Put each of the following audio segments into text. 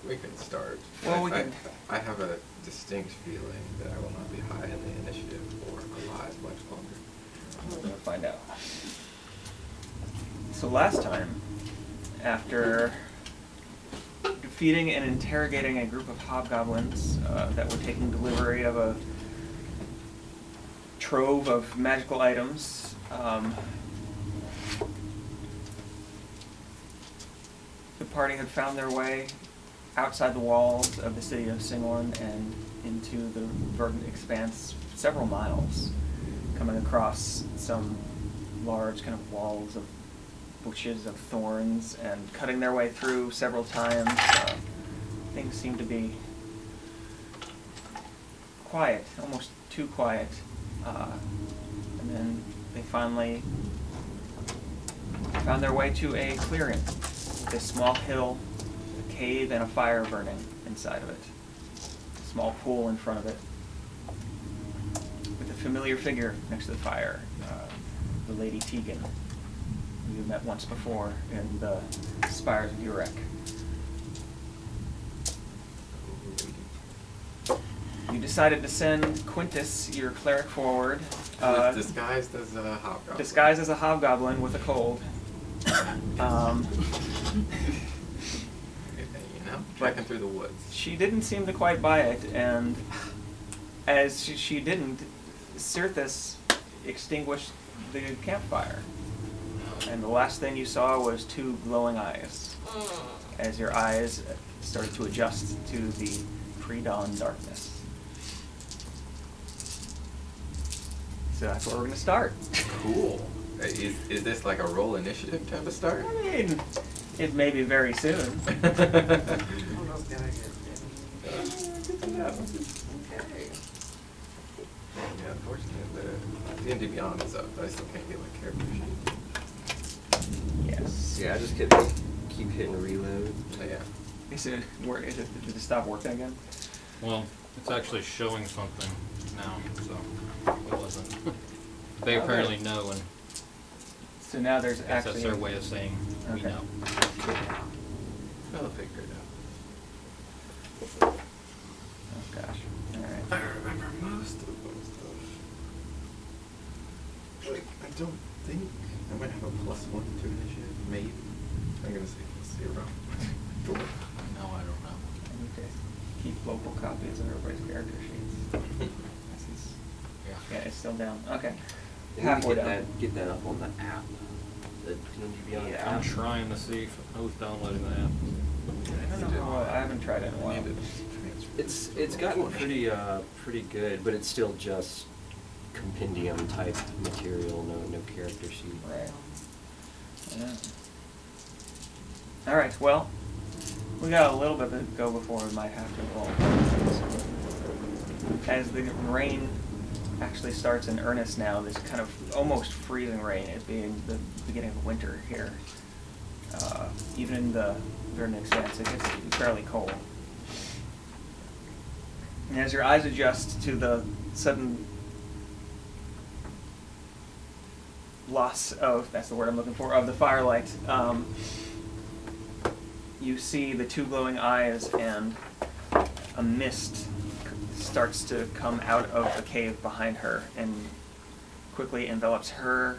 We can start. Well, we can. I have a distinct feeling that I will not be high in the initiative or alive much longer. We're going to find out. So last time, after defeating and interrogating a group of hobgoblins that were taking delivery of a trove of magical items, the party had found their way outside the walls of the city of Singlon and into the verdant expanse several miles, coming across some large kind of walls of bushes of thorns and cutting their way through several times. Things seemed to be quiet, almost too quiet. And then they finally found their way to a clearing, a small hill, a cave, and a fire burning inside of it. A small pool in front of it, with a familiar figure next to the fire, the Lady Tegan, who you met once before in the Spires of Urek. You decided to send Quintus, your cleric, forward. Disguised as a hobgoblin. Disguised as a hobgoblin with a cold. Trekking through the woods. She didn't seem to quite buy it, and as she didn't, Cirthus extinguished the campfire. And the last thing you saw was two glowing eyes, as your eyes started to adjust to the pre-dawn darkness. So that's where we're going to start. Cool. Is this like a roll initiative type of start? I mean, it may be very soon. Yeah, unfortunately, the D&D Beyond is up, but I still can't get my character sheet. Yes. Yeah, I just keep hitting reload. So yeah. Did it stop working again? Well, it's actually showing something now, so it wasn't. They Okay. apparently know, and So now there's I guess actually that's their way of saying we Okay. know. I'll figure it Oh gosh. All out. right. I remember most of those stuff. Like, I don't think I might have a +1 to initiative, maybe. I'm gonna say +0. No, I don't know. I need to keep local copies of everybody's character sheets. This is, Yeah. it's still down. Okay. We Halfway get down. get that up on the app. The D&D Beyond Yeah. I'm app. trying to see who's downloading that. I don't know. I haven't tried it in a while. It's gotten pretty good, but it's still just compendium type material, no character sheet. Right. Yeah. All right. Well, we got a little bit to go before we might have to roll. As the rain actually starts in earnest now, this kind of almost freezing rain, as being the beginning of winter here. Even in the Verdant Expanse, it gets fairly cold. And as your eyes adjust to the sudden loss of, that's the word I'm looking for, of the firelight, you see the two glowing eyes, and a mist starts to come out of the cave behind her and quickly envelops her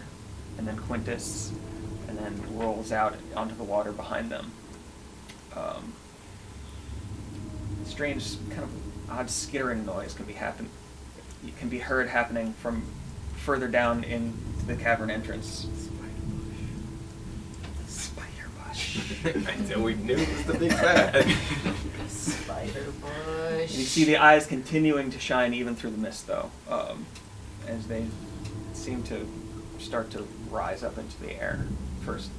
and then Quintus and then rolls out onto the water behind them. Strange kind of odd skittering noise can be heard happening from further down in the cavern entrance. Spider bush. Until we knew it was the big bad. Spider And bush. you see the eyes continuing to shine even through the mist, though, as they seem to start to rise up into the air. First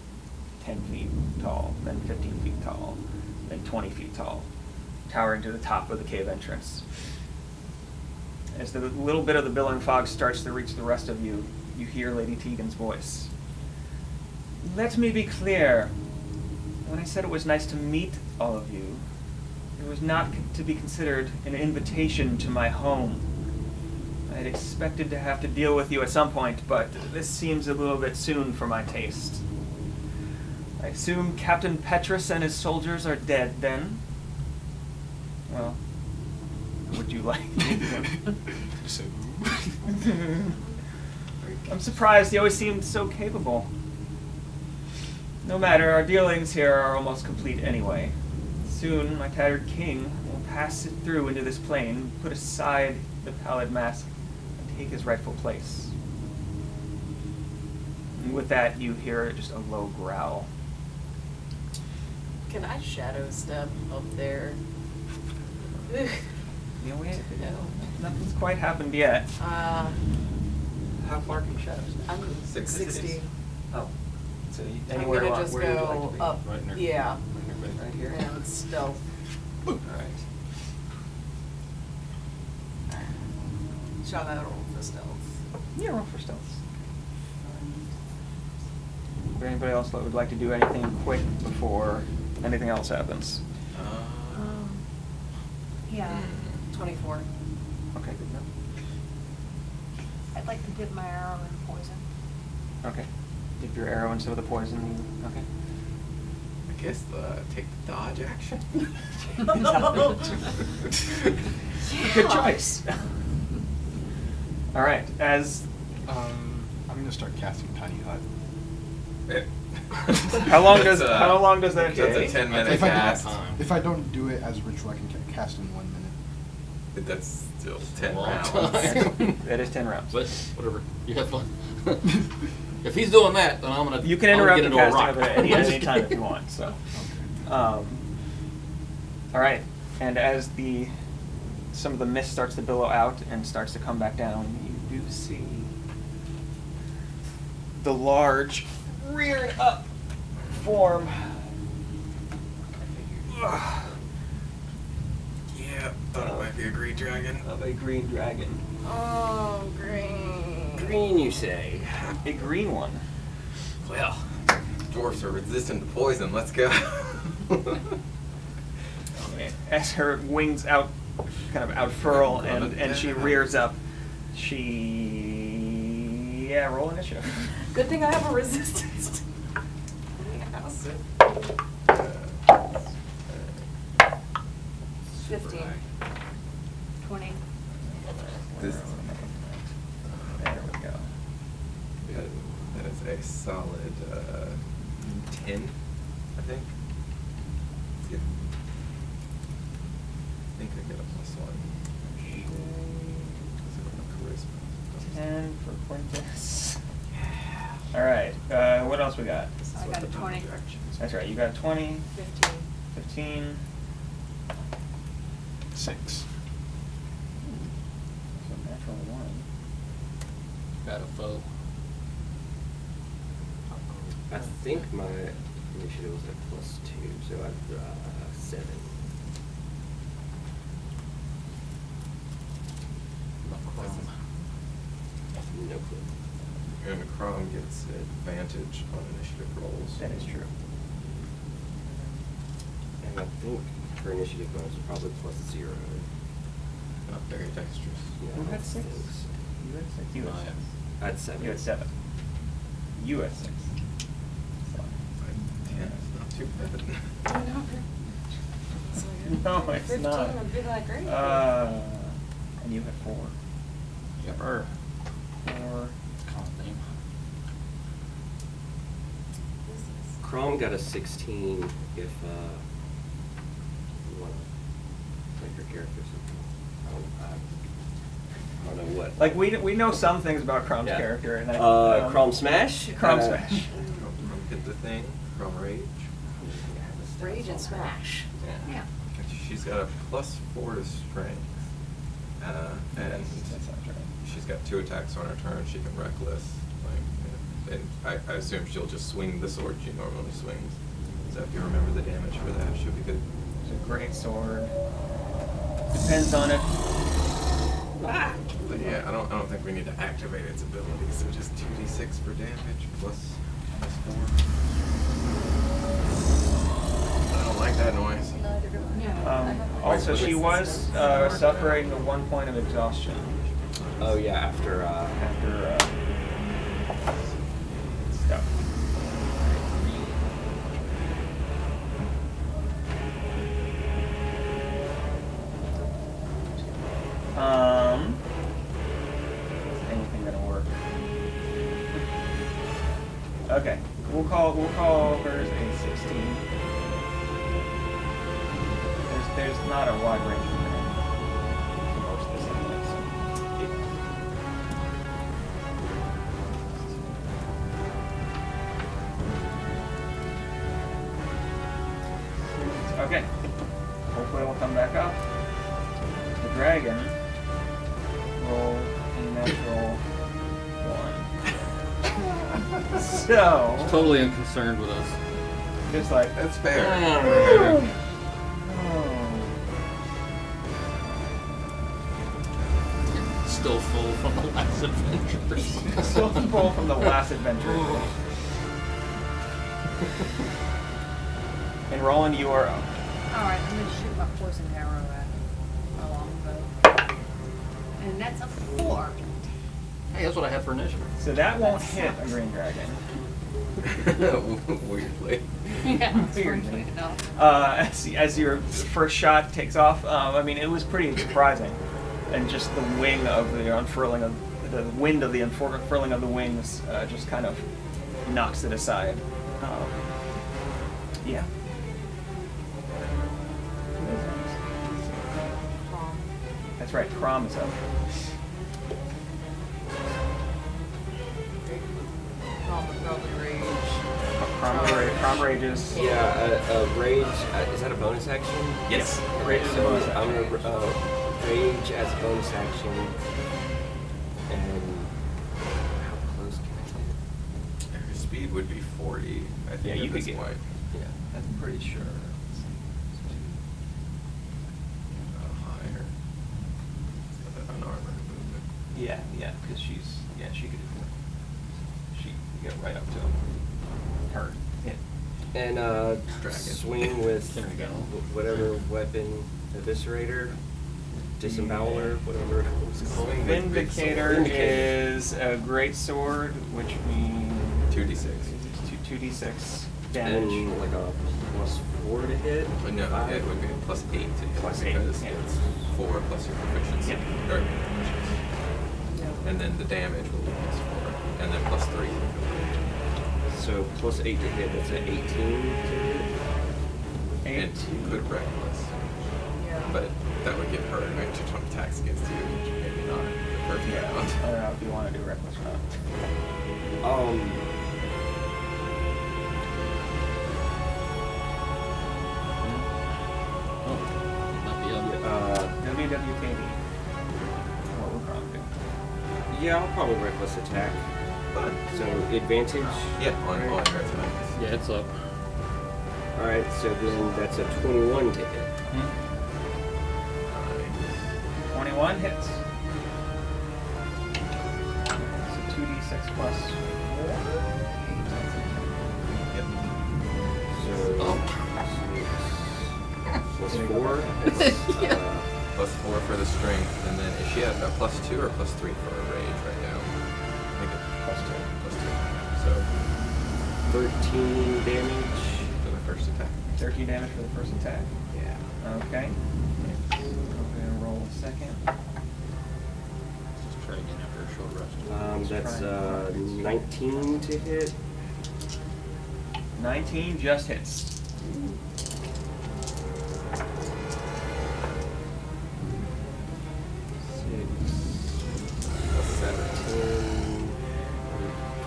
10 feet tall, then 15 feet tall, then 20 feet tall, towering to the top of the cave entrance. As the little bit of the billowing fog starts to reach the rest of you, you hear Lady Tegan's voice. Let me be clear. When I said it was nice to meet all of you, it was not to be considered an invitation to my home. I had expected to have to deal with you at some point, but this seems a little bit soon for my taste. I assume Captain Petrus and his soldiers are dead, then? Well, would you like? Just say, I'm surprised. He always seemed so capable. No matter, our dealings here are almost complete anyway. Soon, my tattered king will pass it through into this plane, put aside the pallid mask, and take his rightful place. And with that, you hear just a low growl. Can I shadow step up there? Ugh. You know, No. nothing's quite happened yet. Uh, How far can you shadow step? I'm 60. Oh, so I'm anywhere gonna along- just where would you like go to be? up. Right in there. Yeah. Right here. And stealth. All right. Shall I roll for stealth? Yeah, roll for stealth. Is there anybody else that would like to do anything quick before anything else happens? Yeah, 24. Okay, good enough. I'd like to dip my arrow in poison. Okay. Dip your arrow into the poison. Okay. I guess take the dodge action. Good choice. All right. As I'm gonna start casting Tiny Hut. how long That's, does that That's a take? 10-minute If I don't- cast. Time. If I don't do it as ritual, I can cast in 1 minute. That's still 10 Long rounds. time. It is 10 rounds. But whatever, you have fun. If he's doing that, then I'm gonna. You can I'm gonna interrupt the get into a casting of rock. it at any time if you want. So, all right. And as some of the mist starts to billow out and starts to come back down, you do see the large, reared up form. Yeah, thought it might be a green dragon. Of a green dragon. Oh, green. Green, you say? A green one. Well, dwarfs are resistant to poison. Let's go. As her wings kind of outfurl and she rears up, roll initiative. Good thing I have a resistance. Yes. 15. 20. This, There we go. that is a solid 10, I think. Yeah. I think I get a +1. Charisma. 10 for Quintus. All right. What else we got? I got a 20. That's right. You got 20, 15. 15. 6. So natural 1. Got a foe. I think my initiative was at +2, so I've 7. No clue. And Crom gets advantage on initiative rolls. That is true. And I think her initiative bonus is probably +0. Not very dexterous. Yeah, Who I had don't 6? think so. You had 6. You had 6. I had 7. You had 7. You had 6. So. 10 is not too bad. No, it's 15 not. would be that great. And you had 4. Yep. 4. Con name. Crom got a 16 if you want to play her character something. I don't know what. Like we know some things about Crom's Yeah. character, and Crom Smash? Crom Smash. Crom hit the thing. Crom Rage. Rage and smash. Yeah. She's got a +4 to strength. And That sounds right. she's got 2 attacks on her turn. She can reckless. And I assume she'll just swing the sword she normally swings. So if you remember the damage for that, she'll be good. It's a great sword. Depends on it. But yeah, I don't think we need to activate its ability. So just 2d6 for damage plus 4. I don't like that noise. Also, she was suffering 1 point of exhaustion Oh yeah, after after stuff. Okay, we'll call hers a 16. There's not a wide range for most of this anyway, so. Okay. Hopefully it'll come back up. The dragon roll a natural 1. So Totally unconcerned with us. just like That's fair. Still full from the last adventure. Still full from the last adventure. And Roland, you are up. Alright, I'm gonna shoot my poison arrow at my longbow. And that's a 4. Hey, that's what I had for initiative. So that won't hit a green dragon. Weirdly. Yeah, Weirdly. enough. As your first shot takes off, I mean, it was pretty surprising. And just the wing of the unfurling of the wind of the unfurling of the wings just kind of knocks it aside. Yeah. That's right, Crom is up. Crom would probably rage. Crom rages. Yeah, rage, is that a bonus action? Yes. Okay, Rage is a so bonus I'm action. gonna rage as a bonus action. And how close can I get? Her speed would be 40, I think, Yeah, you at could this get- point. Yeah. I'm pretty sure. Higher. Unarmored movement. Yeah, because she could get right up to her. Hit. And Dragon. swing with There we go. whatever weapon, eviscerator, disemboweler, whatever it was called. Swing. Vindicator Vindicator. is a great sword, which means 2d6. 2d6 damage. And like a +4 to hit. No, Five. it would be +8 to hit. Plus eight, Because yeah. it's 4 plus your proficiency. Yep. Or proficiency. And then the damage will be +4. And then +3. So +8 to hit, that's an 18 to hit. And you could reckless. Yeah. But that would give her advantage on attacks against you, which maybe not the first Yeah, I round. don't know if you want to do reckless or not. Oh, might be up. WWKD. What would Crom do? Yeah, I'll probably reckless attack. But, So advantage. yeah, on your attacks. Yeah, it's up. All right, so then that's a 21 to hit. Hmm? 21 hits. So 2d6 plus 4. Yep. So Oh. plus Did it go 4. back? It's, +4 for the strength, and then is she at a +2 or +3 for a rage right now? I think it's +2. So 13 damage. for the first attack. 13 damage for the first attack. Yeah. Okay. I'm gonna roll a second. Just try again after a short rest. That's try and- 19 to hit. 19 just hits.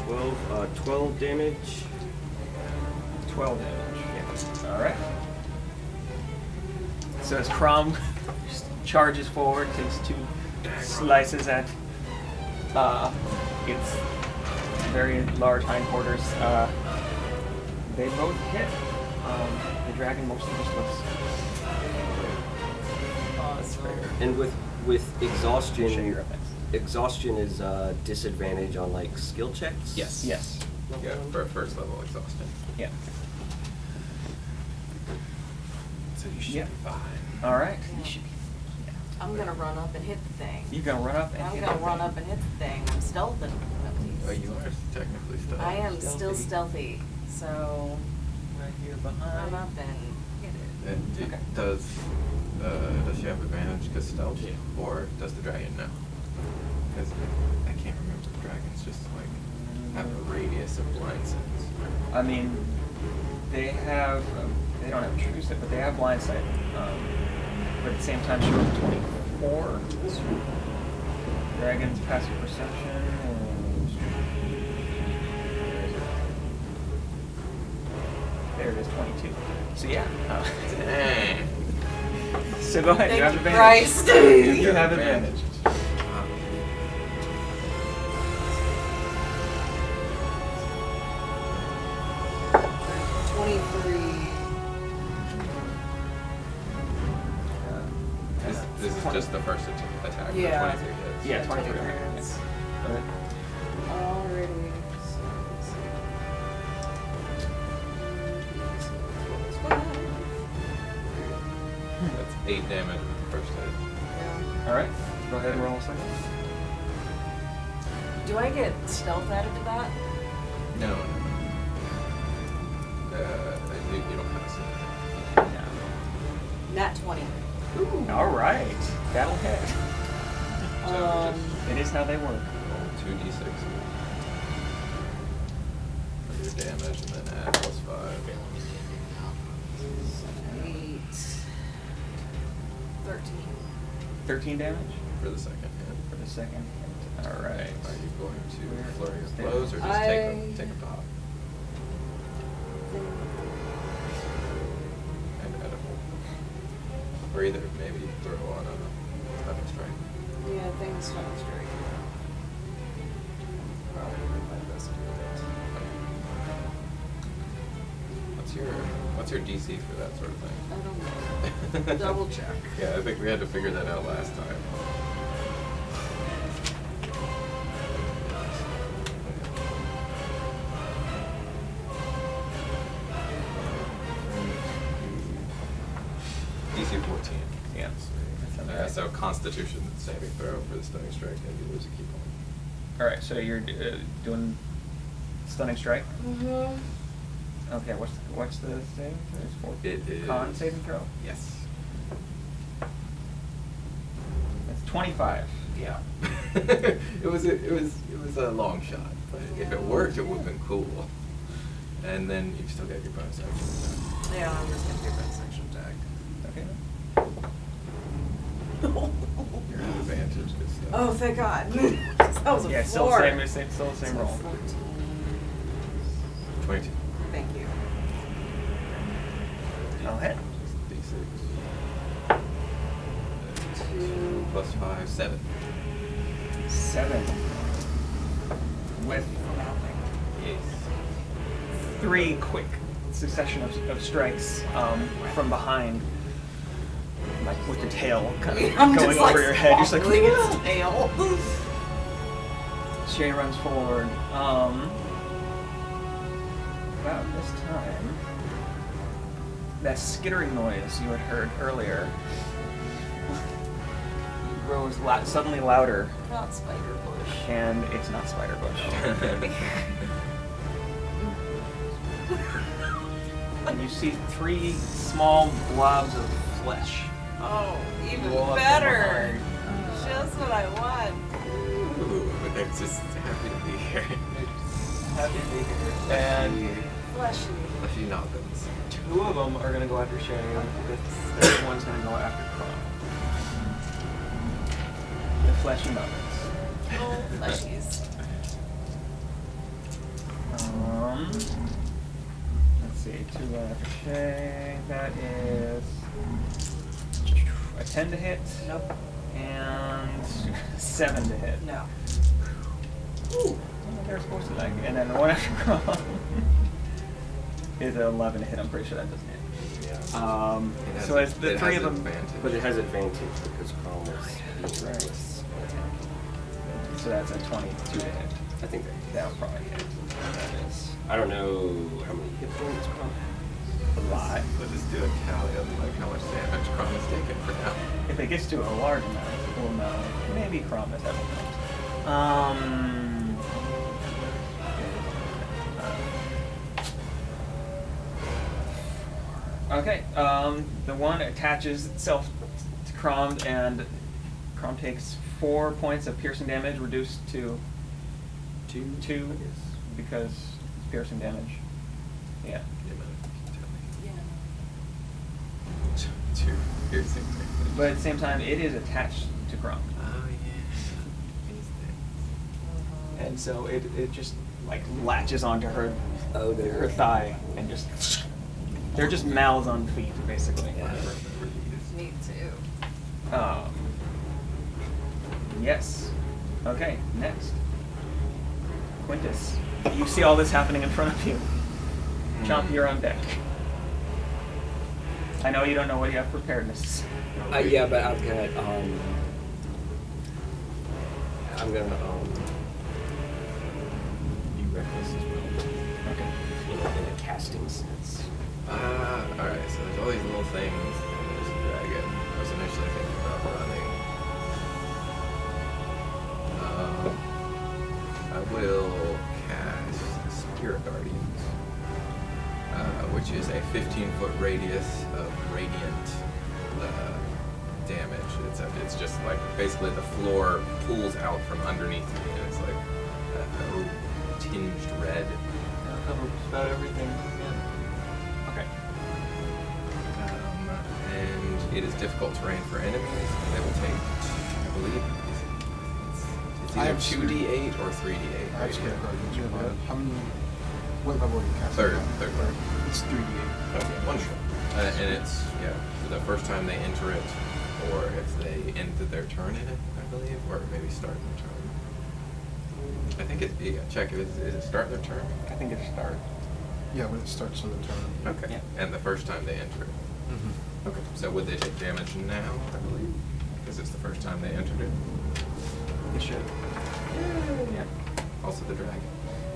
+7. 12 damage. 12 damage. All right. So as Crom charges forward, takes 2 slices at its very large hindquarters, they both hit. The dragon mostly just looks. That's fair. And with Shay, exhaustion, you're up next. exhaustion is disadvantage on like skill checks. Yes. Yes. Yeah, for first level exhaustion. Yeah. So you should Yeah. be fine. All right. You should be. I'm gonna run up and hit the thing. You're gonna run up and I'm hit gonna the run thing. up and hit the thing. I'm stealthing at Oh, least. you are technically still. I am still stealthy, so Right here run behind. up and hit it. And Okay. does she have advantage because stealth, Yeah. or does the dragon know? Because I can't remember. The dragon's just like have a radius of blind sense? I mean, they have, they don't have true sight, but they have blind sight. But at the same time, she rolled a 24. Dragon's passive perception is... There it is, 22. So yeah. Dang. So go ahead, you have Thank you, advantage. Christ. You have advantage. Wow. 23. This is just the first attack. the Yeah. 23 hits. Yeah, 23. Okay. Yes. Go ahead. Alrighty. So let's see. That's 8 damage with the first hit. Yeah. All right, go ahead and roll a second. Do I get stealth added to that? No. You don't have to see Nat 20. All right, that'll hit. So It is how they work. roll 2d6 for your damage and then add +5. 8. 13. 13 damage For the second hit. for the second hit. All right. Are you going to flurry of Stay. blows or just take a pop? And edible. Or either maybe throw on a stunning strike. Yeah, things sound straight. Probably my best to do What's your DC for that sort of thing? it. I don't know. Double check. Yeah, I think we had to figure that out last time. DC 14. Yeah. That's okay. So Constitution saving throw for the stunning strike, and you lose a key point. All right, so you're doing stunning strike. Mm-hmm. Okay, what's the saving throw? It's for It is con saving throw. Yes. That's 25. Yeah. it was a long shot, but if it worked, it would have been cool. And then you still get your bonus action. Yeah, I'm just gonna do that section tag. Okay. You're at advantage. Good stuff. Oh, thank God. That was a Yeah, still four. still the same So roll. 14. 22. Thank you. I'll hit. D6. 2 plus 5, 7. 7. With Yes. 3 quick succession of strikes from behind, like with the tail kind of I'm going just, over like, your head. You're just like, swaddling its tail. Shay runs forward. About this time, that skittering noise you had heard earlier grows suddenly louder, Not spider bush. and it's not Spiderbush. And you see 3 small blobs of flesh. Oh, even roll up from better. behind. Just what I want. Ooh, they're just happy to be here. Happy to be here. And Fleshy. Fleshy noggins. 2 of them are going to go after Shay, and the third one's going to go after Crum. The fleshy nuggets. Oh, fleshies. Let's see, 2 after Shay. That is a 10 to hit. Nope. And 7 to hit. No. Ooh, they're supposed to like. And then the one after Crum is an 11 to hit. I'm pretty sure that doesn't hit. So it's the it 3 has of them. advantage. But it has advantage because Crom was That's being right. reckless. So that's a 22 to hit. I think That would probably hit. That is I don't know how many hit points Crom a lot. Let's just do a tally of like how much damage Crom has taken for now. If it gets to a large amount, we'll know. Maybe Crom has had Okay, the one attaches itself to Crom, and Crom takes 4 points of piercing damage, reduced to 2. because it's piercing damage. Yeah. The amount of Yeah. two piercing damage. But at the same time, it is attached to Crumb. Oh yeah. These things. And so it just like latches onto her Oh, her thigh and just they're just mouths on feet basically. Yeah. Me too. Yes. Okay, next. Quintus. You see all this happening in front of you. Chomp, you're on deck. I know you don't know what you have preparedness. Yeah, but I've got I'm gonna be reckless as well. Okay. In a casting sense. Alright, so there's all these little things, and there's a dragon. I was initially thinking about running. I will cast Spirit Guardians, which is a 15-foot radius of radiant damage. It's just like basically the floor pulls out from underneath me, and it's like a tinged red. That'll cover just about everything. Yeah. Okay. And it is difficult terrain for enemies. And they will take, I believe, it's I either have 2d8 or 3d8. I have Spirit Guardians. You have what? How many? What level are you casting? Third level. It's 3d8. Okay, wonderful. And it's, yeah, the first time they enter it, or if they ended their turn in it, I believe, or maybe start their turn. I think it, yeah, check, is it start their turn? I think it's start. Yeah, when it starts on the turn. Okay, Yeah. and the first time they enter it. Mm-hmm. Okay, so would they take damage now, I believe? Because it's the first time they entered it. It should. Yeah. Also the dragon.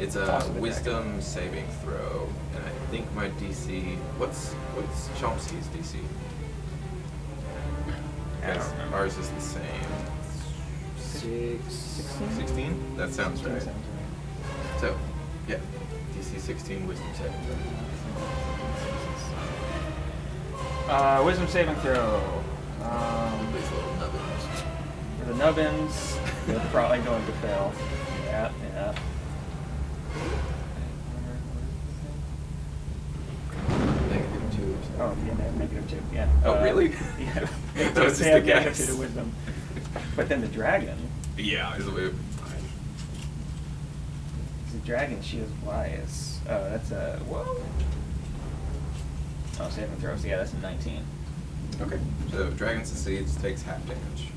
It's It's a also the wisdom dragon. saving throw, and I think my DC. What's Chomsky's DC? I don't Yes, remember. ours is the same. 16? That sounds right. So, yeah, DC 16 wisdom saving throw. Wisdom saving throw. These little nubbins. For the nubbins, they're probably going to fail. Yeah, yeah. -2. Oh, yeah, -2, yeah. Oh, really? Yeah. That was just They have a guess. -2 to wisdom. But then the dragon, Yeah, is the way. the dragon, she is wise. Oh, that's a, whoa. Oh, saving throws, yeah, that's a 19. Okay, so dragon succeeds, takes half damage.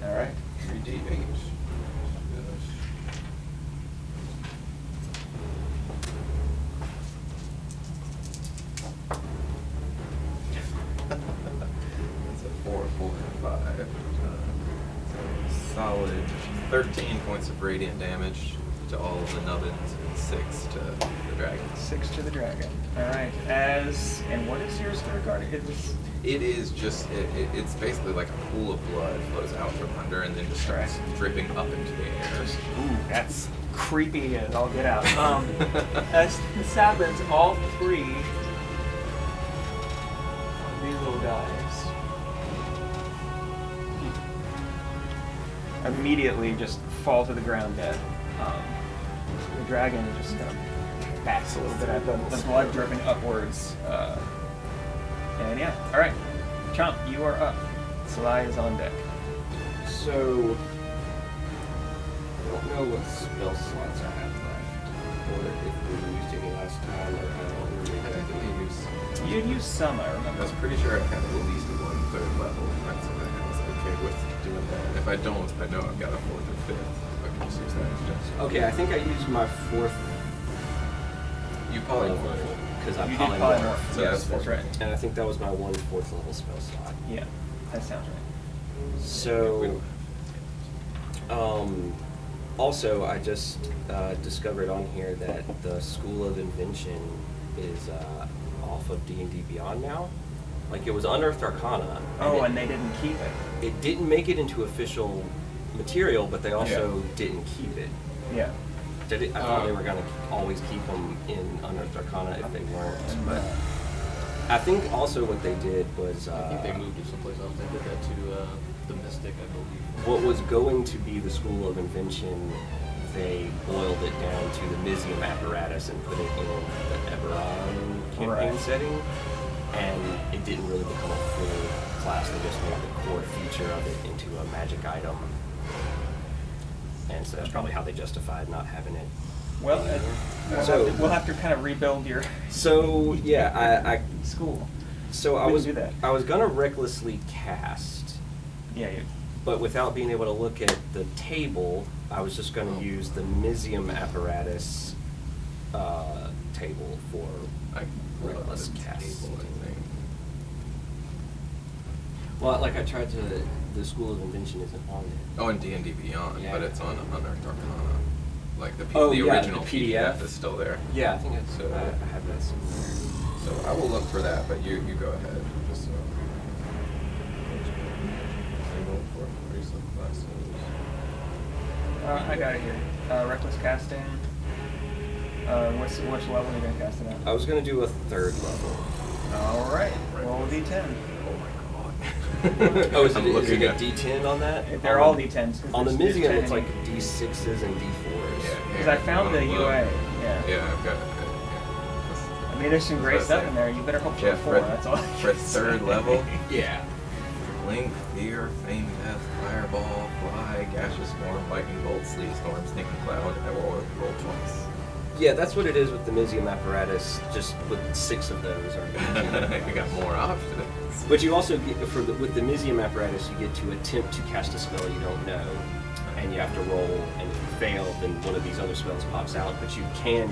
All right. 3d8. That's a 4, 4, and 5. So solid 13 points of radiant damage to all of the nubbins and 6 to the dragon. 6 to the dragon. All right. And what is your spirit guard? It is just, it's basically like a pool of blood flows out from under and then just starts dripping up into the air. Ooh, that's creepy as all get out. As this happens, all 3 of these little guys immediately just fall to the ground dead. The dragon just kind of backs a little bit at the blood dripping upwards. And yeah, all right, Chomp, you are up. Sly is on deck. So I don't know what spell slots I have left, or if we used any last time, or how long we I think we use. You'd use some, I I remember. was pretty sure I had at least 1/3 level. That's what I was okay with doing that. And if I don't, I know I've got a 4th or 5th. I can just use that instead. Okay, I think I used my 4th You polymorph. because I You did polymorphed. polymorph. So Yes, that's that's right. And I think that was my 1/4 level spell slot. Yeah, that sounds right. We So, don't also, I just discovered on here that the School of Invention is off of D&D Beyond now. Like, it was Unearthed Arcana. Oh, it, and they didn't keep it. it didn't make it into official material, but they also didn't keep it. Yeah. I thought they were going to always keep them in Unearthed Arcana if they weren't. But I think also what they did was... I think they moved it someplace else. They did that to the Mystic, I believe. what was going to be the School of Invention, they boiled it down to the Mizium apparatus and put it in the Eberron campaign Right. setting, and it didn't really become a full class. They just made the core feature of it into a magic item, and so that's probably how they justified not having it. Well, So- we'll have to kind of rebuild your So yeah, I school. so I We can was do that. I was gonna recklessly cast, Yeah, but without being able to look at the table, I was just going to use the Mizium apparatus table for I reckless the cast. table, I think. Well, like I tried to, the School of Invention isn't on it. Oh, and D&D Beyond, Yeah. but it's on Unearthed Arcana. Like the Oh, the yeah, original the PDF. is still there. Yeah, I think it's. So- I have that somewhere. So I will look for that, but you go ahead. Just so. Table for recent classes. I got it here. Reckless casting. Which level are you gonna cast it at? I was going to do a 3rd level. All right. Roll a d10. Oh my god. Oh, is I'm it looking a at D10 on that? They're all d10s. 'cause On the there's Mizium, 10 it's in like each. D6s and D4s. Yeah, Because I found the Look. UA. Yeah. Yeah, I've got it. I mean, there's some great stuff in there. You better hope for Yeah, a 4. That's all. I for can say. 3rd level. Yeah. Link, Fear, Feign Death, Fireball, Fly, Gaseous Form, Lightning Bolt, Sleep Storm, Sneaking Cloud, and roll twice. Yeah, that's what it is with the Mizium apparatus, just with 6 of those. You got more options. But you also get, with the Mizium apparatus, you get to attempt to cast a spell you don't know, and you have to roll, and if you fail, then one of these other spells pops out, but you can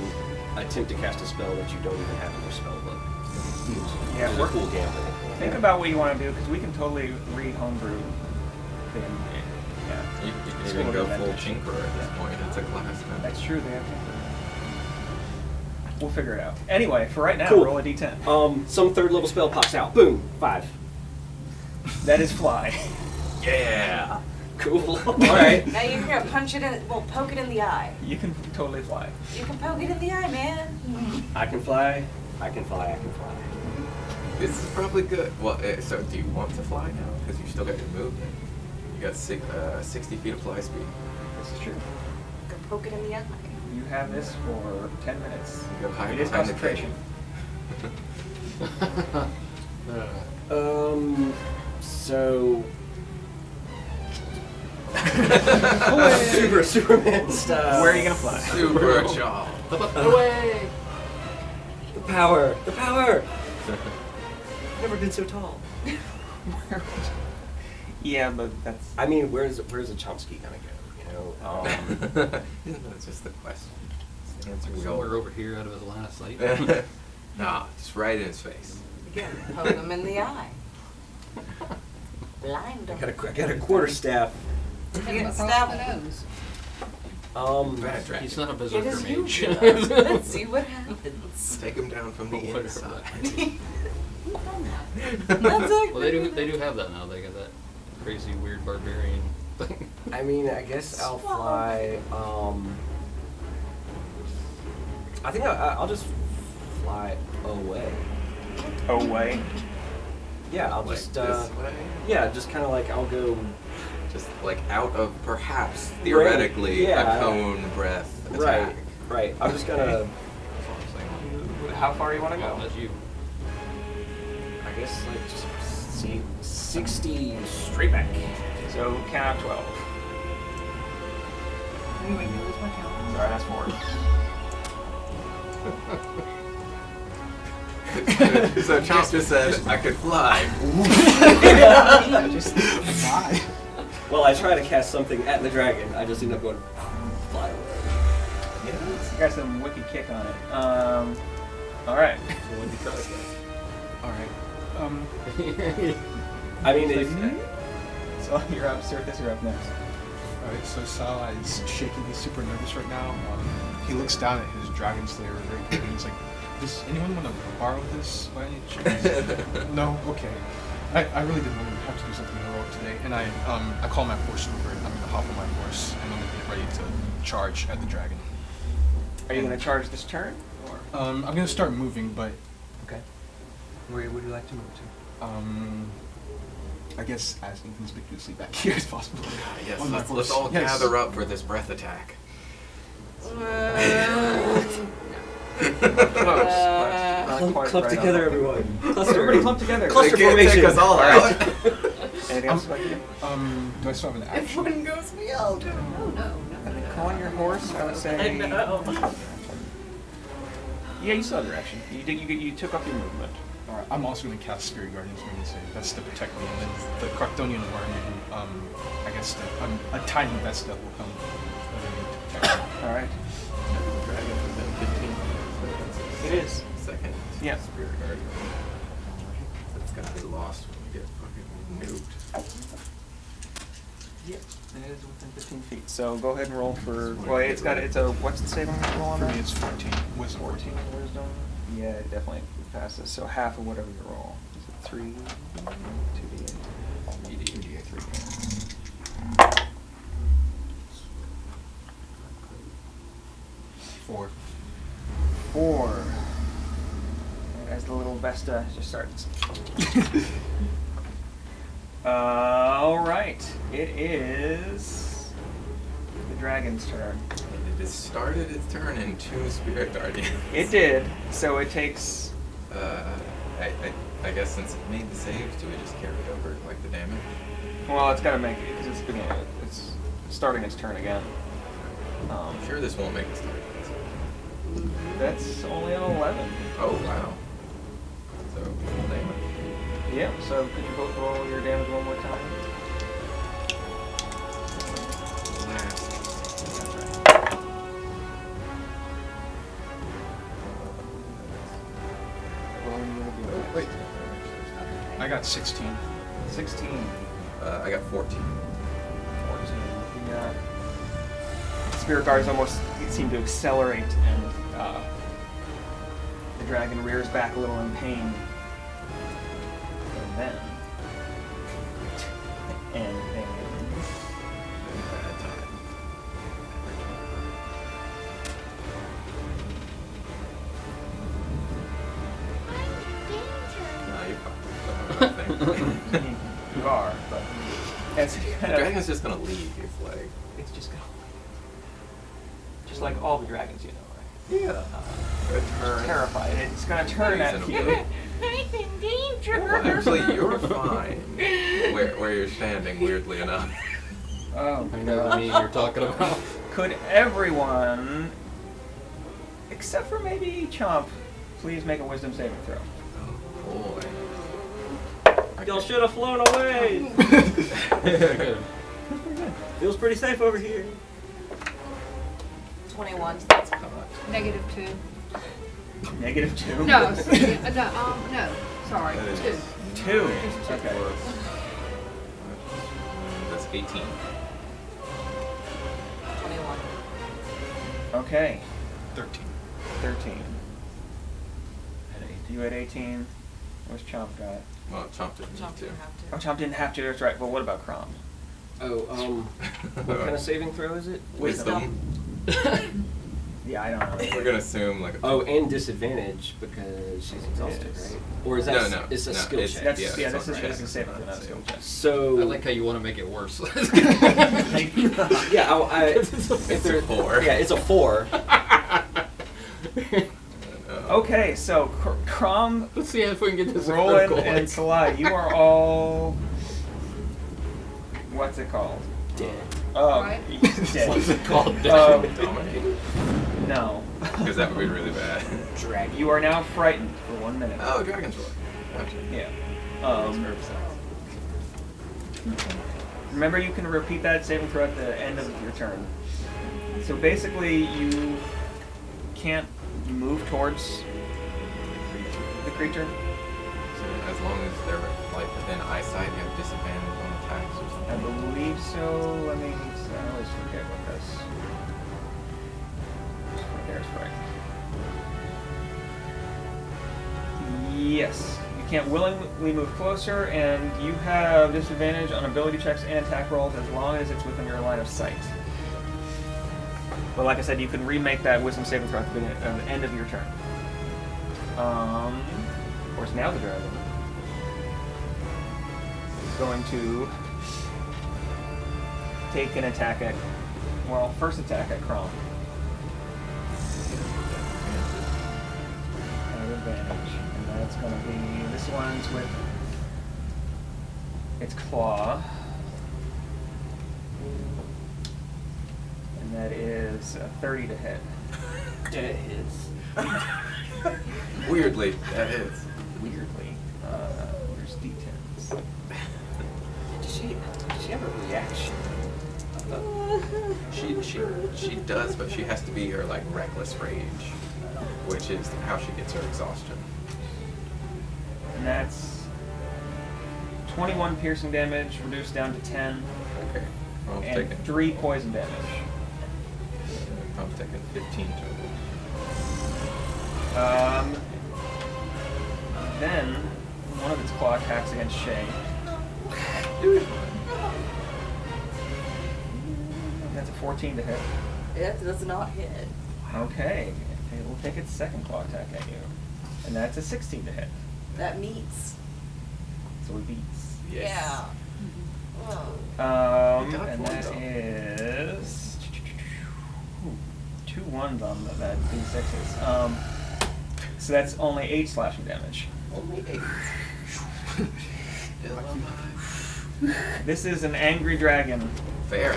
attempt to cast a spell that you don't even have in your spell book. Yeah, Which is a we're- cool gamble. Think about what you want to do, because we can totally re-homebrew the yeah. You can School even go of full Invention. Chinker at this point. It's a class now. That's true. They have to. We'll figure it out. Anyway, for right now, Cool. roll a d10. Some 3rd level spell pops out. Boom! 5. That is fly. Yeah! Cool. Alright. Now you're gonna punch it in, well, poke it in the eye. You can totally fly. You can poke it in the eye, man. I can fly. I can fly. I can fly. This is probably good. Well, so do you want to fly now? Because you still got your movement. You got 60 feet of fly speed. This is true. Go poke it in the eye. You have this for 10 minutes. You go hide It is behind the concentration. So. Superman style. Where are you gonna fly? Super job. Away! The power! The power! Never been so tall. Yeah, but that's. I mean, where's a Chomsky gonna go? You know. That's just the question. It's the answer we all. Somewhere over here out of his line of sight. Nah, just right in his face. Again, poke him in the eye. Blind I him. got a quarterstaff. Hit him Yeah, across stab the him. nose. Bad dragon. He's not a It berserker is mage. you. Let's see what happens. Take him down from the Whatever inside. That's like Well, they do have that now. They got that crazy, weird barbarian thing. I mean, I guess I'll fly. I think I'll just fly away. Away. Yeah, I'll Like just. this way? Yeah, just kind of like I'll go. Just like out of perhaps theoretically yeah. a cone breath attack. Right. Right. I'm just gonna. That's all I'm saying. How far you want to Oh, go? that's you. I guess like just see 60 straight back. So count 12. Wait, where's my count? Sorry, that's 4. So Chomp just said I could fly. Just fly. Well, I try to cast something at the dragon. I just end up going fly away. You got some wicked kick on it. All right. So when you try to Alright. I mean, Like, it's, So you're up, Circus, you're up next. Alright, so Sala is shaking. He's super nervous right now. He looks down at his Dragon Slayer ring and he's like, does anyone want to borrow this by any chance? No? Okay. I really didn't want to have to do something heroic today. And I call my horse over. I'm going to hop on my horse and I'm going to get ready to charge at the dragon. Are you going to charge this turn? Or? I'm going to start moving, but okay. Where would you like to move to? I guess as inconspicuously back here as possible. Yes, On my let's horse. all Yes. gather up for this breath attack. Not quite Clump right together, on. everyone. Cluster. Everybody clump together. Cluster They can't take formation. us all out. Anything else about you? Do I still have an If action? one goes, we all go. Oh, no, no. Calling your horse, I would say. I know. Yeah, you still have your action. You did. You took up your movement. All right, I'm also going to cast Spirit Guardians. We're going to say that's to protect me, and then the Croctonian worm. I guess a tiny Vesta will come underneath to protect me. All right. Dragon within 15. It is. Second. Yeah. Spirit guard. That's gonna be lost when we get fucking nuked. Yep. It is within 15 feet. So go ahead and roll for. Well, it's got. It's a. What's the saving roll on For that? me, it's 14. Wisdom 14 wisdom. Yeah, it definitely passes. So half of whatever you roll. Is it 3, 2d8? 2d8, 3. 4. 4. As the little Vesta just starts. All right. It is the dragon's turn. And it has started its turn in 2 Spirit Guardians. It did. So it takes. I guess since it made the saves, do we just carry over like the damage? Well, it's got to make it because it's beginning. It's starting its turn again. I'm sure this won't make us start. That's only an 11. Oh wow. So full damage. Yeah. So could you both roll your damage one more time? Oh, wait. I got 16. 16. I got 14. 14. The spirit guards almost seem to accelerate, and the dragon rears back a little in pain. And then. Bad time. No, you're fine. You are, but as it The kind of, dragon's just gonna leave you, like. it's just gonna, just like all the dragons, you know, right? Yeah. A turn. Terrified. It's gonna turn at you. Reasonably. I'm in danger. Well, actually, you're fine. Where you're standing, weirdly enough. Oh, I know the meme you're talking about. Could everyone, except for maybe Chomp, please make a wisdom saving throw? Oh boy. Y'all should have flown away. Good. Feels pretty safe over here. 21. That's caught. -2. -2. No, no, sorry, That is 2. 2. Just 2. Okay. That's 18. 21. Okay. 13. 13. You had 18. Where's Chomp got? Well, Chomp didn't Chomp need to. didn't have Oh, to. Chomp didn't have to. That's right. But what about Crom? Oh, what kind of saving throw is it? Wisdom. Yeah, I don't know. We're gonna assume like. Oh, and disadvantage because she's exhausted, Yes. right? Or is that No, it's a no, skill it's- check? That's, Yeah, yeah, it's this all is right. just a saving throw, not a skill check. So I like how you want to make it worse. yeah, if they're 4. yeah, it's a 4. Okay, so Crom, Let's see if we can get this Roland, critical. and Salai, you are all. What's it called? Dead. Right. Dead. What's it called? Dominated. No. Because that would be really bad. Dragon. You are now frightened for 1 minute. Oh, Dragon's Roar. Gotcha. Yeah. Makes Um, perfect sense. remember, you can repeat that saving throw at the end of your turn. So basically, you can't move towards the creature. So as long as they're like within eyesight, you have disadvantage on attacks or I something. believe so. Let me. I always forget what this. There's right. Yes. You can't willingly move closer, and you have disadvantage on ability checks and attack rolls as long as it's within your line of sight. But like I said, you can remake that wisdom saving throw at the end of your turn. Of course, now the dragon is going to take an attack at, well, first attack at Crom. disadvantage, and that's going to be this one's with its claw, and that is a 30 to hit. It hits. Weirdly, that is. Weirdly, there's D10s. Does she have a reaction? She does, but she has to be her like reckless rage, which is how she gets her exhaustion. And that's 21 piercing damage, reduced down to 10, Okay. Well, I'm and taking 3 poison damage. I'm taking 15 total. Then one of its claw attacks against Shay. That's a 14 to hit. It does not hit. Okay, it will take its second claw attack at you, and that's a 16 to hit. That meets. So it beats. Yes. Yeah. Oh. And You got that one, is 2 1s on that D6s. So that's only 8 slashing damage. Only 8. Still alive. This is an angry dragon. Fair.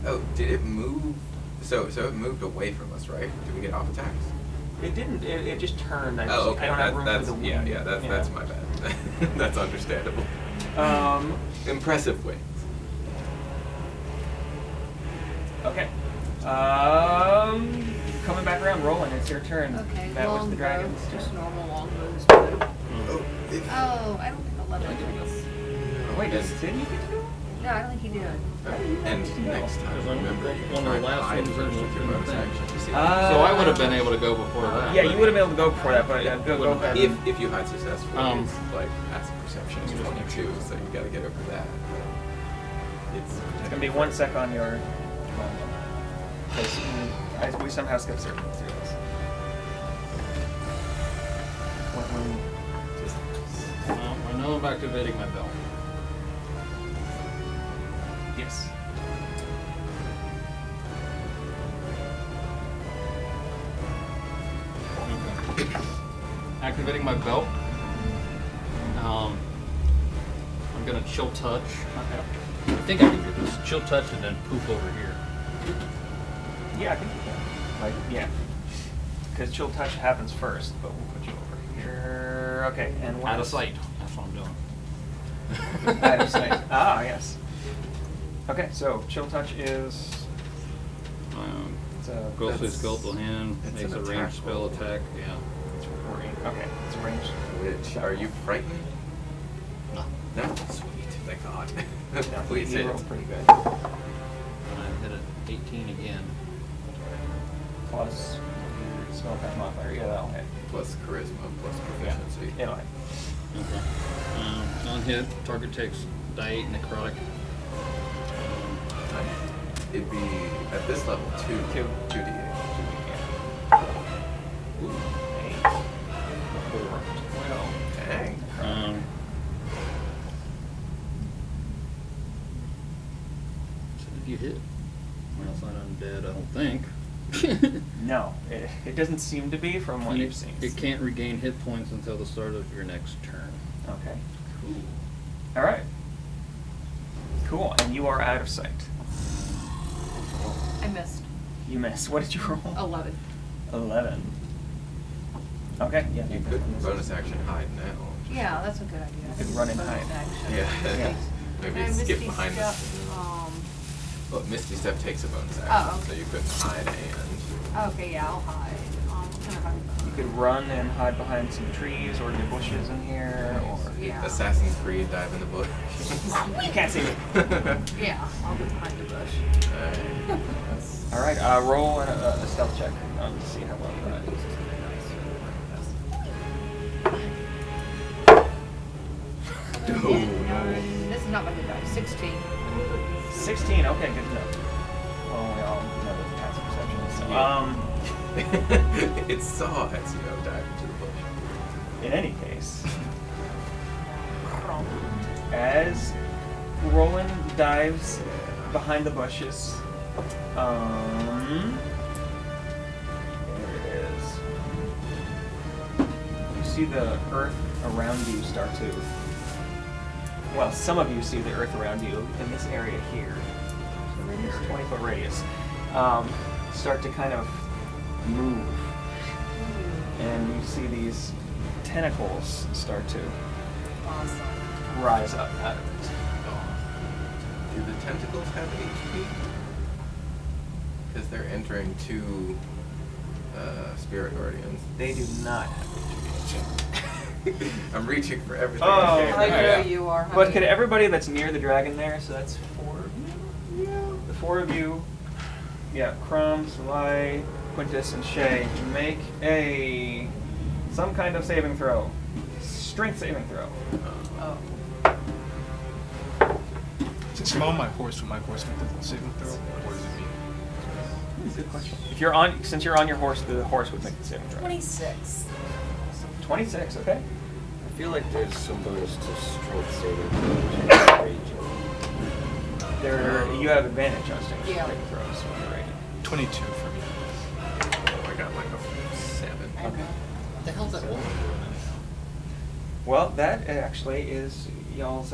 Oh, did it move? So it moved away from us, right? Did we get off attacks? It didn't. It just turned. I Oh, okay. don't have room That's for the yeah, wing. yeah. That's my bad. That's understandable. Impressive wings. Okay. Coming back around, rolling. It's your turn. Okay, That was the longbow, dragon's just turn. normal longbows. But... Oh, if, Oh, I don't think 11 hits. Wait, and, did you get to do it? No, I don't think he did. and next time, Because I'm remember, you one of the try to last hide ones first in with your the bonus thing. action to see. So I would have been able to go before that. Yeah, but- you would have been able to go before that, but go ahead. If you hide successfully, Um, it's like passive perception is 22, so you got to get over that. But it's It's gonna be 1 sec on your. Because we somehow skipped through this. When just I know I'm activating my belt. yes. Okay. Activating my belt. I'm gonna chill touch. I think I can do this. Chill touch and then poof over here. Yeah, I think you can. Like, yeah. Because chill touch happens first, but we'll put you over here. Okay, and what Out of else? sight. That's what I'm doing. Out of sight. Ah, yes. Okay, so chill touch is. It's a. Ghostly That's- skeletal hand it's makes an a attack ranged spell roll. attack. Yeah. It's okay, it's ranged. Which are you frightened? No. No. Sweet. Thank God. Yeah, Please you hit. rolled pretty good. And I hit it 18 again. Plus your spell attack modifier. Yeah, that'll hit. Plus charisma, plus Yeah, proficiency. it'll hit. Okay. On hit, target takes die 8 necrotic. It'd be at this level 2. Two. 2d8. Ooh, 8, 4, 12. Dang. So did you hit? Well, it's not undead, I don't think. No, it doesn't seem to be from what You- you've seen. It can't regain hit points until the start of your next turn. Okay. Cool. All right. Cool, and you are out of sight. I missed. You missed. What did you roll? 11. 11. Okay, yeah. You could bonus action hide now. Yeah, that's a good idea. You could run and Bonus hide. action. Yeah. Yeah. Maybe And skip Misty behind Step, this. um, Well, Misty Step takes a bonus action, Oh, okay. so you couldn't hide and. okay, yeah, I'll hide. Can I hide You could run and hide behind some trees or the bushes in here, or Yeah. Assassin's Creed dive in the bush. you can't see me. Yeah, I'll go behind the bush. All right, roll a stealth check to see how well that is. This is not my good dice. 16. 16. Okay, good to know. Well, we all know that the passive perception is. So, It saw Ezio dive into the bush. in any case, as Roland dives behind the bushes, see the earth around you start to. Well, some of you see the earth around you in this area here. So radius, 20-foot radius. Start to kind of move, and you see these tentacles start to Awesome. rise up out of it. Do the tentacles have HP? Because they're entering two spirit guardians. They do not have HP. I'm reaching for everything. Oh, I can. I know yeah. you are. But honey. could everybody that's near the dragon there, so that's 4 of you? Yeah. The 4 of you, yeah, Crumb, Salai, Quintus, and Shay, make some kind of saving throw. Strength saving throw. Oh. Since I'm on my horse, will my horse make the saving throw? Or does it mean? Good question. Since you're on your horse, the horse would make the saving throw. 26. 26, okay. I feel like there's some bonus to strength saving throws. Raging. You have advantage on strength Yeah. saving throws when you're rated. 22 for me. Oh, I got like a 7. I know. What the hell's that woman doing? Well, that actually is y'all's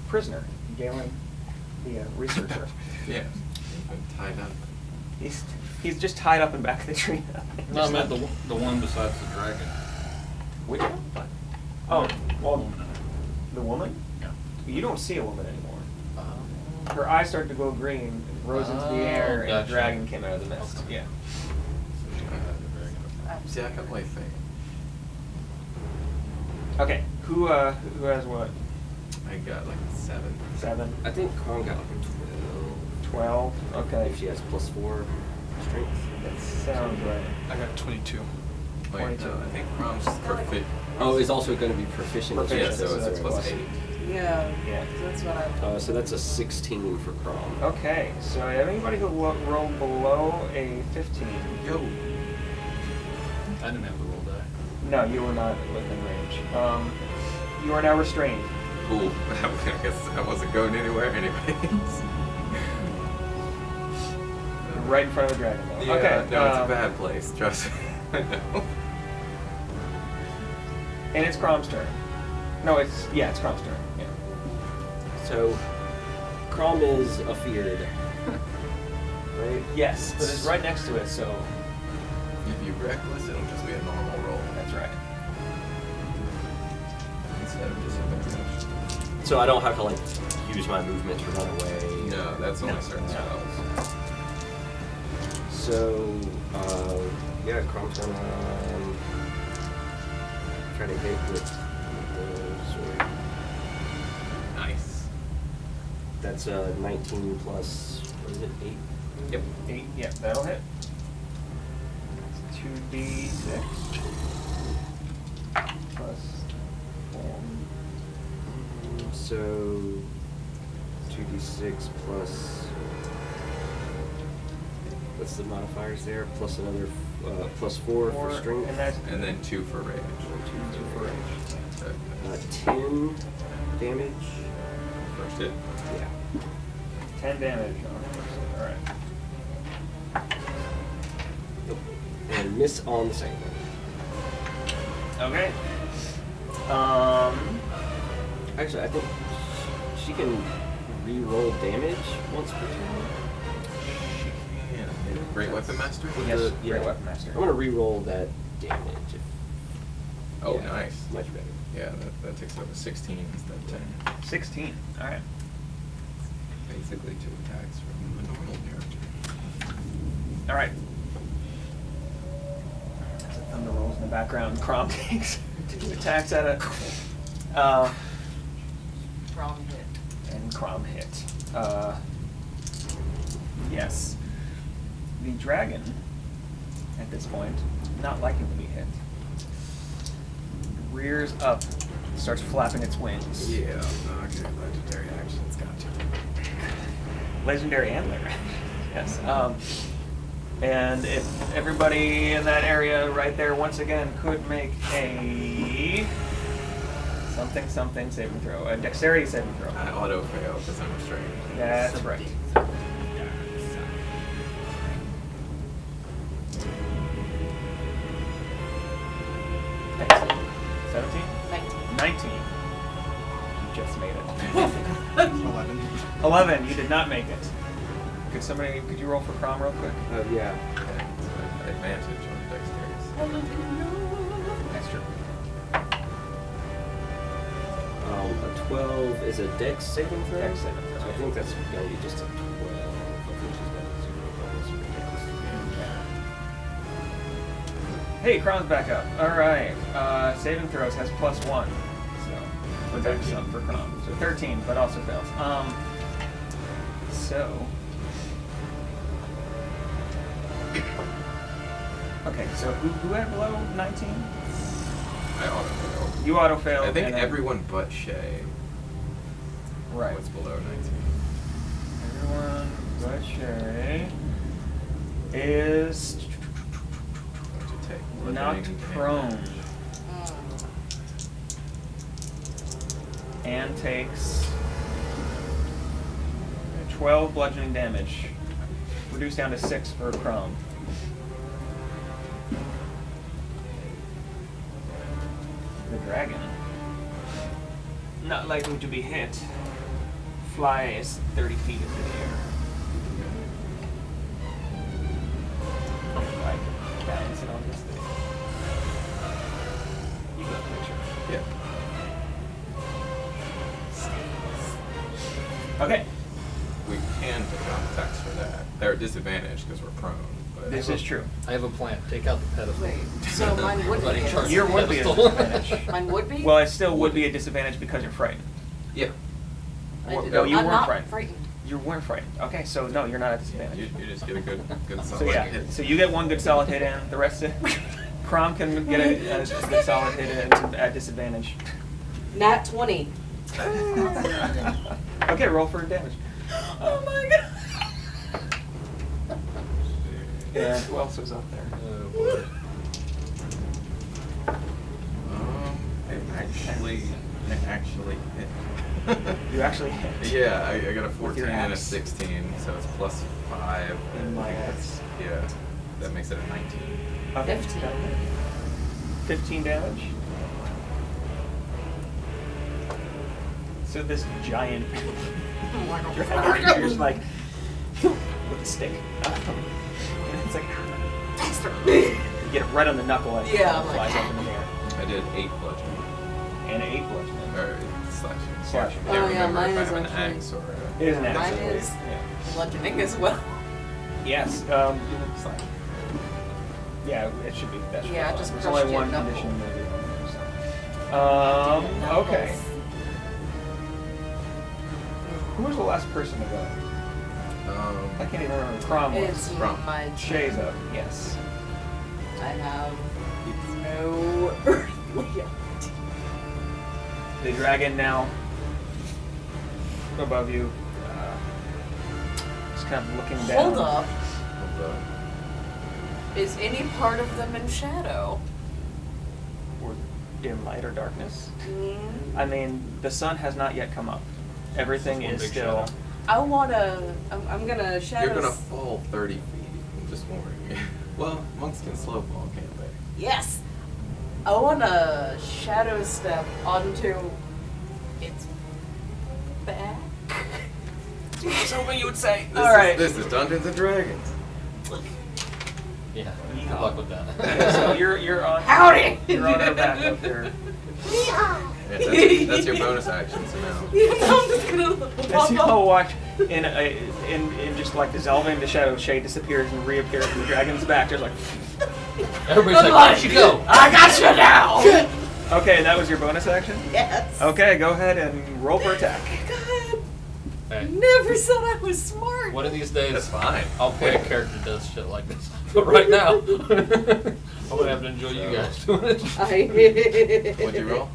prisoner, Galen, the researcher. Yeah. He's been tied up. He's just tied up in back of the tree now. No, I meant the one besides the dragon. Which one? Oh, well, Woman. the woman? Yeah. You don't see a woman anymore. Her eyes started to go green, and rose into the air, and gotcha. a dragon came out of the mist. Okay. Yeah. See, I can play Fate. Okay, who has what? I got like a 7. 7? I think Kron got like a 12? 12. Okay. If she has +4 strength. That sounds right. I got 22. Wait, 22. no, I think Crom's perfect. Oh, it's also going to be proficient. in Proficient, Yeah, strength, so it's that's plus plus 8. Yeah. Yeah. That's what I. So that's a 16 for Kron. Okay, so anybody who rolled below a 15? Yo. I didn't have the roll die. No, you were not within range. You are now restrained. Cool. I guess I wasn't going anywhere anyways. Right in front of the dragon, though. Yeah, Okay. no, it's a bad place. Trust me. I know. And it's Crom's turn. No, it's Crom's turn. Yeah. So, Krom is afeared. Right? Yes, but it's right next to it, so If you reckless, it'll just be a normal roll that's right. instead of disadvantage. So I don't have to like use my movement to run away. No, that's only No. certain No. spells. So, yeah, Krom's gonna try to hit with the sword. Nice. That's 19 plus, what is it, 8? Yep. 8, yeah, that'll hit. 2d6 plus 4. So, 2d6 plus, what's the modifiers there? Plus another, plus 4 for strength. And that's And then 2 for rage. 2 for range. So, 10 damage. first hit. Yeah. 10 damage on the first hit. Alright. Nope. And miss on the second one. Okay. Actually, I think she can re-roll damage once per turn. Yeah. Great Weapon Master? With Yes, the- Great yeah. Weapon Master. I'm gonna re-roll that damage. Oh, Yeah, nice. Much better. Yeah, that takes it up to 16 instead of 10. 16. Alright. Basically 2 attacks from a normal character. Alright. As the thunder rolls in the background, Crom takes 2 attacks at it. Wrong hit. And Crom hit. Yes. The dragon, at this point, not liking to be hit, rears up, starts flapping its wings. Yeah, okay, legendary actions, gotcha. Legendary and legendary. Yes. And if everybody in that area right there once again could make a something saving throw, a dexterity saving throw. I auto fail because I'm restrained. That's right. 17? 19. 19. You just made it. 11. 11. You did not make it. Could you roll for Crom real quick? Yeah. Okay, so advantage on dexterity. That's true. A 12 is a dex saving throw? Dex saving throw. So I think that's going to be just a 12. I think she's got 0 bonus for dex. Hey, Crom's back up. Alright. Saving throws has +1. So, for dex up for Crom. So 13, but also fails. So. Okay, so who had below 19? I auto failed. You auto failed. I think and then- everyone but Shay Right. was below 19. Everyone but Sherry is What you take? knocked Bludgeoning prone Mm. and takes 12 bludgeoning damage. Reduced down to 6 for Chrome. The dragon, not likely to be hit, flies 30 feet into the air. If I can balance it on this thing. You got the picture. Yeah. Okay, We can take on attacks for that. They're at disadvantage because we're prone. But this is true. I have a plan. Take out the pedestal. Wait, so mine would be Everybody a charge Your the would be a pedestal. disadvantage. Mine would be? Well, it still would be a disadvantage because you're frightened. Yeah. I did- No, you I'm weren't not frightened. frightened. You weren't frightened. Okay, so no, you're not at disadvantage. You just get a good So solid yeah, hit. so you get one good solid hit in. The rest of Crom can get a good solid hit in at disadvantage. Nat 20. Okay, roll for damage. Oh my god. And who else was up there? Oh, boy. I actually hit. You actually hit. Yeah, I got a With 14 your and a axe. 16, so it's +5. In my axe. Yeah, that makes it a 19. Okay. 15. 15 damage. So this giant dragon is like with a stick. And it's like you get it right on the knuckle and Yeah, it I'm flies like- up in the air. I did 8 bludgeoning. And 8 bludgeoning. Or slashing. Slashing. I can't Oh, yeah, remember mine if I is have an actually- axe or a... It is an Mine axe, I believe. is- Yeah. Bludgeoning as well. Yes. Slashing. Yeah, it should be. That should Yeah, be just fine. There's crushed only your one knuckle. condition maybe. Knuckles. Okay. Who was the last person to go? I can't even remember. Crom was. It's From my Shay's up. Yes. I have no earthly idea. The dragon now above you, just kind of looking down. Hold up. Hold up. Is any part of them in shadow? Or in light or darkness. Mm, I mean, the sun has not yet come up. Everything Just one is big still. shadow. I wanna. I'm gonna shadow. You're gonna fall 30 feet. I'm just warning you. Well, monks can slow fall, can't they? Yes. I wanna shadow step onto its back. I was hoping you would say. This All right. This is Dungeons and Dragons. Yeah. Yeehaw. Good luck with that. Okay, so you're on. Howdy. You're on her back up there. Yeah, that's your bonus action, so now. I'm just gonna As walk you up. all watch, in just like dissolving the shadow, Shay disappears and reappears from the dragon's back. Just like. Everybody's like, where'd she go? I got you now. Okay, that was your bonus action. Yes. Okay, go ahead and roll for attack. God, Hey, never said I was smart. one of these days, That's fine. I'll play a character that does shit like this. But right now, I'm gonna have to enjoy you guys doing it. What'd you roll?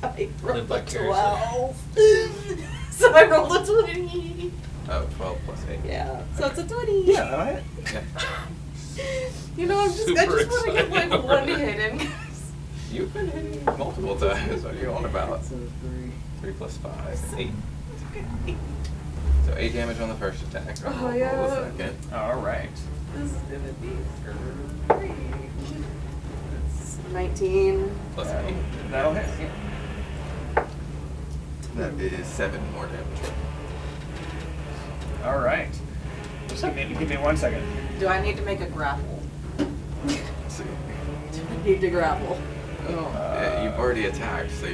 I rolled Live a vicariously. 12. So I rolled a 20. Oh, 12 plus 8. Yeah, so it's a 20. Yeah, all right. Yeah. You know, I just Super want to get like excited one already. hit in. You've been hitting multiple times. What are you on about? So 3 plus 5. 8. So 8 damage on the first attack. Oh, Roll yeah. the second. All right. This is gonna be great. 19. Plus 8. That'll hit. Yeah. That is 7 more damage. All right. Just give me 1 second. Do I need to make a grapple? Let's see. Do I need to grapple? You've already attacked, so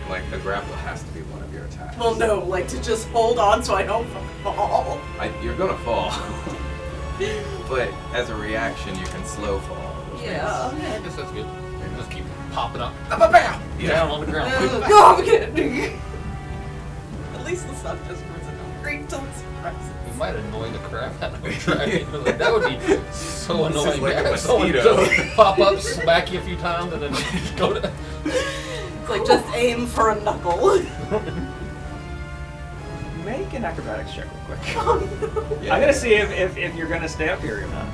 like a grapple has to be one of your attacks. Well, no, like to just hold on so I don't fall. You're gonna fall, but as a reaction, you can slow fall. which Yeah. Yeah, I guess that's good. Just keep popping up. makes- Yeah. Down on the ground. Oh, I'm kidding. At least the stuff just wasn't great till it surprises. You might annoy the crap out of a dragon. Like, that would be so This is annoying. like to a have someone mosquito. just pop up, smack you a few times, and then just go to. It's like just aim for a knuckle. Make an acrobatics check real quick. Yeah. I'm gonna see if you're gonna stay up here or not.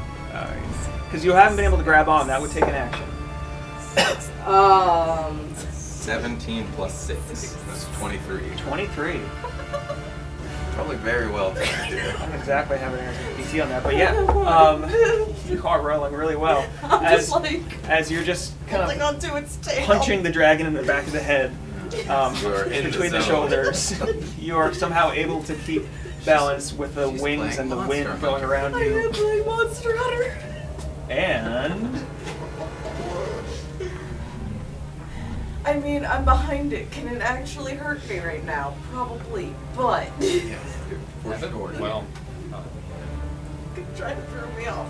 Because you haven't been able to grab on. That would take an action. 17 plus 6. That's 23. 23. Probably very well timed here. I don't exactly have an PT on that, but yeah, you are rolling really well. I'm just like as you're just kind holding of onto its tail. punching the dragon in the back of the head, You are in the between the zone. shoulders, you are somehow able to keep balance with the She's wings playing and the Monster wind going Hunter. around I am you. playing Monster Hunter. And I mean, I'm behind it. Can it actually hurt me right now? Probably, but Yes, for sure. Well, it's trying to throw me off.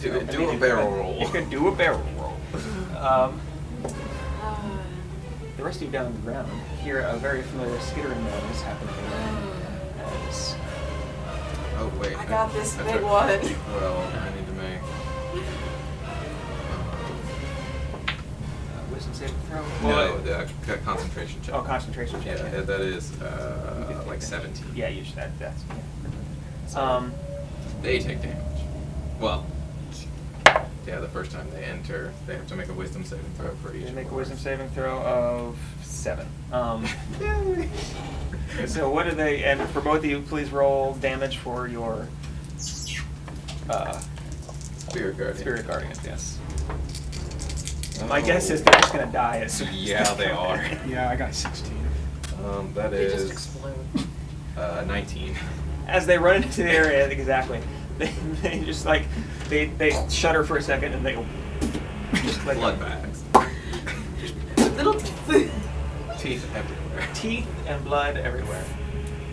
Do a barrel roll. you can do a barrel roll. The rest of you down on the ground hear a very familiar skittering noise happening as Oh wait. I got this I big took one. 12. I need to make. wisdom saving throw. No, the concentration check. Oh, concentration check. Yeah, that is You get like damage. 17. Yeah, you should. That's yeah. They take damage. Well, yeah, the first time they enter, they have to make a wisdom saving throw for each. They make a of wisdom ours. saving throw of 7. So what do they? And for both of you, please roll damage for your Spirit Guardian. spirit guardians. Yes. My guess is they're just gonna die as soon as Yeah, they are. Yeah, I got 16. That They just is explode. 19. As they run into the area, exactly. They just like they shudder for a second and they go just like Blood bags. Little Teeth everywhere. teeth and blood everywhere.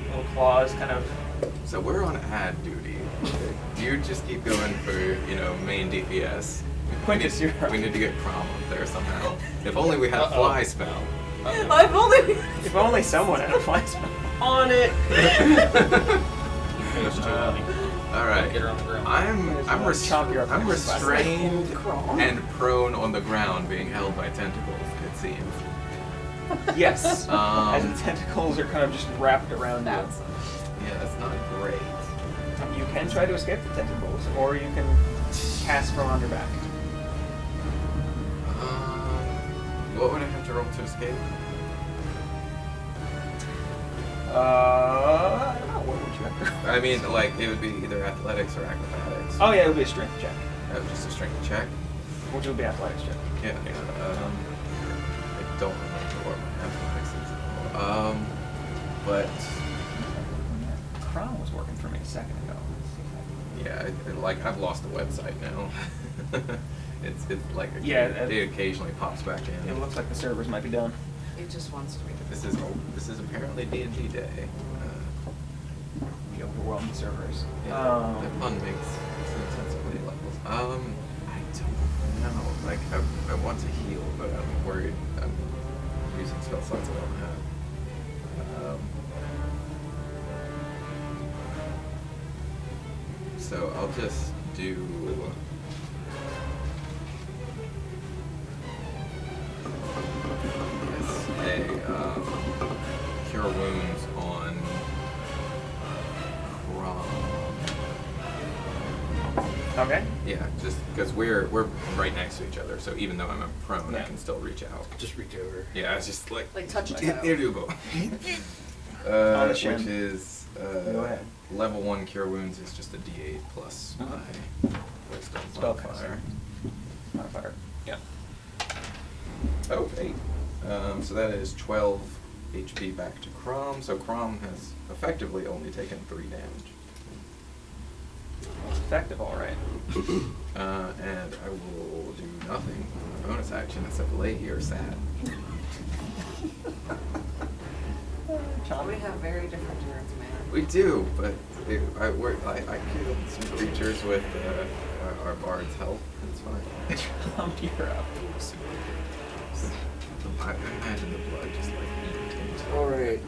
Little claws kind of. So we're on ad duty. You just keep going for, main DPS. Quintus, you're up. We need to get Crom up there somehow. If only we had Fly Spell. I've only If only someone had a fly spell. on it. Alright. Get her on the ground. I'm Chomp you up I'm with a flash. restrained Crawl. and prone on the ground being held by tentacles, it seems. Yes. As Um, the tentacles are kind of just wrapped around you. That's Yeah, that's not great. You can try to escape the tentacles, or you can cast from on your back. What would I have to roll to escape? I don't know. What would you have to? I mean, like, it would be either athletics or acrobatics. Oh yeah, it would be a strength check, Just a strength check. which would be athletics check. Yeah, I don't remember what my athletics is. But Crown was working for me a second ago. yeah, I've lost the website now. it's like Yeah, it occasionally pops back in. It looks like the servers might be done. It just wants to be. This is apparently D&D day. The overwhelming servers. That pun makes sense of weight levels. I don't know. Like I want to heal, but I'm worried I'm using spell slots I don't have. So I'll just do. Cure wounds on Crom. Okay. Yeah, just because we're right next to each other, so even though I'm a prone, I Yeah. can still reach out. Just reach over. Yeah, it's just like touch it. Here you go. On the shin. Which is Go ahead. level 1 cure wounds is just a D8 plus my wisdom Spell modifier. modifier. Yeah. Oh, 8. So that is 12 HP back to Crom. So Crom has effectively only taken 3 damage. It's effective, all right. And I will do nothing on a bonus action except lay here sad. We have very different turns, man. We do, but I killed some creatures with our bard's help. It's fine. You're up. I imagine the blood just like eating into All right.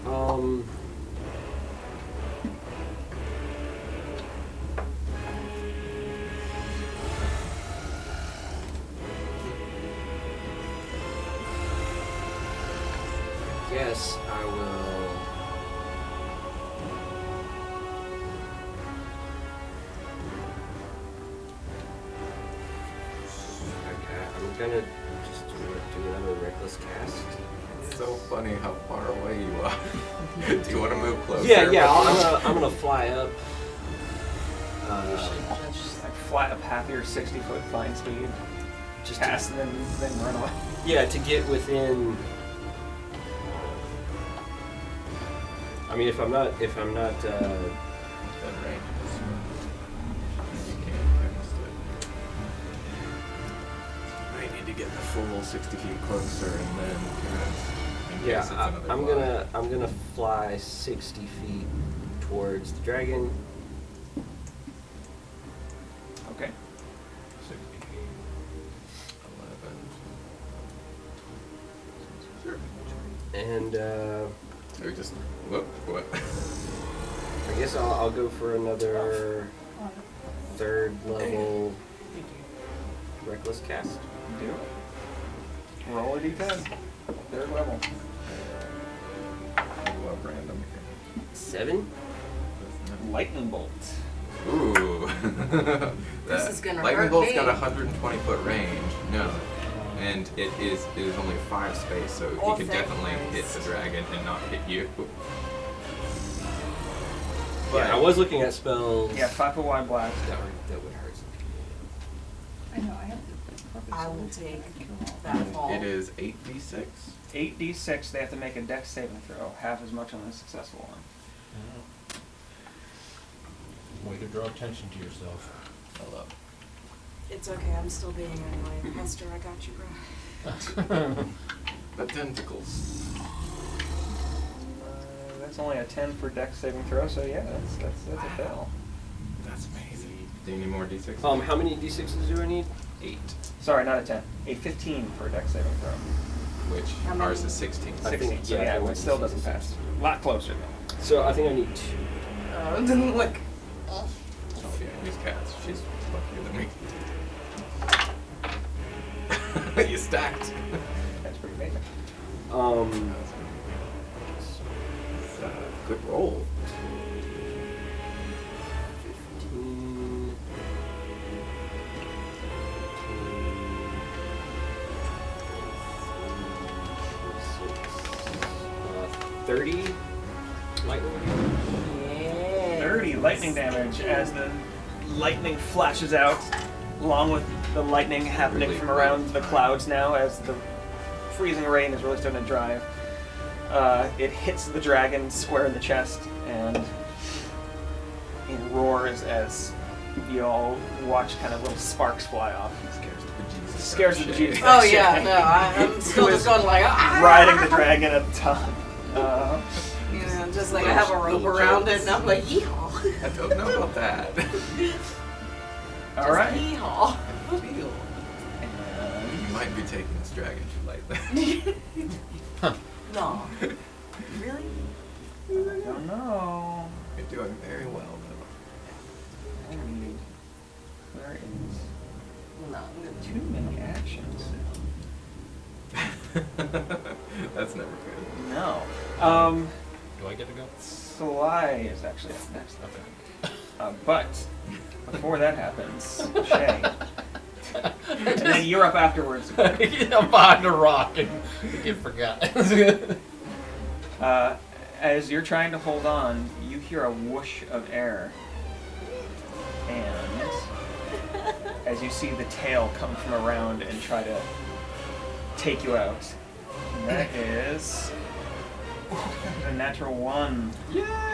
Guess I will. Okay, I'm gonna just do another reckless cast. It's so funny how far away you are. Do you want to move closer? Yeah. I'm gonna fly up. You should just Like fly up half your 60-foot flying speed, Just cast, and then run away. Yeah, to get within. I mean, if I'm not. That range is you can't cast it. I need to get the full 60 feet closer and then cast. In case Yeah, it's another fly. I'm gonna fly 60 feet towards the dragon. Okay. 11. And So we just whoop, what? I guess I'll go for another third level reckless cast. Do it. Roll a d10. Third level. I love random. 7. Lightning bolt. Ooh. This is gonna Lightning hurt bolt's me. got a 120-foot range. No. And it is only 5 space, so Oh, he could thank definitely hit Christ. the dragon and not hit you. Yeah, I was looking at spells. Yeah, 5-foot wide blast. That would hurt. I know, I have. I will take that fall. It is 8d6. 8d6, they have to make a dex saving throw, half as much on a successful one. Way to draw attention to yourself. I love It's okay, I'm still being annoying. Hester, I got you, bro. the tentacles. That's only a 10 for dex saving throw, so yeah, that's a fail. That's amazing. Do you need more d6? How many d6s do I need? 8. Sorry, not a 10. A 15 for dex saving throw. Which How many? ours is 16. I think- 16, so yeah, I yeah, think it still it's doesn't 16. pass. A lot closer though. So I think I need 2. It didn't look. Oh yeah, use cats. She's luckier than me. You stacked. That's pretty amazing. It's a good roll. 15, 30 lightning. Yeah. 30 lightning damage as the lightning flashes out, along with the lightning happening Really from around the clouds now as the freezing rain is really starting to drive. It hits the dragon square in the chest, and it roars as you all watch kind of little sparks fly off. Scares the bejesus. Scares the bejesus. Oh yeah, no, I'm still Who just is going like riding the dragon at the top. You know, just like I have a rope around it, and I'm like yeehaw. I don't know about that. All right. Yeehaw. You might be taking this dragon too lightly. No. Really? I don't know. You're doing very well, I need. Where is No. too many actions? though. That's never good. No. Do I get to go? Sly is actually up next. But before that happens, Shay. And then you're up afterwards. I'm behind a rock and get forgot. As you're trying to hold on, you hear a whoosh of air. And as you see the tail come from around and try to take you out. And that is a natural 1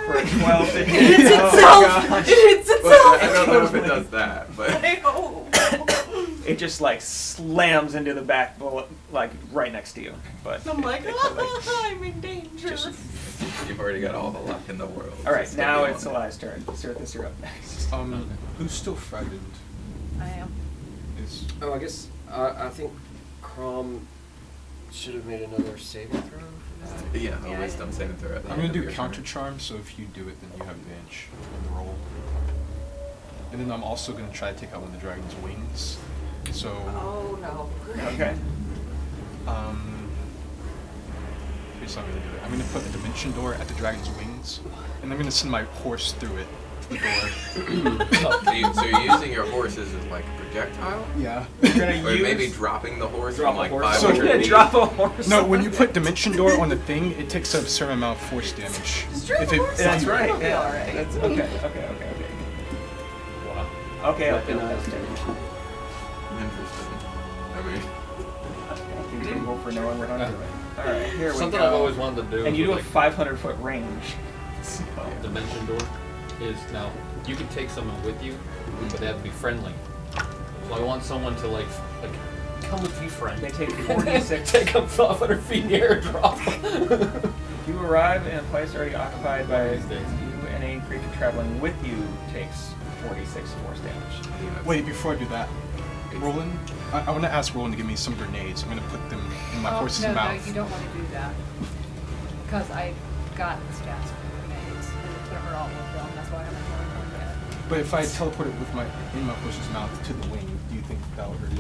for a 12 to hit. It hits Oh my itself! gosh. It hits But itself! I don't know if it does that, but I hope. It just like slams into the back bullet, like right next to you. But I'm like, it totally- I'm in danger. you've already got all the luck in the world. All right, Just now stay it's on it. Eli's turn. Cirithus, you're up next. Who's still frightened? I am. Is Oh, I guess I think Crom should have made another saving throw for that. Yeah, Yeah, a wisdom saving throw. At the I'm end gonna of do your counter turn. charm, so if you do it, then you have advantage on the roll. And then I'm also gonna try to take out one of the dragon's wings. So, Oh no. Okay. here's how I'm gonna do it. I'm gonna put a dimension door at the dragon's wings, and I'm gonna send my horse through it. The door. So you're using your horse as like a projectile? Yeah. You're gonna Or use maybe dropping the horse drop from a like horse. So 500 you're gonna feet? drop a horse. No, when you put dimension door on the thing, it takes a certain amount of force damage. Just drop a horse. That's right. It'll be Yeah. alright. That's okay. Wow. Okay, I'll Weapon do that. eyes. Interesting. I mean, Continue for knowing we're not doing. All right, here we Something go. I've always wanted to do. And you do with, a like, 500-foot range. So, dimension door is now you can take someone with you, but they have to be friendly. So I want someone to like come with me, friend. They take 46. Take them 500 feet in the air, drop. You arrive in a place already occupied by These days. you, and any creature traveling with you takes 46 force damage. Wait, before I do that, Roland, I want to ask Roland to give me some grenades. I'm gonna put them in my horse's no, mouth. No, you don't want to do that. Because I got the stats for grenades, and it put her all over them. That's why I haven't learned one yet. But if I teleport it with in my horse's mouth to the wing, do you think that would hurt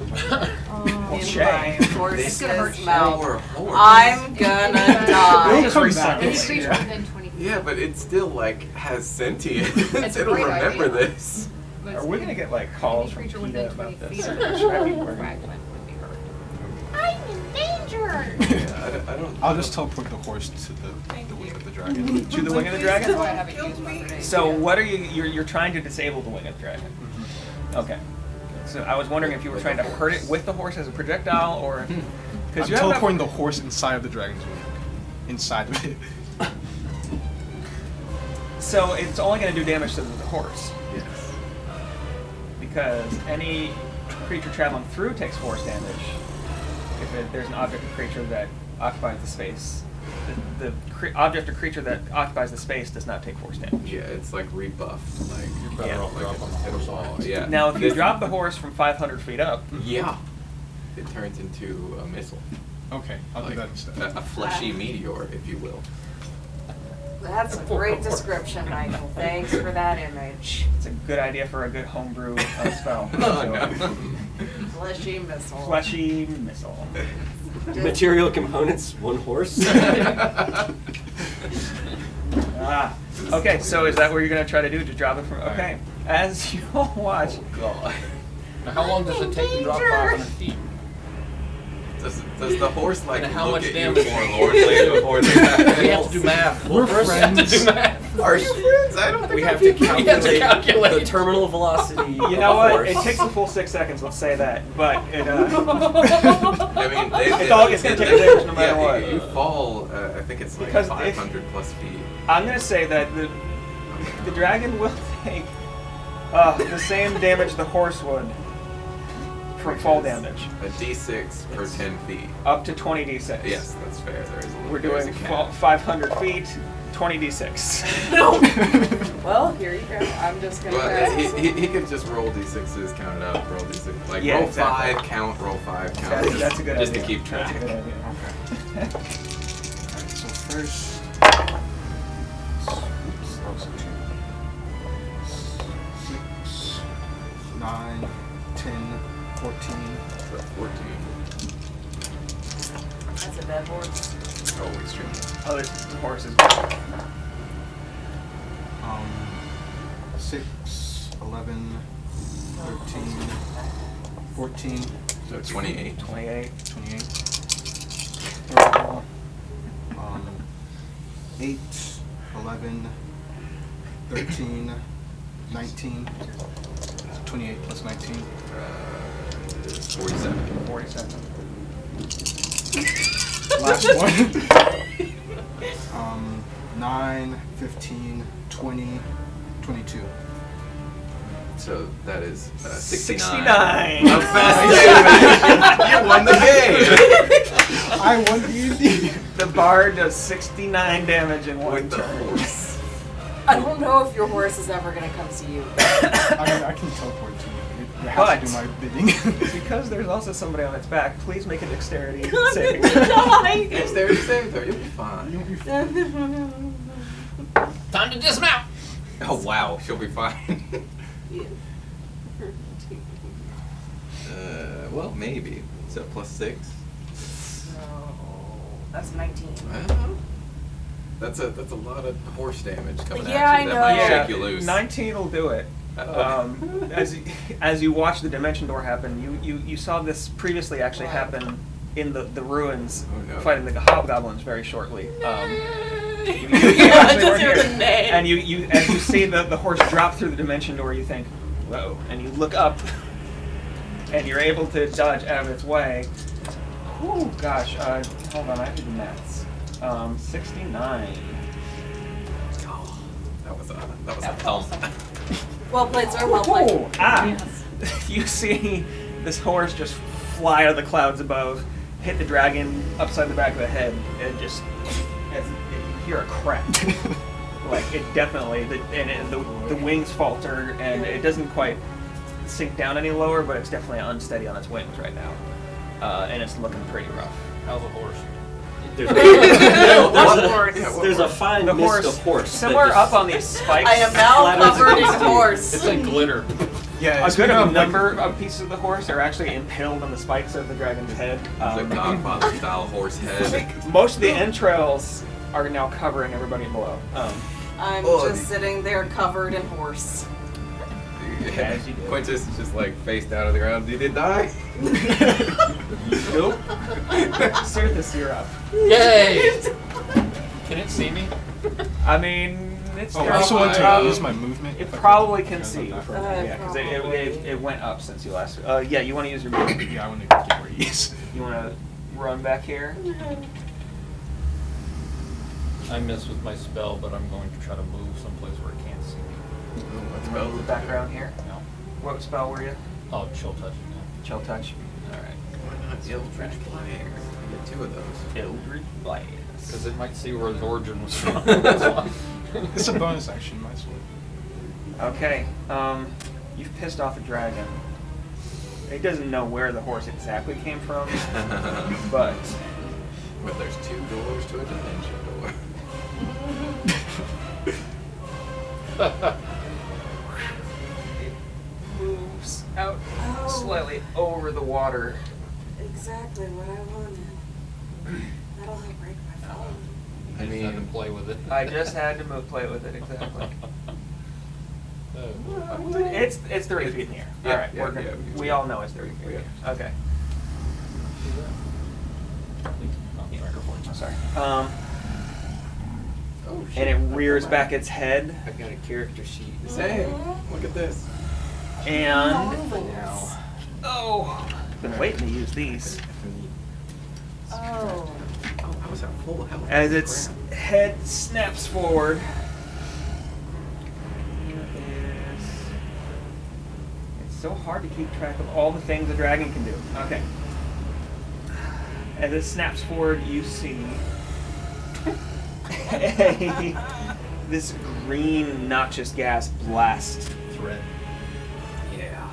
you? In Shay. my It's horse's gonna hurt you. mouth. Or a horse. I'm gonna die. It'll come Every back. Any second. creature Yeah. within 20 feet. Yeah, but it still like has sentience. It's a It'll great remember idea. this. But Are we gonna get like calls from any creature PETA within 20 about feet this? of That'd be the weird. fragment would be hurt. I'm in danger. Yeah, I don't. I'll just teleport the horse to the wing of the dragon. To the wing of the Please dragon? That's why I haven't Kill used my me. grenades So yet. what are you're trying to disable the wing of the dragon? Okay. So I was wondering if you were With trying to the hurt it horse. with the horse as a projectile, or I'm because you have teleporting the horse inside of the dragon's wing. Inside of it. So it's only going to do damage to the horse Yes. because any creature traveling through takes force damage. If there's an object or creature that occupies the space, the object or creature that occupies the space does not take force damage. Yeah, it's like rebuffed. Like You're better Yeah. off like dropping it's the hit a horse wall. off. Yeah. Now, if you This- drop the horse from 500 feet up, Yeah. It turns into a missile. Okay, I'll Like do that instead. a fleshy meteor, if you will. That's a great description, Michael. Thanks for that image. it's a good idea for a good homebrew spell. Oh, So, no. Fleshy missile. Fleshy missile. Material components, one horse. Ah. Okay, so is that what you're going to try to do? Just drop it from? Okay. As you all watch, God. Now, how long does it take to drop 500 feet? Does the horse like And how look much at damage? you forlornly before they We have to do math. We're First, we have to friends. do math. Are you friends? I don't think we I have to can. We have to calculate. the terminal velocity. you know what? It takes a full 6 seconds. Let's say that, but it. I mean, It's gonna take a damage no matter yeah, what. You fall. I think it's like Because 500 plus feet. I'm going to say that the dragon will take the same damage the horse would from fall damage, A d6 per 10 feet. up to 20d6. Yes, that's fair. There is a little. We're there's doing a cap. 500 feet, 20d6. No. Well, here you go. I'm just gonna Well, pass. he could just roll d6s, count it up, roll d6, like Yeah, roll exactly. 5, count, roll 5, count. That's a good just idea. to keep track. That's a good idea. Okay. Alright, so first. Oops, that was 6, 9, 10, 14. So 14. That's a dead horse. Oh, extreme. Oh, the horse is 6, 11, 13, 14, So 28. 28. 28. Third roll. 8, 11, 13, 19. 28 plus 19. It's 47. 47. Last one. 9, 15, 20, 22. So that is 69. 69. The best damage. You won the game. I won D&D. The bard does 69 damage in one With the turn. horse. I don't know if your horse is ever gonna come see you. I can teleport to you. It has to do my bidding. Because there's also somebody on its back, please make a dexterity I'm saving gonna throw. die. It's there to save her. You'll be fine. You'll be fine. Time to dismount. Oh wow, she'll be fine. Well, maybe. So +6. So that's 19. Well, that's a lot of horse damage coming Yeah, at you. I That might know. shake you loose. 19 will do it. As you watch the dimension door happen, you saw this previously actually happen in the ruins, Oh, no. fighting the hobgoblins very shortly. You Yeah, actually just weren't hear here. the name. And you as you see the horse drop through the dimension door, you think, whoa, and you look up, and you're able to dodge out of its way. Whew, gosh, hold on, I have to do maths. 69. Oh, that was a That was thump. awesome. Well played, sir. Well played. Oh, ah! Yes. You see this horse just fly out of the clouds above, hit the dragon upside the back of the head, and just as you hear a crack. Like it definitely, the wings falter, and it doesn't quite sink down any lower, but it's definitely unsteady on its wings right now, and it's looking pretty rough. How's a horse? There's What a, horse? Yeah, what there's a horse? fine The mist horse, of horse. that somewhere just- up on these spikes. I am now Flatters covered in against you. horse. It's like glitter. Yeah, A it's good kind of like- number of pieces of the horse are actually impaled on the spikes of the dragon's head. The Godfather style horse head. Most of the entrails are now covering everybody below. I'm Oh, just sitting there covered in horse. As you do. Quintus is just like face down on the ground. Did it die? Nope. Cirthus, you're up. Yay! Can it see me? I mean, it's Oh, I also want to Terrifying. use my movement. It if I probably could. can Yeah, see. not that From, far. yeah, because Probably. it went up since you last. Yeah, you want to use your move. Yeah, I want to get where he is. You want to run back here. I miss with my spell, but I'm going to try to move someplace where it can't see me. Let's You want to go. move back around here. No. What spell were you? Oh, chill touch again. Chill touch. All right. Why not? Eldritch Blast. You get 2 of those. Eldritch Blast. Because it might see where his origin was from. That's why. It's a bonus action, might as well. Okay. You've pissed off the dragon. It doesn't know where the horse exactly came from, but But there's 2 doors to a dimension door. it moves out Oh. slightly over the water. Exactly what I wanted. That'll help break my phone. I I just had to mean- play with it. I just had to play with it exactly. Oh. It's 30 feet in the air. Yeah, All right, yeah, we're gonna, yeah, we all know it's 30 feet in the air. Okay. Oh, sorry. Oh, shit. And it rears back its head, I've got a character sheet. Same. Look at this. and Marvelous. oh, been waiting to use these. Oh. Oh, I was at full health. As its head snaps forward. It's so hard to keep track of all the things a dragon can do. Okay. As it snaps forward, you see this green noxious gas blast Thread. Yeah.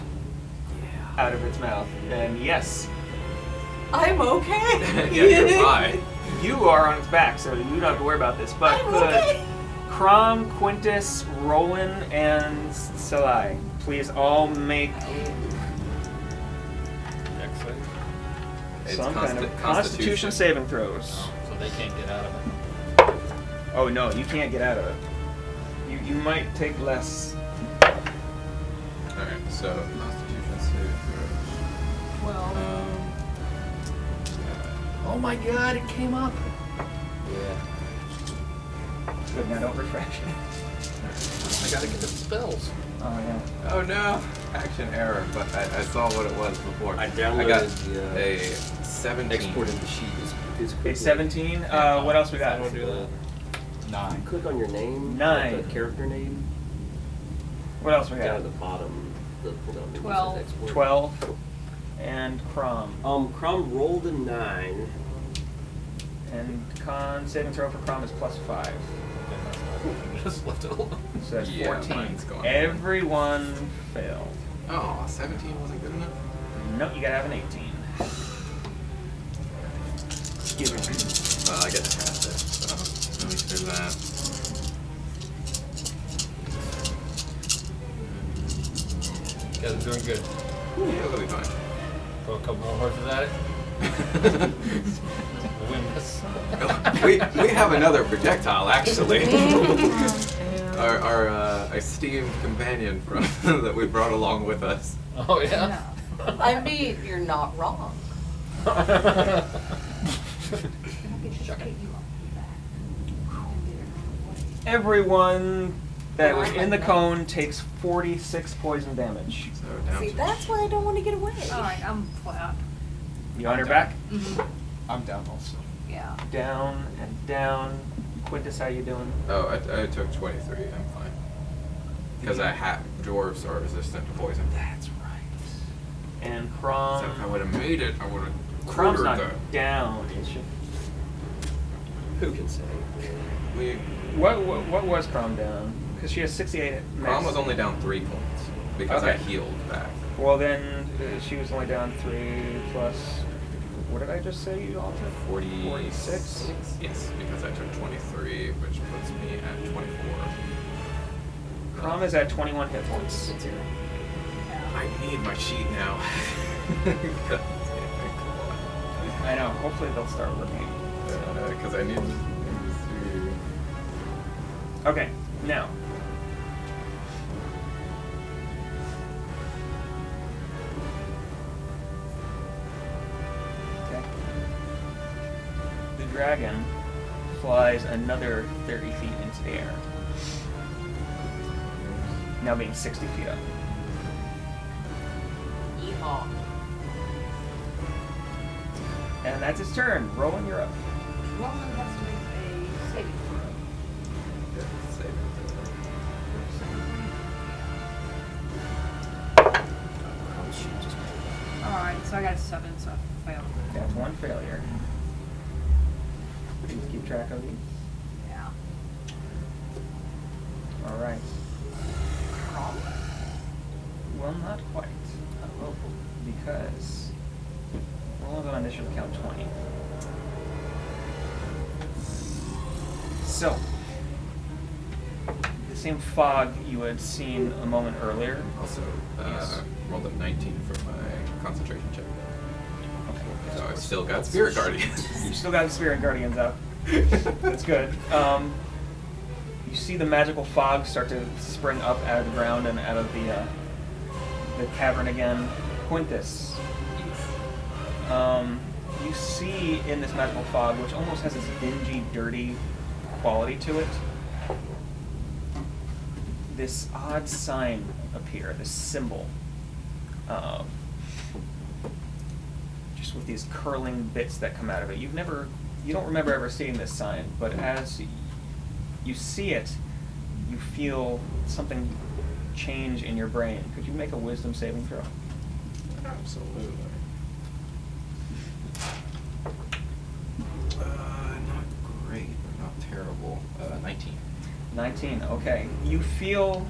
out of its mouth. And yes, I'm okay. Yeah, you're fine. you are on its back, so you don't have to worry about this. But I'm could okay. Crom, Quintus, Roland, and Salai please all make Dex save. It's some kind of Constitution. Constitution saving throws. Oh, so they can't get out of it. Oh no, you can't get out of it. You might take less. Alright, so Constitution save throws. Well, Oh my god, it came up. Yeah. Good, now don't refresh. I gotta get the spells. Oh yeah. Oh no! Action error, but I saw what it was before. I got downloaded a 17. exported the sheet as quickly. Okay, 17. What else we got? I don't do that. 9. Click on your name. 9. The character name. What else we Down got? at the bottom. The pull-down menu 12. says export. 12. And Crom. Crom rolled a 9. And con saving throw for Crom is +5. Just left it alone. So that's Yeah, 14. mine's going. Everyone failed. Oh, 17 wasn't good enough? No, you gotta have an 18. Excuse me. Well, I get to cast it, so at least there's that. You guys are doing good. Yeah, it'll be fine. Throw a couple more horses at it. Win this. we have another projectile, actually. our esteemed companion from that we brought along with us. Oh yeah. I mean, you're not wrong. Everyone that was in the cone takes 46 poison damage. So down See, to that's why I don't want to get away. Alright, I'm flat. You on her back? I'm down also. Yeah. Down and down. Quintus, how you doing? Oh, I took 23. I'm fine. Because dwarves are resistant to poison. That's right. And So Crom. if I would have made it, I would have Crom's quartered not that. down, is she? Who can say? We What was Crom down? Because she has 68 Crom max. was only down 3 points because I Okay. healed back. Well then, she was only down 3 plus. What did I just say you all took? 46? Yes, because I took 23, which puts me at 24. Crom is at 21 hit points. I need my sheet now. I know. Hopefully they'll start working. Because I need to see. Okay, now. Okay. The dragon flies another 30 feet into the air. Now being 60 feet up. Yeehaw. And that's its turn. Rowan, you're up. Rowan has to make a saving throw. Yeah, save it. Alright, so I got a 7, so I failed. That's one failure. Please keep track of these. Yeah. All right. Well, not quite. Oh, because roll on initiative count 20. So, the same fog you had seen a moment earlier. Also, Yes. rolled a 19 for my concentration check. Okay. So I still got Spirit Guardians. You still got the Spirit Guardians up. That's good. You see the magical fog start to spring up out of the ground and out of the cavern again. Quintus. You see in this magical fog, which almost has this dingy, dirty quality to it, this odd sign appear, this symbol. Just with these curling bits that come out of it. You don't remember ever seeing this sign, but as you see it, you feel something change in your brain. Could you make a wisdom saving throw? Absolutely. Not great, but not terrible. 19. 19, okay. You feel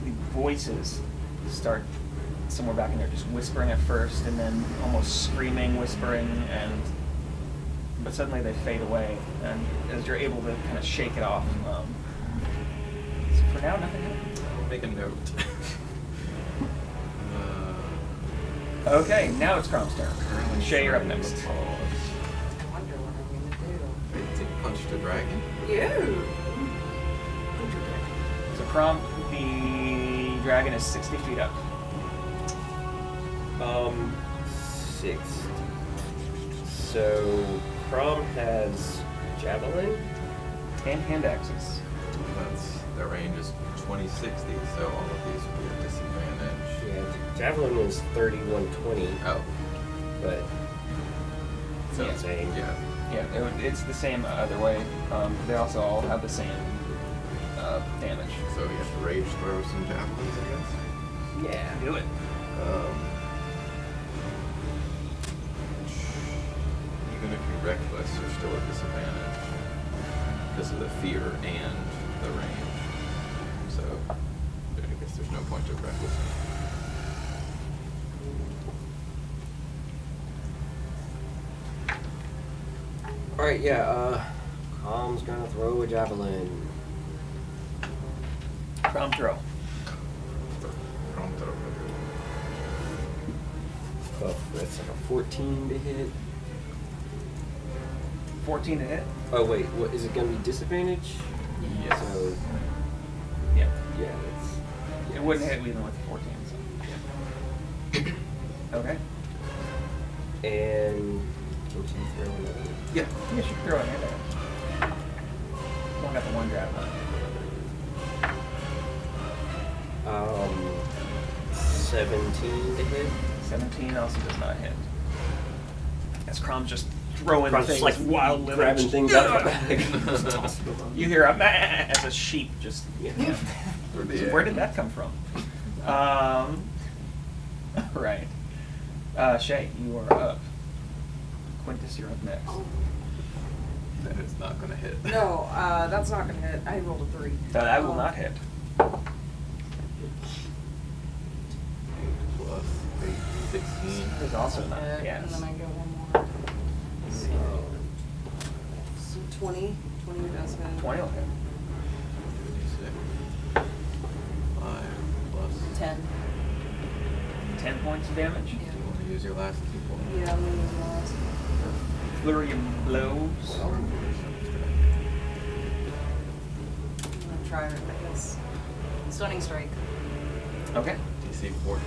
the voices start somewhere back in there, just whispering at first, and then almost screaming, whispering, but suddenly they fade away, and as you're able to kind of shake it off. So for now, nothing happens. I'll make a note. Okay, now it's Crom's turn. Shay, you're up next. I wonder what I'm gonna Wait, did punch the dragon? do. You. So Crom, the dragon is 60 feet up. 6. So Crom has Javelin? And hand axes. That's the range is 20-60, so all of these would be a disadvantage. Yeah, Javelin is 30-120, Oh, but it's Yeah. insane. yeah. Yeah, it's the same either way. They also all have the same damage. So you have to rage throw some javelins, I guess. Yeah. Do it. Even if you're reckless, you're still at disadvantage because of the fear and the range. So I guess there's no point to reckless. Alright, yeah, Calm's gonna throw a javelin. Crom throw. Oh, that's like a 14 to hit. 14 to hit. Oh wait, what is it gonna be disadvantage? Yes. So Yeah. yeah, it's It wouldn't hit even with 14. So. Okay. And can she throw another? Yeah. You should throw it in there. One got the one grab one. 17 to hit. 17 also does not hit. As Crom's just throwing Crom's things just like wildly. grabbing things out of the bag. Just tossing them on. You hear a as a sheep just. Yeah. Where did that come from? Right. Shay, you are up. Quintus, you're up next. Then it's not going to hit. No, that's not gonna hit. I rolled a 3. That will not hit. Plus 8, 16. It's also not. And Yes. then I get one more. So 20. 20 does hit. 20 will hit. 56. 5 plus. 10. 10 points of damage. Do you want to use your last 2 points? Yeah, I'm gonna use my last one. Flurry of blows. I'm gonna try it, I guess. Stunning strike. Okay. DC 14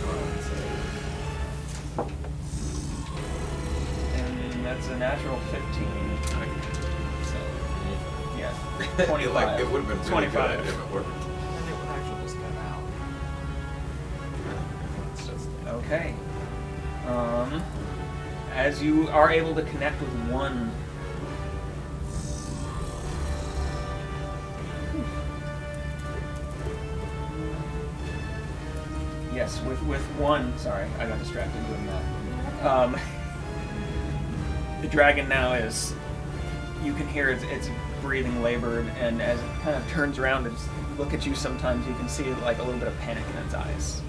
on save. And that's a natural 15. So, yeah. 25. Like, it would have been really 25. good if it worked. And it would actually just go out. It's just Okay. As you are able to connect with one. Yes, with one. Sorry, I got distracted doing that. The dragon now is. You can hear it's breathing labored, and as it kind of turns around and look at you, sometimes you can see like a little bit of panic in its eyes.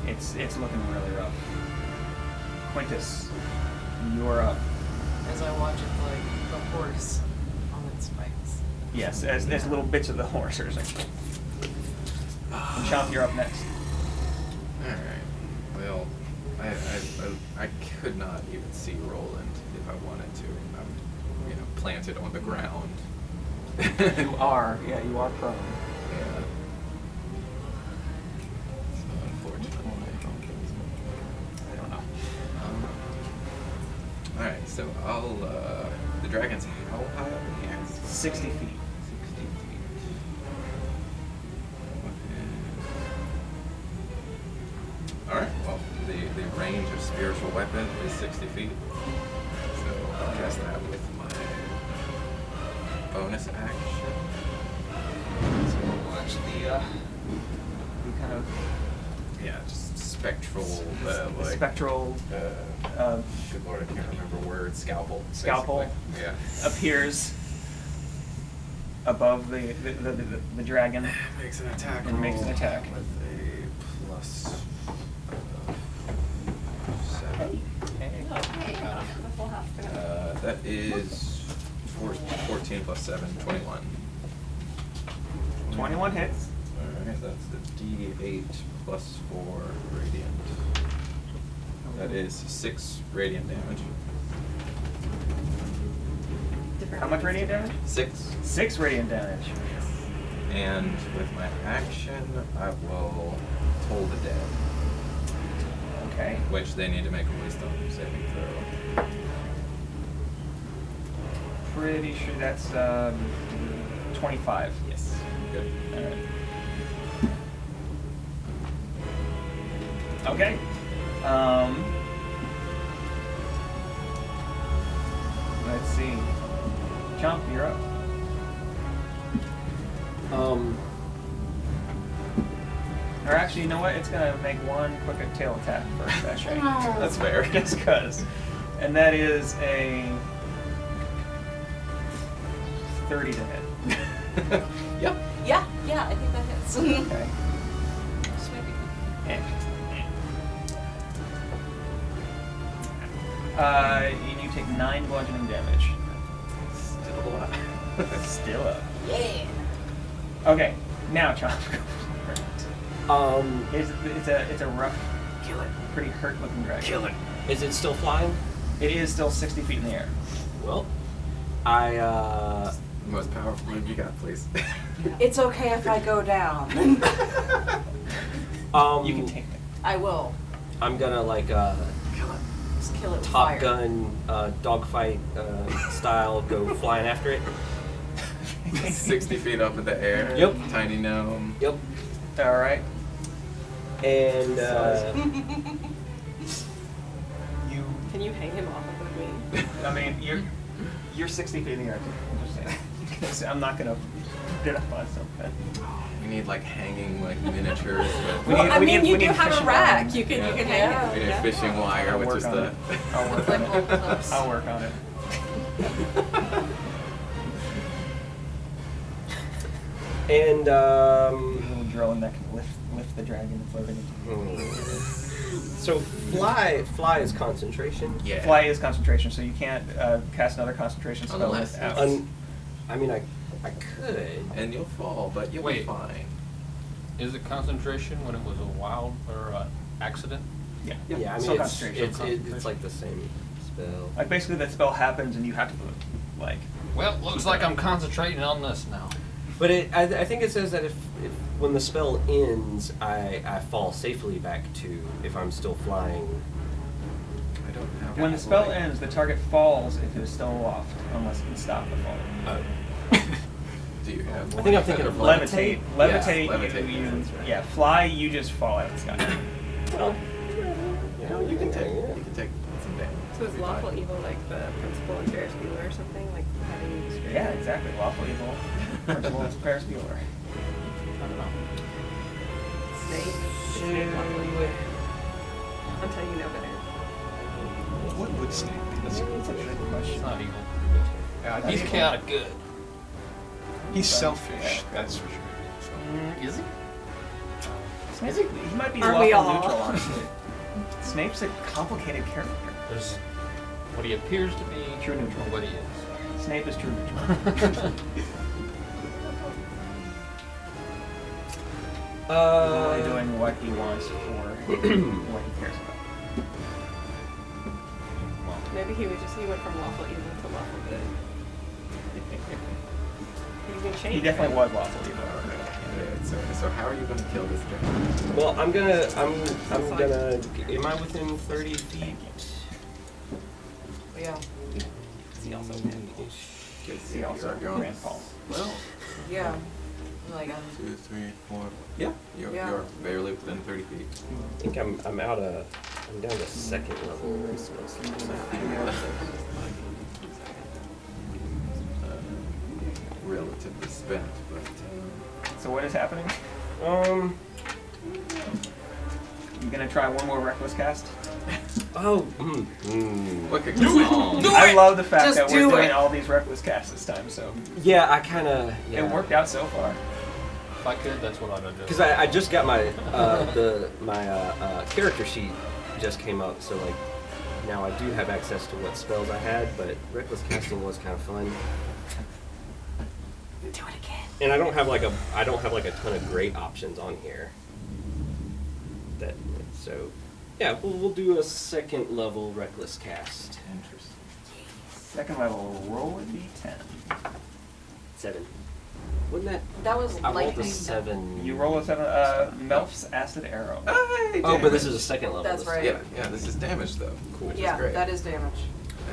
It's looking really rough. Quintus, you're up. As I watch it like the horse on its spikes. Yes, as little bits of the horse are like. Chomp, you're up next. Alright. Well, I could not even see Roland if I wanted to. I'm, planted on the ground. You are prone. Yeah. So unfortunately, I don't know. Alright, so I'll, the dragon's how high up in the air? 60 feet. 60 feet. Alright, well, the range of spiritual weapon is 60 feet. So I'll cast that with my bonus action. So we'll watch the kind of Yeah, just spectral, spectral good lord, I can't remember words. Scalpel. Scalpel. basically. Yeah. appears above the dragon. Makes an attack. And makes an roll attack. with a plus 7. That is 14 plus 7, 21. 21 hits. Alright, that's the D8 plus 4 radiant. That is 6 radiant damage. How much radiant damage? 6. 6 radiant damage. And with my action, I will toll the dead, Okay. which they need to make a wisdom saving throw. pretty sure that's 25. Yes. Good. Alright. Okay. Let's see. Chomp, you're up. Or actually, you know what? It's gonna make one quick tail attack first, actually. That's fair. Just cause. And that is a 30 to hit. Yep. Yeah, I think that hits. Okay. Sweet. And you take 9 bludgeoning damage. Still alive. Still up. Yeah. Okay, now Chomp. It's a rough, Kill it. pretty hurt looking dragon. Kill it. Is it still flying? It is still 60 feet in the air. Well, I The most powerful move you got, please. It's okay if I go down. You can take it. I will. I'm gonna like Kill it. Just kill it with Top fire. Gun dogfight style go flying after it. 60 feet up in the air. Yep. Tiny gnome. Yep. All right. And You. Can you hang him off of the wing? I mean, you're 60 feet in the air. I'm just saying. I'm not gonna get up on something. We need like hanging like miniatures with. We need- you do need have a fishing rack. line. You can Yeah. hang Yeah. We it. need Yeah. fishing wire, I'll which work is on the. it. I'll work Like on little it. clips. I'll work on it. and A little drone that can lift the dragon floating. so fly is concentration. Yeah. Fly is concentration, so you can't cast another concentration spell Unless without. I mean, I could. And you'll fall, but you'll be Wait. fine. Is it concentration when it was a wild or accident? Yeah. Yeah, I mean, Still it's concentration. it's like the same spell. Like basically that spell happens and you have to like. Well, looks like I'm concentrating on this now. But I think it says that if when the spell ends, I fall safely back to if I'm still flying. I don't have. When the spell like- ends, the target falls if it is still aloft, unless it can stop the fall. Do you have? I think I'm thinking of Levitate. Levitate. Yeah, levitate. You, That's right. yeah. Fly. You just fall out of the sky. Well, You know, you can take some damage. So is You'll be lawful fine. evil like the principal in Ferris Bueller or something? Like having straight Yeah, exactly. Lawful evil. Principal is Ferris Bueller. I don't know. Snape. Lawful evil. Until you know better. What would Snape be? That's a good That's a question. good question. It's not evil. Yeah, He's chaotic good. He's selfish, that's for sure. So. Is he? Snape's he might be Are lawful we all? neutral, honestly. Snape's a complicated character. There's what he appears to be, True neutral. and what he is. Snape is true neutral. He's only doing what he wants or what he cares about. Well, Maybe he went from lawful evil to lawful good. You can change. He definitely was lawful evil. Okay, so how are you going to kill this dragon? well, I'm gonna. Am I within 30 feet? Yeah. He also He also ran Paul. Well, Yeah. Like 2, 3, 4. Yeah, you're barely within 30 feet. I think I'm down to second level. Relatively spent, but So what is happening? You gonna try one more reckless cast? look at Gaston. I love the fact Just that we're do doing it. all these reckless casts this time, so Yeah, I kind of. Yeah. it worked out so far. if I could, that's what I'd do. Because I just got my character sheet just came up, so like now I do have access to what spells I had, but reckless casting was kind of fun. do it again. And I don't have like a ton of great options on here. So yeah, we'll do a second level reckless cast. Interesting. Second level, roll a d10. 7. Wouldn't that? That was I rolled a lightning. 7. You roll a 7. Melf's acid arrow. Hey, Oh, but this damage. is a second level. That's right. Yeah, this is damage though. Cool. Which Yeah, is great. that is damage.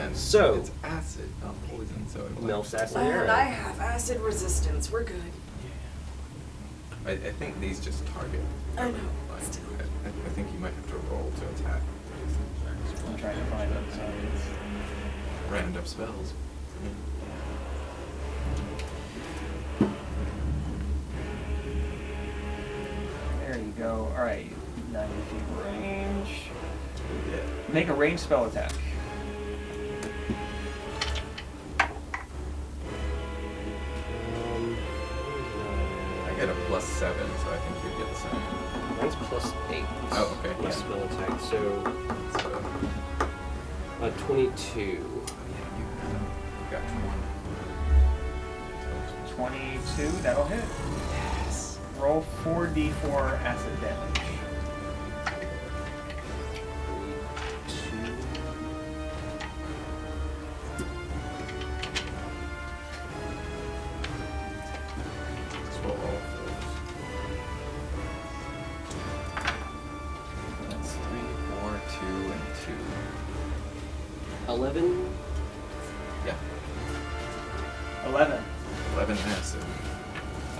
And So- it's acid, not poison, so it Melf's acid And arrow. I have acid resistance. We're good. I think these just target. I know, Like, still. I think you might have to roll to attack. I'm trying to find it. So it's Random spells. there you go. All right, 90 feet range. Yeah. Make a ranged spell attack. I get a +7, so I think you get the same. Mine's +8. Oh, okay. My Yeah. spell attack. So, So, 22. yeah, you got 20. 22, that'll hit. Yes. Roll 4d4 acid damage. 2. Let's roll all fours. That's 3, 4, 2, and 11. 2. Yeah, 11. 11 acid.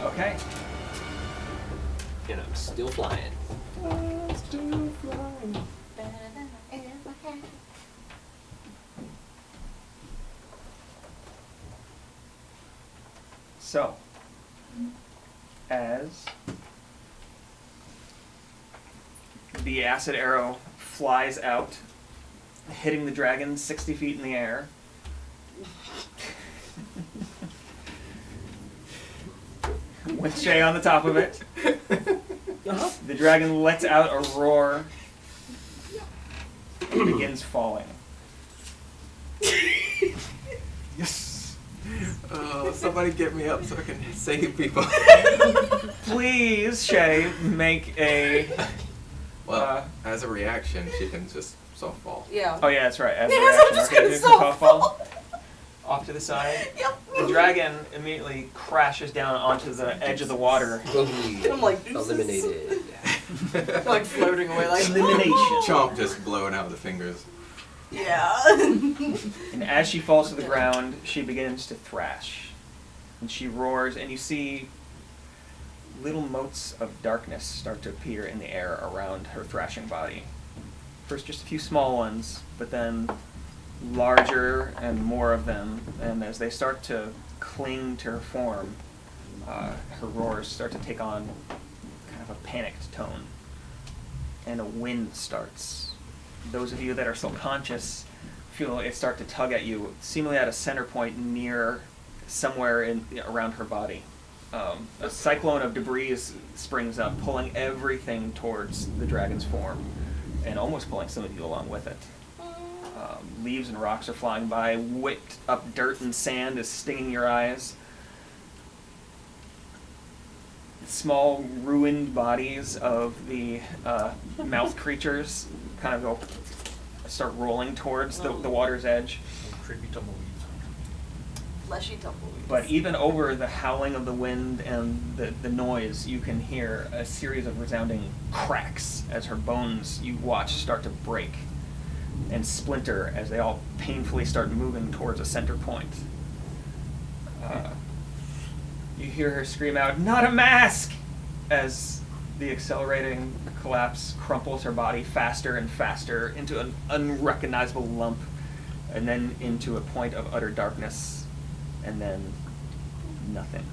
Okay. And I'm still flying. So, as the acid arrow flies out, hitting the dragon 60 feet in the air. With Shay on the top of it, the dragon lets out a roar and begins falling. Yes! Oh, somebody get me up so I can save people. Please, Shay, make a. Well, as a reaction, she can just softball. Yeah. Oh yeah, that's right. As a Yes, reaction, I'm just okay, gonna do some softball. off to the side. Yep. The dragon immediately crashes down onto the edge of the water. I'm like, deuces. Eliminated. Like floating away, like Elimination. Chomp just blowing out the fingers. Yeah. And as she falls to the ground, she begins to thrash. And she roars, and you see little motes of darkness start to appear in the air around her thrashing body. First, just a few small ones, but then larger and more of them. And as they start to cling to her form, her roars start to take on kind of a panicked tone. And a wind starts. Those of you that are still conscious feel it start to tug at you, seemingly at a center point near somewhere around her body. A cyclone of debris springs up, pulling everything towards the dragon's form, and almost pulling some of you along with it. Leaves and rocks are flying by, whipped up dirt and sand is stinging your eyes. Small ruined bodies of the mouth creatures kind of go start rolling towards the water's edge. Creepy tumbleweeds. Fleshy tumbleweeds. But even over the howling of the wind and the noise, you can hear a series of resounding cracks as her bones, you watch, start to break and splinter as they all painfully start moving towards a center point. You hear her scream out, "Not a mask!" as the accelerating collapse crumples her body faster and faster into an unrecognizable lump, and then into a point of utter darkness, and then nothing.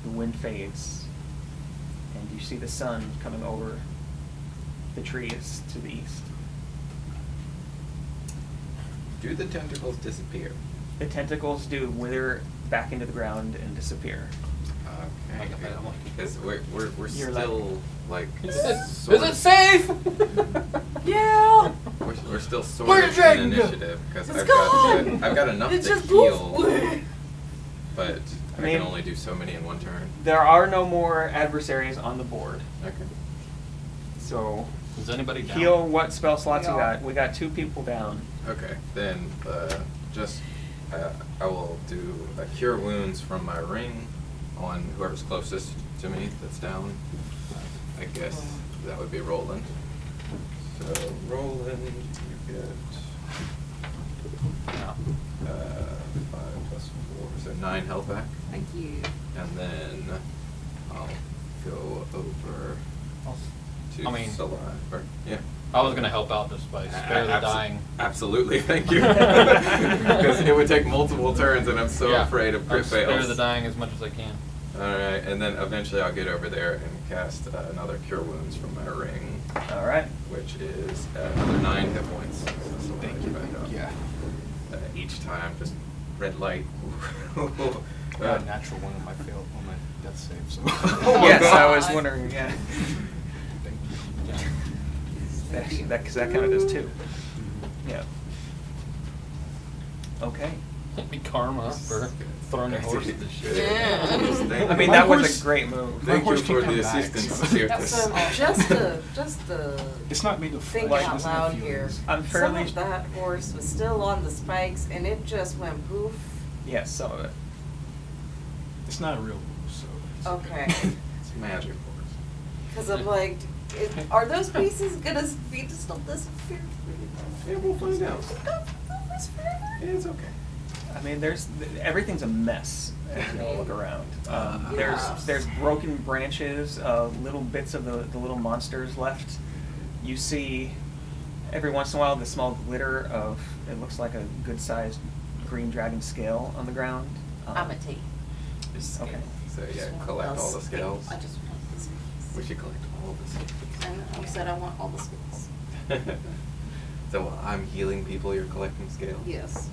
The wind fades, and you see the sun coming over the trees to the east. Do the tentacles disappear? The tentacles do wither back into the ground and disappear. Okay. Because we're You're still like. Is sort it of- safe? Yeah. We're still sort Where'd of the dragon in go? initiative because It's I've gone. got enough It's to just heal, poof. but I mean- can only do so many in one turn. There are no more adversaries on the board, Okay. so Is anybody down? heal what spell slots you We are. got. We got 2 people down. Okay. Then I will do a cure wounds from my ring on whoever's closest to me that's down. I guess that would be Roland. So Roland, you get 9 health back. Thank you. And then I'll go over to I mean- Solar. Yeah. I was gonna help out just by spare the dying. Absolutely, thank you. Because it would take multiple turns, and I'm so Yeah, afraid of I'll crit spare fails. the dying as much as I can. Alright, and then eventually I'll get over there and cast another Cure Wounds from my ring, All right. which is another 9 hit points. So Thank you. back up. Yeah. Each time, just red light. I got a natural one on my death save, so. Yes, I God. was wondering. Yeah. Thank you. Because that kind of does too. Yeah. Okay. Be karma for throwing your horse to shit. Yeah. I mean, My that was horse- a great move. My Thank you horse for can come the back, assistance, so- Sirtis. So just to It's not made of thinking flesh. it out doesn't have loud here, feelings. I'm some fairly. of that horse was still on the spikes and it just went poof. Yes, some of it. It's not a real move, so. Okay. It's magic horse. Because I'm like, are those pieces gonna be still disappear? Yeah, we'll find out. It's okay. I mean, everything's a mess as you look around. There's broken branches, little bits of the little monsters left. You see every once in a while the small glitter of it looks like a good-sized green dragon scale on the ground. I'm a T. Okay. So yeah, collect all the scales. I just want the scales. We should collect all the scales. And you said I want all the scales. So while I'm healing people, you're collecting scales? Yes.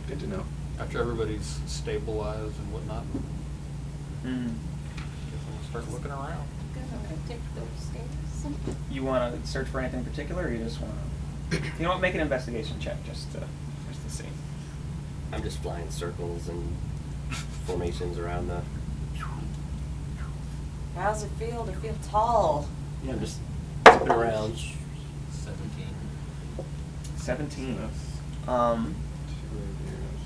Good to know. After everybody's stabilized and whatnot, Mm. guess I'm gonna start looking around. Gonna take those scales. You want to search for anything in particular, or you just want to? You know what? Make an investigation check just to see. I'm just flying circles and formations around the. How's it feel to feel tall? Yeah, I'm just zipping around. 17. 17. That's Um, 2 reviews.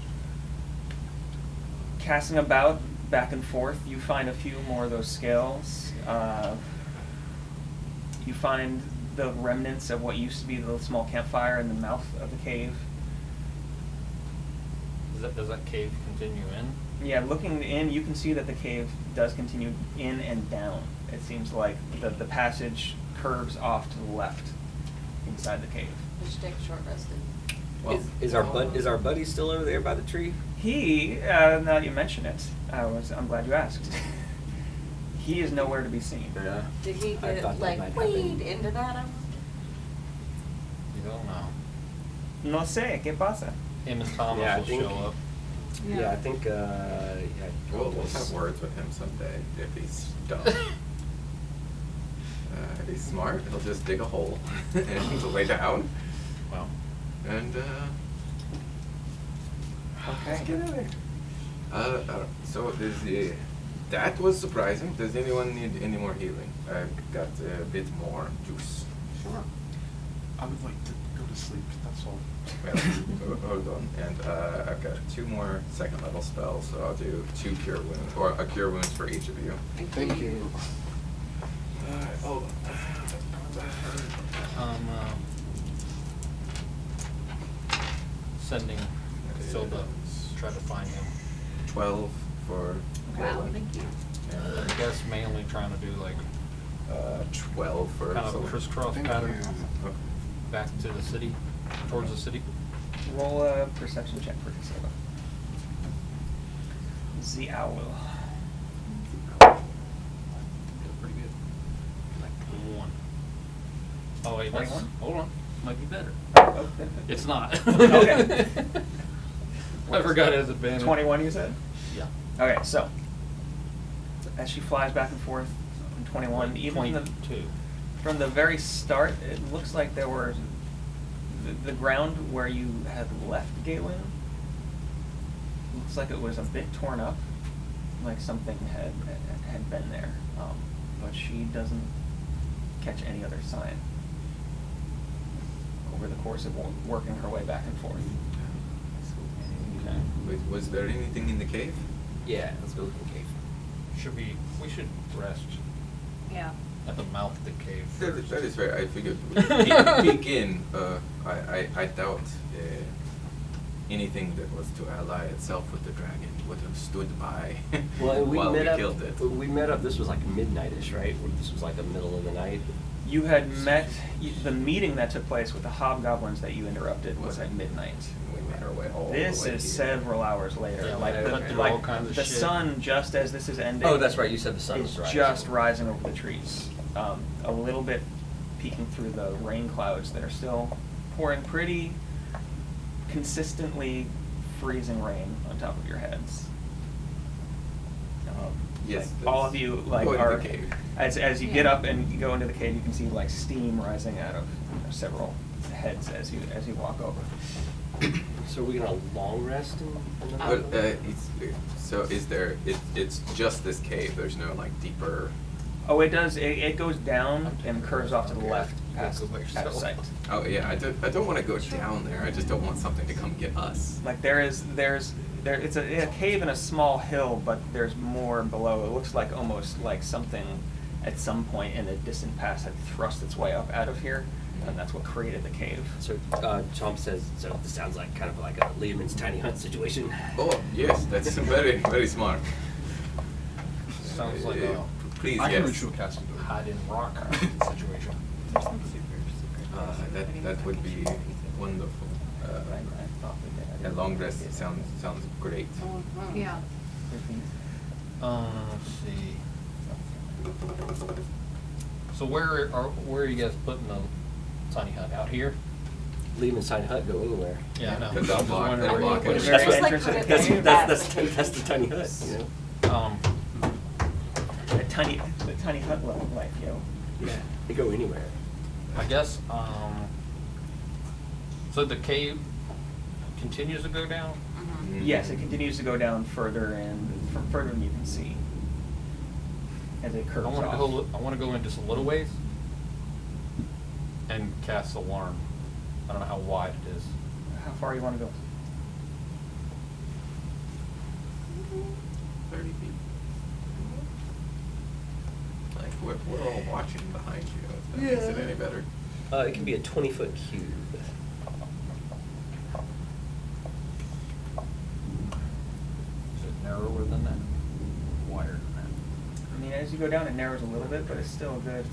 Casting about back and forth, you find a few more of those scales. You find the remnants of what used to be the small campfire in the mouth of the cave. Does that cave continue in? Yeah, looking in, you can see that the cave does continue in and down. It seems like the passage curves off to the left inside the cave. We should take a short rest. Well, Is our buddy still over there by the tree? He, now that you mention it, I'm glad you asked. He is nowhere to be seen. Yeah. Did he I get thought that like might weed happen. into that? You don't know. No sé, ¿qué pasa? Him and Thomas Yeah, I will think- show up. Yeah, I think. We'll have words with him someday if he's dumb. If he's smart, he'll just dig a hole and lay down. Well, And Okay. get out of there. So that was surprising. Does anyone need any more healing? I've got a bit more juice. Sure. I would like to go to sleep, that's all. Well, hold on. And I've got 2 more 2nd level spells, so I'll do 2 cure wounds, or a cure wounds for each of you. Thank you. Hold sending Silva try to find him. 12 for Wow, Galen. thank you. And, I guess mainly trying to do like 12 for kind of a Solar. crisscross Thank pattern you. Okay. back to the city, towards the city. Roll a perception check for Casilla. The owl. Pretty good. Like 1. Oh wait, that's 21? hold on, might be better. Oh, It's not. Okay. I forgot his advantage. 21, you said? Yeah. Okay, so as she flies back and forth, 21, even 22. from the very start, it looks like there were the ground where you had left Galen. Looks like it was a bit torn up, like something had been there, but she doesn't catch any other sign over the course of working her way back and forth. Okay. Was there anything in the cave? Yeah, let's go look in the cave. We should rest Yeah. at the mouth of the cave That first. that is fair. I figured peek in. I doubt anything that was to ally itself with the dragon would have stood by Well, and while we killed it. We met up. This was like midnight-ish, right? Or this was like the middle of the night. You had met, the meeting that took place with the hobgoblins that you interrupted was at midnight. We made our way all This the way is here. several hours later. Yeah, Like we went through the, all kinds of the shit. sun, just as this is ending. Oh, that's right. You said the sun is was rising. just rising over the trees. A little bit peeking through the rain clouds that are still pouring pretty consistently freezing rain on top of your heads. Yes, like, all of you like go into are the cave. as you get up and you go into the cave, you can see like steam rising out of several heads as you walk over. So are we gonna long rest in the But so is there? It's just this cave. There's no like deeper. Oh, it does. It goes down and curves off to the left past Go by out of yourself. sight. Oh yeah, I don't want to go down there. I just don't want something to come get us. Like there's it's a cave in a small hill, but there's more below. It looks like almost like something at some point in the distant past had thrust its way up out of here, and that's what created the cave. So Chomp says, so this sounds like kind of like a Lehman's tiny hut situation. Oh yes, that's very very smart. Sounds like a Please I can yes. ritual cast it. hide and rock situation. That would be wonderful. I thought we did. I A didn't long think rest we did. sounds great. Yeah. Let's see. So where are you guys putting the tiny hut out here? Lehman's tiny hut go anywhere. Yeah, I know. Because I'll block- wondering I'll where you block put it. it. Very Just like entrance put of it the in cave. That's the tiny hut. You know? The tiny hut level life, yo. Yeah, they go anywhere. I guess. So the cave continues to go down. Mhm. Yes, it continues to go down further further than you can see as it I curves want off. to go in just a little ways and cast alarm. I don't know how wide it is. How far you want to go? 30 feet. Like we're all watching behind you. If that makes it any better. It can be a 20-foot cube. Is it narrower than that? Wider than that? I mean, as you go down, it narrows a little bit, but it's still a good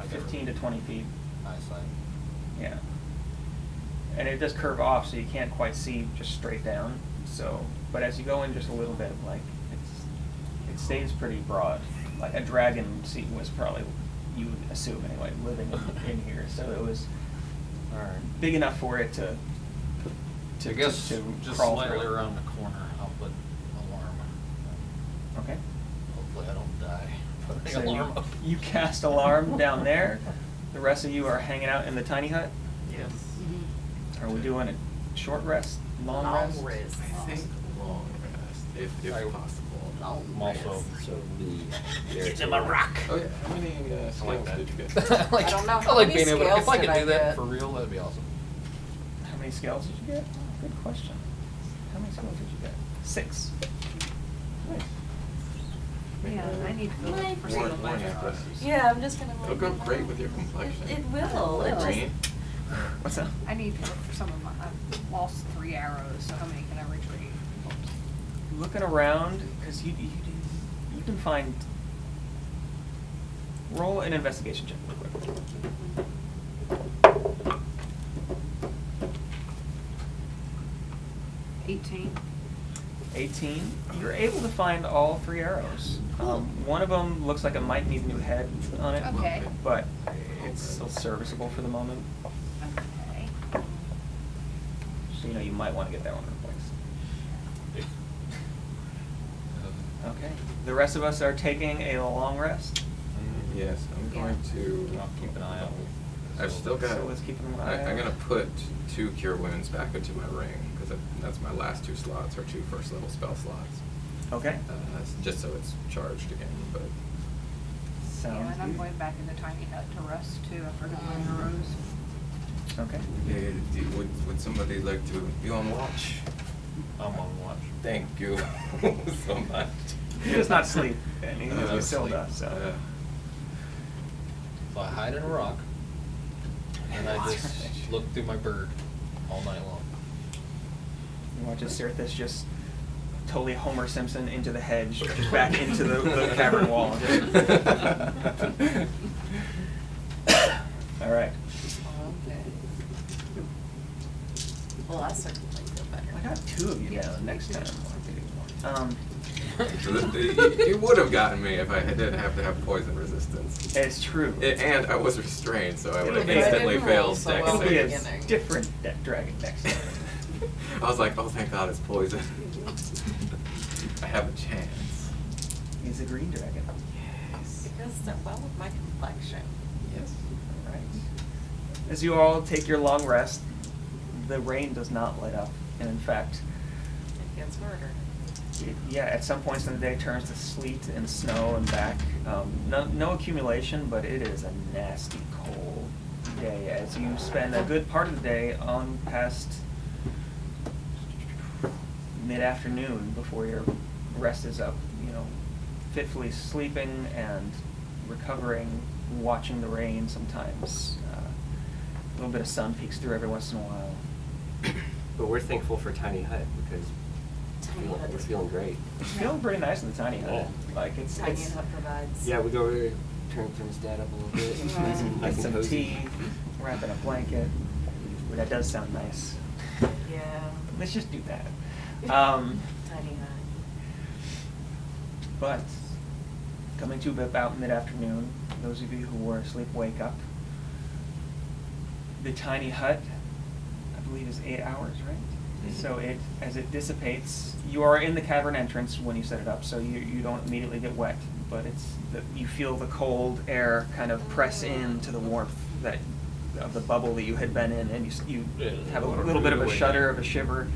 15 to 20 feet. Eyesight. Yeah. And it does curve off, so you can't quite see just straight down. So, but as you go in just a little bit, like it stays pretty broad. Like a dragon seat was probably, you would assume anyway, living in here. So it was big enough for it to I guess to just crawl slightly through. around the corner, I'll put alarm. Okay. Hopefully I don't die. Putting So alarm up. you cast alarm down there. The rest of you are hanging out in the tiny hut. Yes. Are we doing a short rest, long rest? I think long rest, if possible. I'm also. So Lee, there's Oh yeah, how many scales that. did you get? I like, I don't know, how I like many being able to, scales if I did could I do that get? for real, that'd be awesome. How many scales did you get? Good question. How many scales did you get? 6. Nice. Yeah, I need to go My- for More- some more of my necklaces. Yeah, I'm just gonna. It'll go great with your complexion. It will. It Green. just. What's that? I need to look for some of my, I've lost 3 arrows, so how many can I retrieve? Looking around, because you can find. Roll an investigation check real quick. 18. 18. You're able to find all 3 arrows. One of them looks like it might need a new head on it. Okay. But it's still serviceable for the moment. Okay. So you might want to get that one replaced. Okay. The rest of us are taking a long rest. Yes, I'm going to. I'll keep an eye out. I've still got. So let's keep an eye I'm out. gonna put 2 cure wounds back into my ring because that's my last 2 slots or 2 first level spell slots. Okay. Just so it's charged again, but. Yeah, Sounds and I'm good. going back in the tiny hut to rest too after my arrows. Okay. Would somebody like to be on watch? I'm on watch. Thank you so much. He does not sleep, and he I still sleep. does. So. So I hide in a rock, and I just look through my bird all night long. branches. Cirithus just totally Homer Simpson into the hedge, just back into the cavern wall. All right. Okay. Well, I certainly feel better. I got 2 of you down next time. You would have gotten me if I didn't have to have poison resistance. It's true. And I was restrained, so I would have It'll be- instantly I didn't roll failed so dex well It'll at be the a saves. beginning. different dragon next time. I was like, oh, thank God it's poison. I have a chance. He's a green dragon. Yes. It goes so well with my complexion. Yes. All right. As you all take your long rest, the rain does not let up, and in fact, It gets harder. yeah, at some points in the day it turns to sleet and snow and back. No accumulation, but it is a nasty cold day as you spend a good part of the day on past mid-afternoon before your rest is up, fitfully sleeping and recovering, watching the rain sometimes. A little bit of sun peeks through every once in a while. But we're thankful for Tiny Hut because Tiny Hut we're is- feeling great. It's feeling pretty nice in the tiny hut. Yeah. Like it's Tiny Hut provides. Yeah, we go over there, turn his dad up a little bit. Right. nice get and some cozy. tea, wrap in a blanket. Ooh, that does sound nice. Yeah. Let's just do that. Tiny Hut. But coming to about mid-afternoon, those of you who were asleep wake up. The tiny hut, I believe, is 8 hours, right? Mhm. So as it dissipates, you are in the cavern entrance when you set it up, so you don't immediately get wet, but you feel the cold air kind of press into the warmth of the bubble that you had been in, and you have a little bit of a shudder, of a shiver.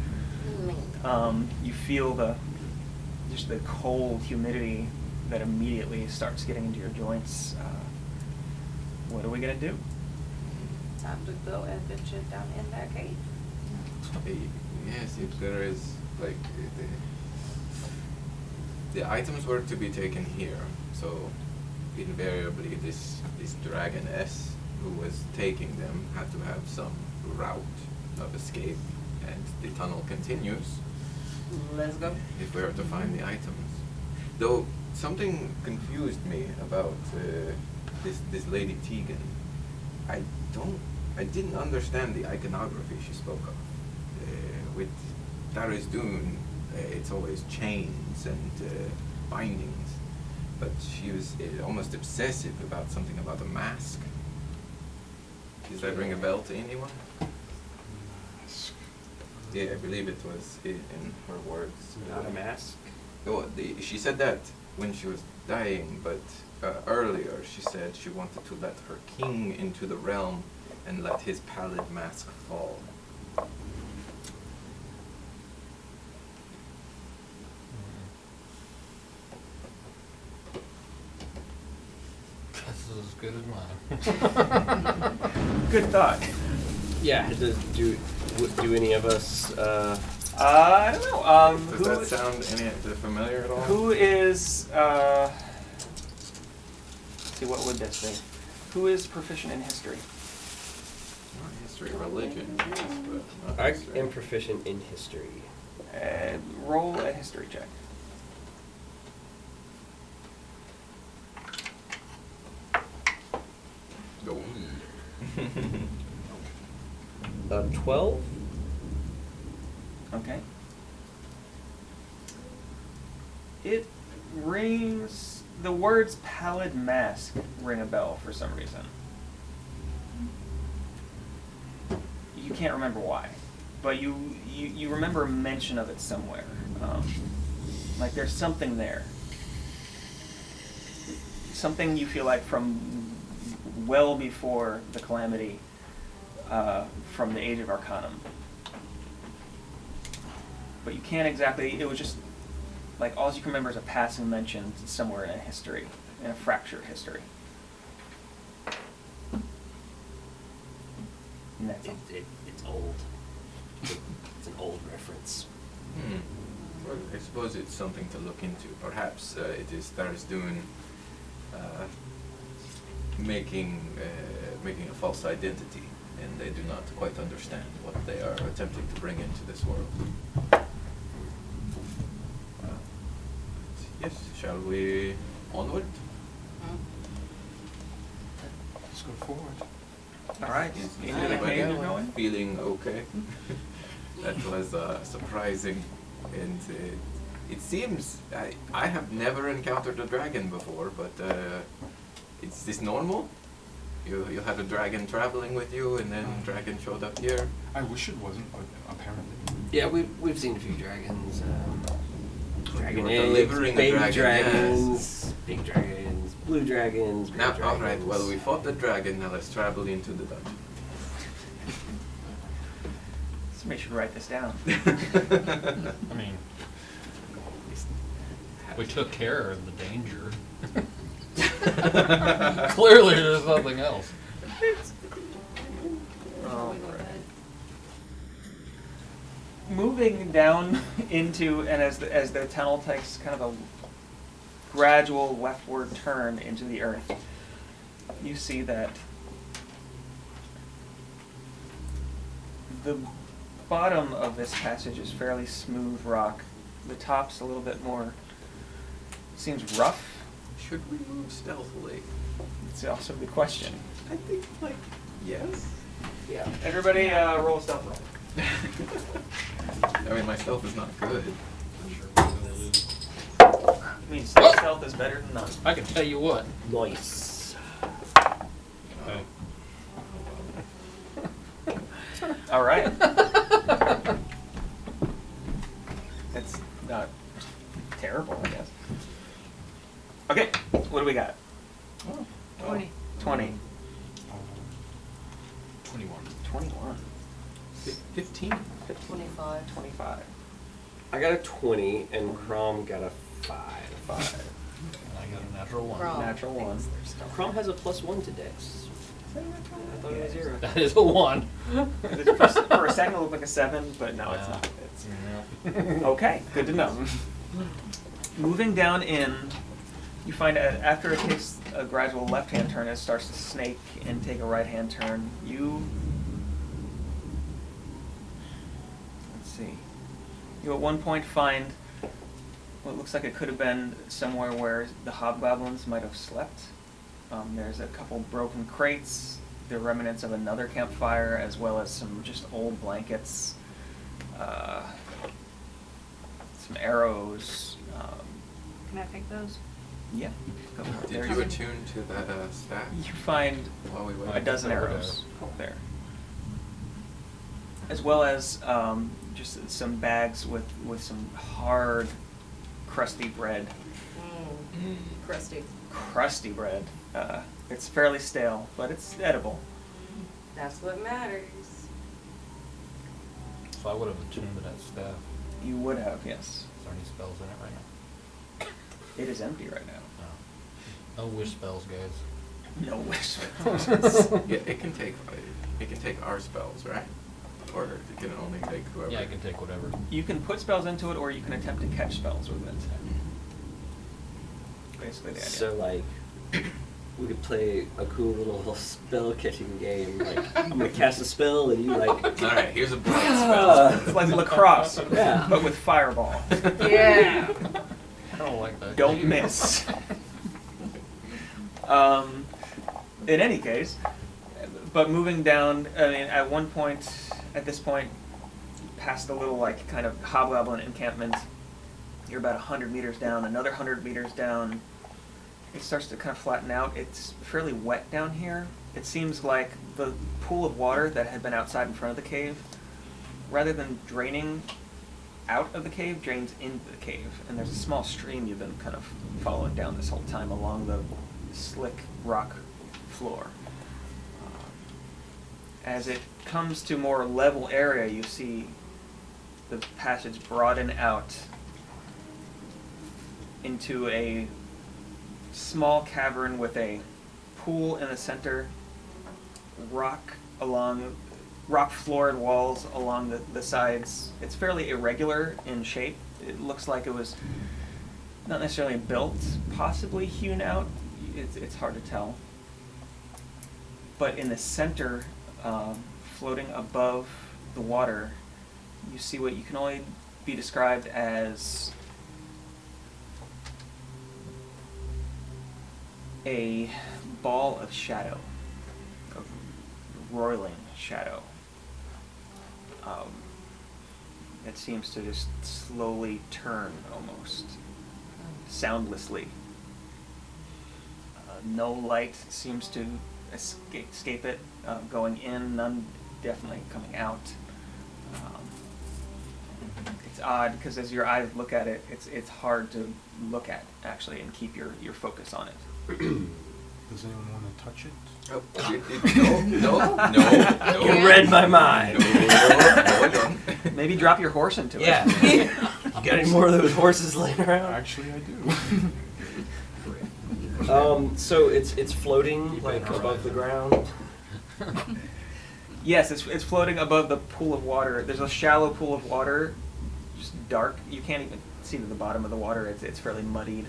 You feel just the cold humidity that immediately starts getting into your joints. What are we gonna do? Time to go and venture down in that cave. Yes, if there is, like, the items were to be taken here, so invariably this dragoness who was taking them had to have some route of escape, and the tunnel continues Let's go. if we are to find the items. Though something confused me about this Lady Tegan. I didn't understand the iconography she spoke of. With Darius Dune, it's always chains and bindings, but she was almost obsessive about something about a mask. Does that ring a bell to anyone? Yeah, I believe it was in her words. Not a mask. Oh, she said that when she was dying, but earlier she said she wanted to let her king into the realm and let his pallid mask fall. This is as good as mine. Good thought. Yeah. Do any of us? I don't know. Does that sound any familiar at all? Who is? Let's see, what would this be? Who is proficient in history? Not history, religion, yes, but not I history. am proficient in history. Roll a history check. Go. 12. Okay. It rings. The words "pallid mask" ring a bell for some reason. You can't remember why, but you remember a mention of it somewhere. Like there's something there. Something you feel like from well before the calamity, from the Age of Arcanum. But you can't exactly, it was just, like, all you can remember is a passing mention somewhere in a history, in a fractured history. And that's all. It's old. It's an old reference. Well, I suppose it's something to look into. Perhaps it is Darius Dune making a false identity, and they do not quite understand what they are attempting to bring into this world. shall we onward? Let's go forward. All right. Is Into the anybody cave you're going? feeling okay? That was surprising, and it seems I have never encountered a dragon before, but is this normal? You had a dragon traveling with you, and then dragon showed up here. I wish it wasn't, but apparently. Yeah, we've seen a few dragons. Dragon were eggs, delivering a baby dragon, dragons, big dragons, blue dragons, green Now, dragons. all right. Well, we fought the dragon. Now let's travel into the dungeon. Somebody should write this down. I mean, we took care of the danger. Clearly, there's nothing else. All right. Moving down into, and as the tunnel takes kind of a gradual leftward turn into the earth, you see that the bottom of this passage is fairly smooth rock. The top's a little bit more, seems rough. Should we move stealthily? It's also the question. I think, like, yes. Yeah. Everybody roll a stealth roll. I mean, my stealth is not good. I mean, stealth is better than none. I can tell you what. Nice. All right. It's not terrible, I guess. Okay, what do we got? 20. 20. 21. 21. 15. 25. 25. I got a 20 and Crom got a 5. 5. And I got a natural one. Wrong. Natural one. Thinks they're still Crom has a +1 to Dex. I thought it was 0. That is a 1. For a second it looked like a 7, but no, it's not. It's okay, good to know. Moving down in, you find after it takes a gradual left-hand turn, it starts to snake and take a right-hand turn. Let's see. You at one point find what looks like it could have been somewhere where the hobgoblins might have slept. There's a couple broken crates, the remnants of another campfire, as well as some just old blankets, some arrows. Can I take those? Yeah. Go for it. Did There you you attune to that stack You find while we went? a dozen Over arrows there, as well as just some bags with some hard, crusty bread. Crusty. Crusty bread. It's fairly stale, but it's edible. That's what matters. So I would have attuned to that staff. You would have, yes. Is there any spells in it right now? It is empty right now. No. No wish spells, guys. No wish. Yeah, it can take our spells, right? Or it can only take whoever. Yeah, I can take whatever. You can put spells into it, or you can attempt to catch spells with it. Basically the idea. So, like, we could play a cool little spell catching game. Like, I'm gonna cast a spell and you, like. All right, here's a blind spell. It's like lacrosse, Yeah. but with fireball. Yeah. I don't like that. Don't game. miss. In any case, but moving down, I mean, at this point, past the little, like, kind of hobgoblin encampment, you're about 100 meters down, another 100 meters down. It starts to kind of flatten out. It's fairly wet down here. It seems like the pool of water that had been outside in front of the cave, rather than draining out of the cave, drains into the cave. And there's a small stream you've been kind of following down this whole time along the slick rock floor. As it comes to more level area, you see the passage broaden out into a small cavern with a pool in the center, rock floored walls along the sides. It's fairly irregular in shape. It looks like it was not necessarily built, possibly hewn out. It's hard to tell. But in the center, floating above the water, you see what you can only be described as a ball of shadow, of roiling shadow. It seems to just slowly turn almost, soundlessly. No light seems to escape it, going in, none definitely coming out. It's odd because as your eyes look at it, it's hard to look at actually and keep your focus on it. Does anyone want to touch it? Oh, no. You read my mind. No, I don't. Maybe drop your horse into it. Yeah. You got any more of those horses laying around? Actually, I do. So it's floating like above the ground. Yes, it's floating above the pool of water. There's a shallow pool of water, just dark. You can't even see to the bottom of the water. It's fairly muddied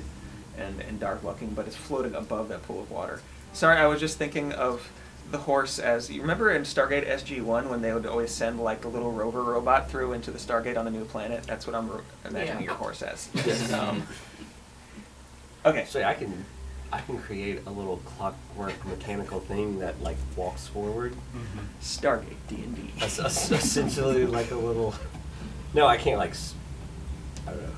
and dark looking, but it's floating above that pool of water. Sorry, I was just thinking of the horse as, you remember in Stargate SG-1 when they would always send like the little rover robot through into the Stargate on the new planet? That's what I'm imagining Yeah. your horse as. Yes. Okay. So I can create a little clockwork mechanical thing that like walks forward. Stargate D&D. Essentially like a little. No, I can't like. I don't know.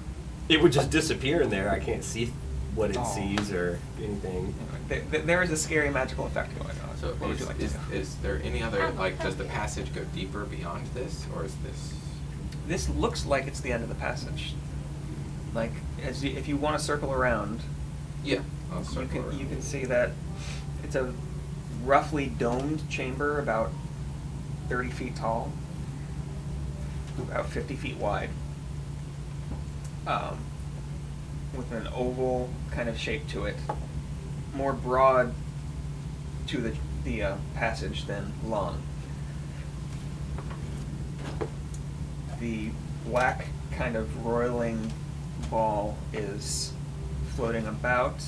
It would just disappear in there. I can't see what it sees or anything. There is a scary magical effect going on. So What would you like to do? is there any other, like, does the passage go deeper beyond this, or is this? This looks like it's the end of the passage. Like, if you want to circle around, Yeah. I'll you circle around. can see that it's a roughly domed chamber, about 30 feet tall, about 50 feet wide, with an oval kind of shape to it, more broad to the passage than long. The black kind of roiling ball is floating about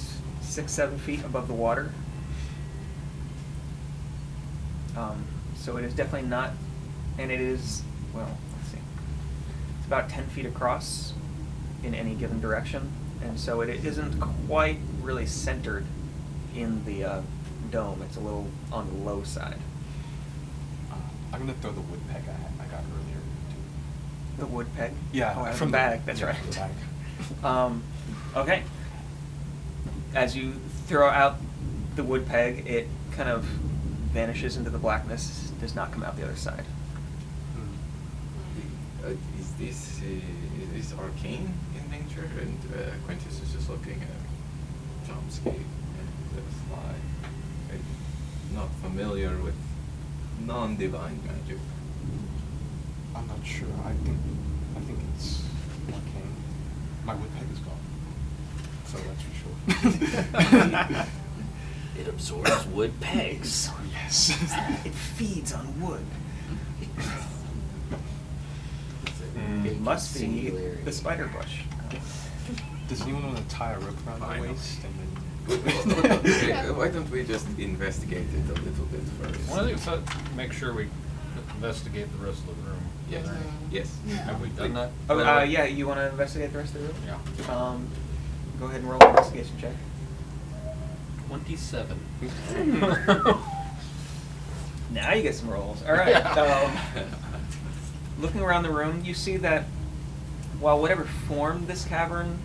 6-7 feet above the water. So it is definitely not, and it is, well, let's see, it's about 10 feet across in any given direction, and so it isn't quite really centered in the dome. It's a little on the low side. I'm gonna throw the wood peg I got earlier. The wood peg? Yeah, Oh, out of from the the- bag, that's yeah, right. from the bag. Okay. As you throw out the wood peg, it kind of vanishes into the blackness, does not come out the other side. Is this arcane in nature? And Quintus is just looking at Chomsky and the fly. Not familiar with non-divine magic. I'm not sure. I think it's arcane. My wood peg is gone. So that's for sure. It absorbs wood pegs. Yes. It feeds on wood. It must be Singularity. the spider bush. Does anyone want to tie a rope around I the know. waist and then? Okay, why don't we just investigate it a little bit first? One of the things, make sure we investigate the rest of the room. Yes. Yes. Have we done that? Oh, yeah, you want to investigate the rest of the room? Yeah. Go ahead and roll an investigation check. 27. Now you get some rolls. All right. Looking around the room, you see that while whatever formed this cavern,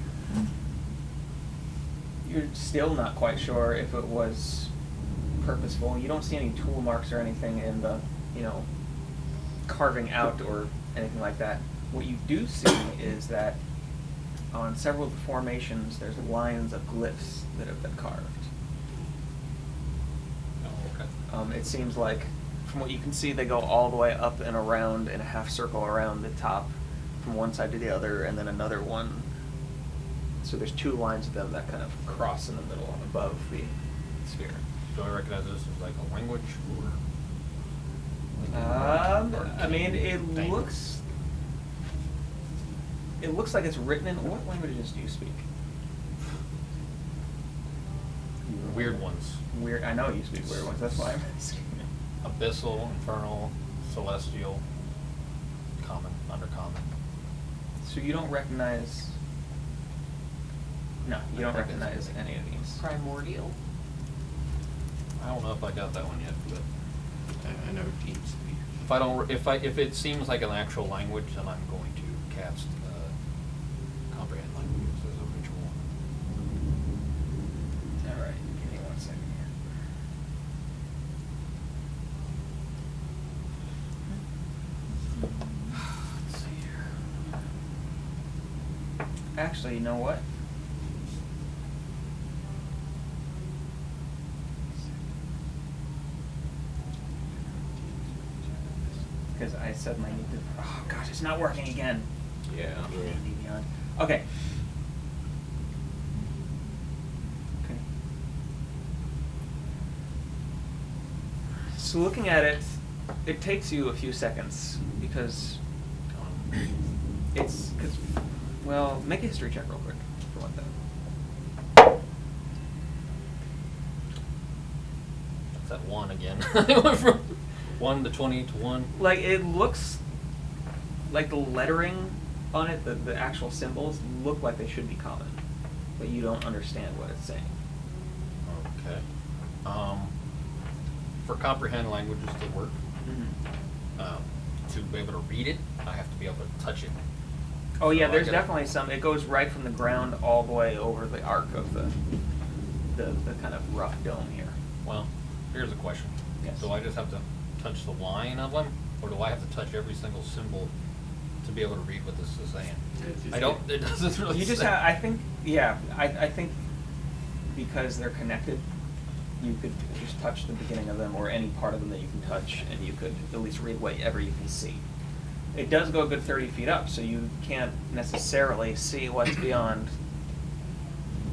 you're still not quite sure if it was purposeful. You don't see any tool marks or anything in the, carving out or anything like that. What you do see is that on several of the formations, there's lines of glyphs that have been carved. Oh, okay. It seems like, from what you can see, they go all the way up and around in a half circle around the top, from one side to the other, and then another one. So there's two lines of them that kind of cross in the middle above the sphere. Do I recognize this as like a language or? I mean, it looks like it's written in, what languages do you speak? Weird ones. Weird, I know you speak weird ones, that's why I'm asking. Abyssal, infernal, celestial, common, undercommon. So you don't recognize, no, you don't I think it's- recognize any of these. Primordial. I don't know if I got that one yet, but I know deep speech. if it seems like an actual language, then I'm going to cast comprehend languages as a ritual. All right, give me 1 second here. Let's see here. Actually, you know what? Because I suddenly need to. Oh gosh, it's not working again. Yeah. D&D Beyond. Okay. Okay. So looking at it, it takes you a few seconds because it's because well, make a history check real quick for one thing. That's that 1 again. It went from 1 to 20 to 1. Like it looks like the lettering on it, the actual symbols look like they should be common, but you don't understand what it's saying. Okay. For comprehend languages to work, to be able to read it, I have to be able to touch it. Oh yeah, So I there's gotta- definitely some. It goes right from the ground all the way over the arc of the kind of rough dome here. Well, here's a question. Yes. Do I just have to touch the line of them, or do I have to touch every single symbol to be able to read what this is saying? I don't. It doesn't really. You just say. have. I think. Yeah. I think because they're connected, you could just touch the beginning of them or any part of them that you can touch, and you could at least read whatever you can see. It does go a good 30 feet up, so you can't necessarily see what's beyond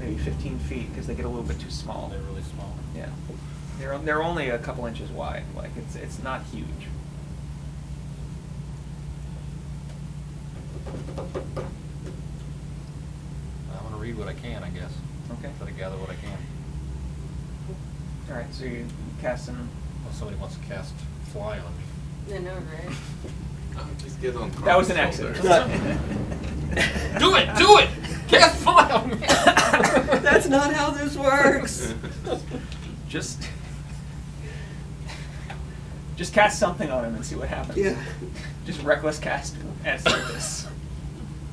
maybe 15 feet because they get a little bit too small. They're really small. Yeah, they're only a couple inches wide. Like it's not huge. I'm gonna read what I can, I guess. Okay. Try to gather what I can. All right, so you casting. Unless somebody wants to cast fly on me. I know, right? Just get on. That was an Carl's accident. shoulder. Do it! Do it! Cast fly on me! That's not how this works. Just cast something on him and see what happens. Yeah. Just reckless cast as this.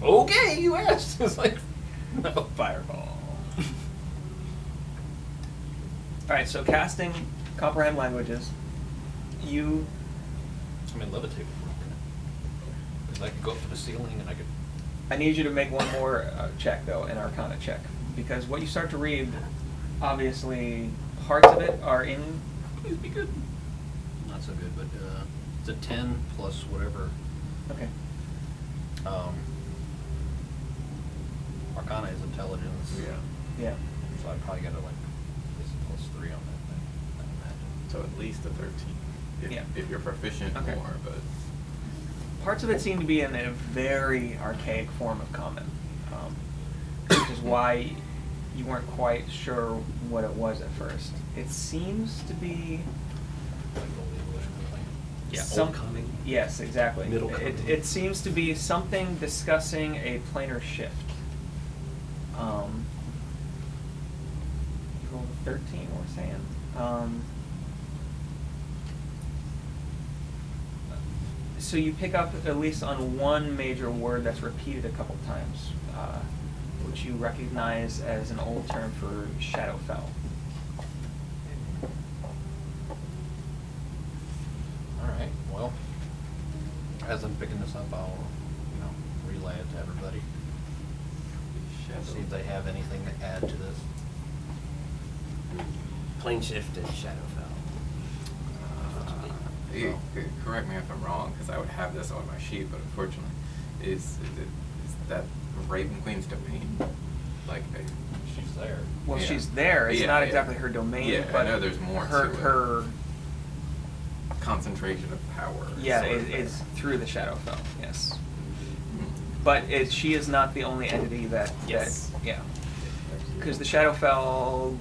Okay, you asked. It's like, no. Fireball. Alright, so casting comprehend languages. You I mean, levitate would work. Because I could go up to the ceiling and I could. I need you to make one more check though, an Arcana check. Because what you start to read, obviously parts of it are in Please be good. Not so good, but it's a 10 plus whatever. okay. Arcana is intelligence. Yeah. Yeah. So I probably got to like at least plus 3 on that thing, I imagine. So at least a 13. If, Yeah. if you're proficient Okay. more, but Parts of it seem to be in a very archaic form of common, which is why you weren't quite sure what it was at first. It seems to be Like old English kind of thing. Yeah, some- old common. Yes, exactly. Middle It common. it seems to be something discussing a planar shift. You rolled a 13, we're saying. So you pick up at least on one major word that's repeated a couple times, which you recognize as an old term for Shadowfell. All right. Well, as I'm picking this up, I'll relay it to everybody. See if they have anything to add to this. Plane shift and Shadowfell. correct me if I'm wrong, because I would have this on my sheet, but unfortunately, is that Raven Queen's domain? Like, She's there. Well, Yeah. she's there. It's Yeah, not yeah. exactly her domain, Yeah, I but know there's more her to it. her concentration of power. yeah sort of it's thing. through the Shadowfell. Yes, Hmm. but she is not the only entity that Yes. that yeah, because the Shadowfell.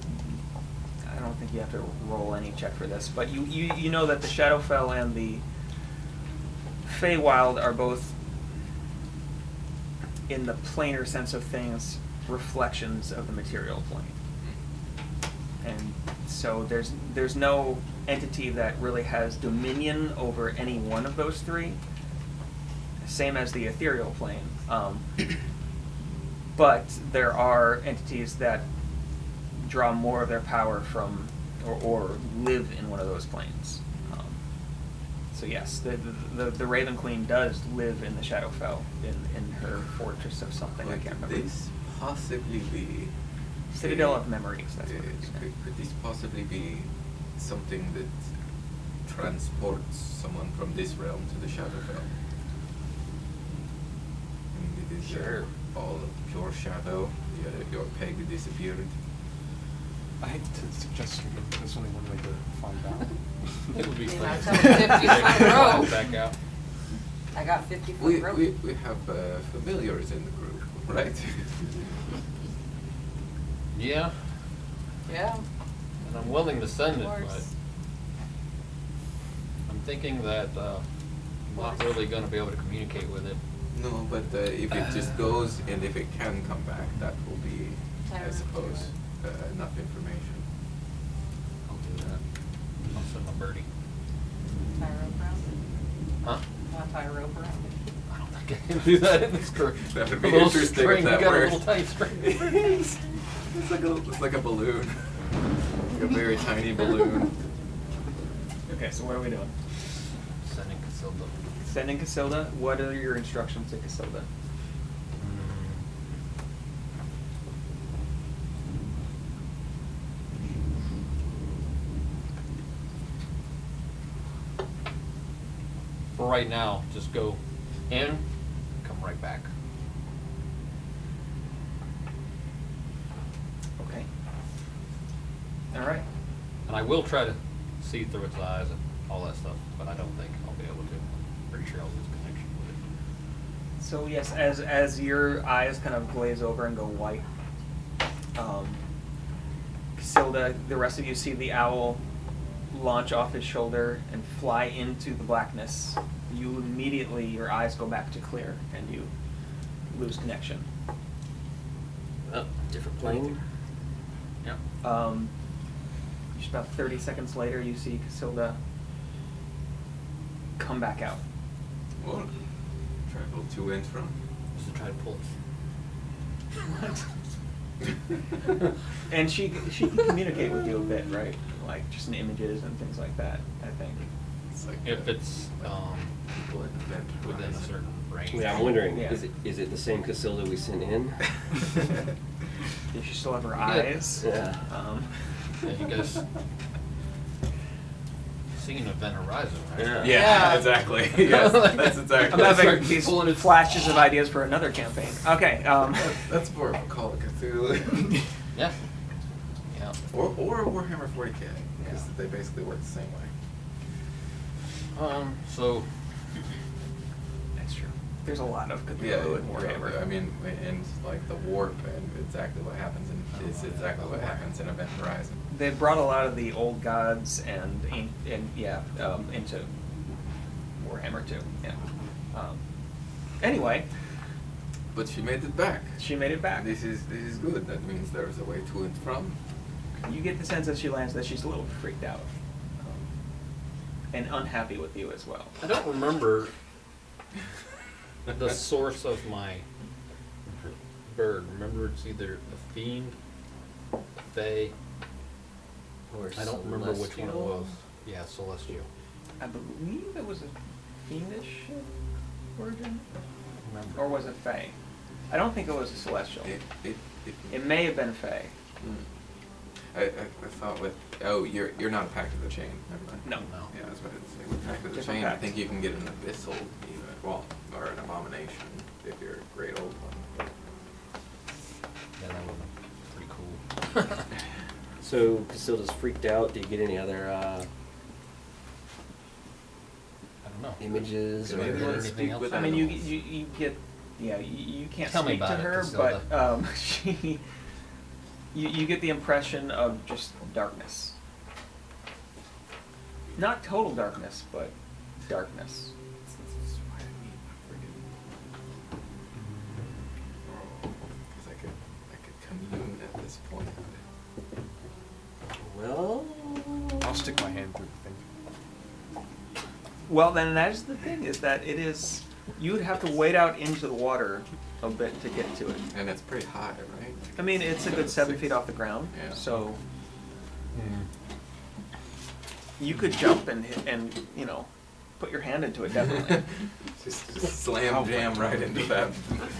I don't think you have to roll any check for this, but you know that the Shadowfell and the Feywild are both, in the planar sense of things, reflections of the material plane. And So there's no entity that really has dominion over any one of those three. Same as the ethereal plane. But there are entities that draw more of their power from, or live in one of those planes. So yes, the Raven Queen does live in the Shadowfell, in her fortress of something, I can't remember. Could this possibly be Citadel of Memories, that's what it is. could this possibly be something that transports someone from this realm to the Shadowfell? I mean, it is Sure. all pure shadow. Your peg disappeared. I hate to suggest you, but there's only one way to find out. It would be Yeah, clear. tell them 50 front row. Back out. I got 50 foot We rope. we have familiars in the group, right? Yeah, Yeah. and I'm willing to send it, Of but course. I'm thinking that I'm not really going to be able to communicate with it. No, but if it just goes and if it can come back, that will be, I Tyra, suppose, enough information. I'll do that. I'll send my birdie. Tie rope around it. Huh? Want to tie a rope around it? I don't think I can do that in this group. That would A be little interesting string, if that you got worked. a little tight string. It's like a balloon. Like a very tiny balloon. Okay, so what are we doing? Sending Casilda. Sending Casilda. What are your instructions to Casilda? For right now, just go in, come right back. Okay. All right. And I will try to see through its eyes and all that stuff, but I don't think I'll be able to. Pretty sure I'll lose connection with it. So yes, as your eyes kind of glaze over and go white, Casilda, the rest of you see the owl launch off his shoulder and fly into the blackness. You immediately, your eyes go back to clear and you lose connection. Oh, different plane. Yeah. Just about 30 seconds later, you see Casilda come back out. Or travel to and from. Just to try to pull us. And she can communicate with you a bit, right? Like just in images and things like that, I think. It's like If it's people at Event within a Horizon. certain range. Yeah, I'm wondering, Yeah. is it the same Casilda we sent in? Does she still have her Yeah. eyes? Yeah. Yeah, you guys seen Event Horizon, right? Yeah. Yeah, exactly. Yes, that's I'm exactly. having Start these pulling it- flashes of ideas for another campaign. Okay. That's more of a Call of Cthulhu. Yeah. Yeah. or Warhammer 40k, because they basically work the same way. So That's true. There's a lot of Cthulhu Yeah, and Warhammer. I mean, and like the warp and exactly what happens in it's exactly what happens in Event Horizon. They brought a lot of the old gods and into Warhammer too. Yeah. Anyway, But she made it back. she made it back. This is good. That means there's a way to and from. You get the sense as she lands that she's a little freaked out and unhappy with you as well. I don't remember the source of my bird. Remember, it's either a fiend, a fae. Or I don't remember which one it celestial? was. Yeah, celestial. I believe it was a fiendish origin, Remember. or was it Fae? I don't think it was a celestial. It may have been Fae. I thought with you're not a Pact of the Chain. Never mind. No. No. Yeah, that's what I'd say. With Pact of the Different Chain, I pact. think you can get an abyssal even, well, or an abomination if you're a great old one. Yeah, that would have been pretty cool. So Casilda's freaked out. Do you get any other I don't know. images or Maybe Maybe let's anything speak else? with I mean, you animals. get, yeah, you can't Tell me speak to about it, her, Casilda. but she, you get the impression of just darkness. Not total darkness, but darkness. That's why I need my friggin' because I could commune at this point. Well, stick my hand through the thing. Well, then that is the thing, is that it is, you would have to wade out into the water a bit to get to it. And it's pretty high, right? I mean, it's a good 7 feet off the ground, Yeah. so you could jump and you know, put your hand into it definitely. Just slam jam right into that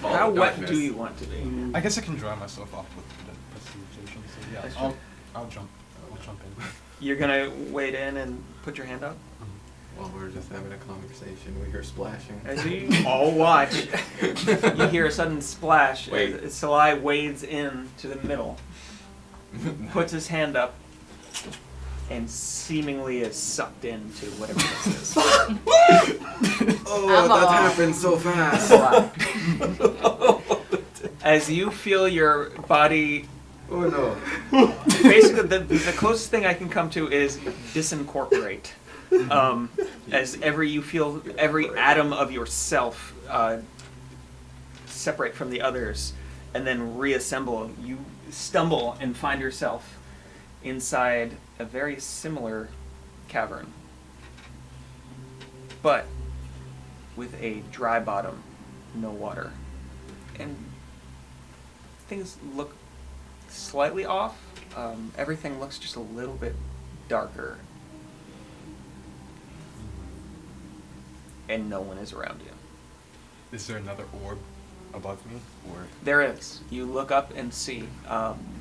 ball How of wet darkness. do you want to be? I guess I can dry myself off with the precipitation. So yeah, That's I'll true. I'll jump. I'll jump in. You're gonna wade in and put your hand up? While we're just having a conversation, we hear splashing. As you all watch, you hear a sudden splash Wait. as Salai wades in to the middle, puts his hand up, and seemingly is sucked into whatever this is. Oh, I'm that off. happened so fast. As you feel your body, Oh no. basically the closest thing I can come to is disincorporate. As you feel every atom of yourself separate from the others and then reassemble, you stumble and find yourself inside a very similar cavern, but with a dry bottom, no water. And things look slightly off. Everything looks just a little bit darker. And no one is around you. Is there another orb above me, or There is. You look up and see,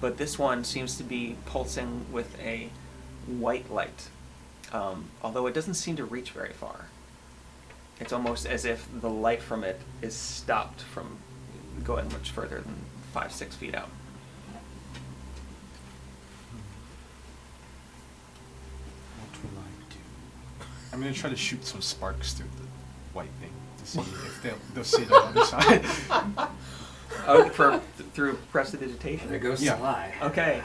but this one seems to be pulsing with a white light, although it doesn't seem to reach very far. It's almost as if the light from it is stopped from going much further than 5-6 feet out. what will I do? I'm gonna try to shoot some sparks through the white thing to see if they'll see the other side. Through prestidigitation. There goes Yeah. Salai. Okay.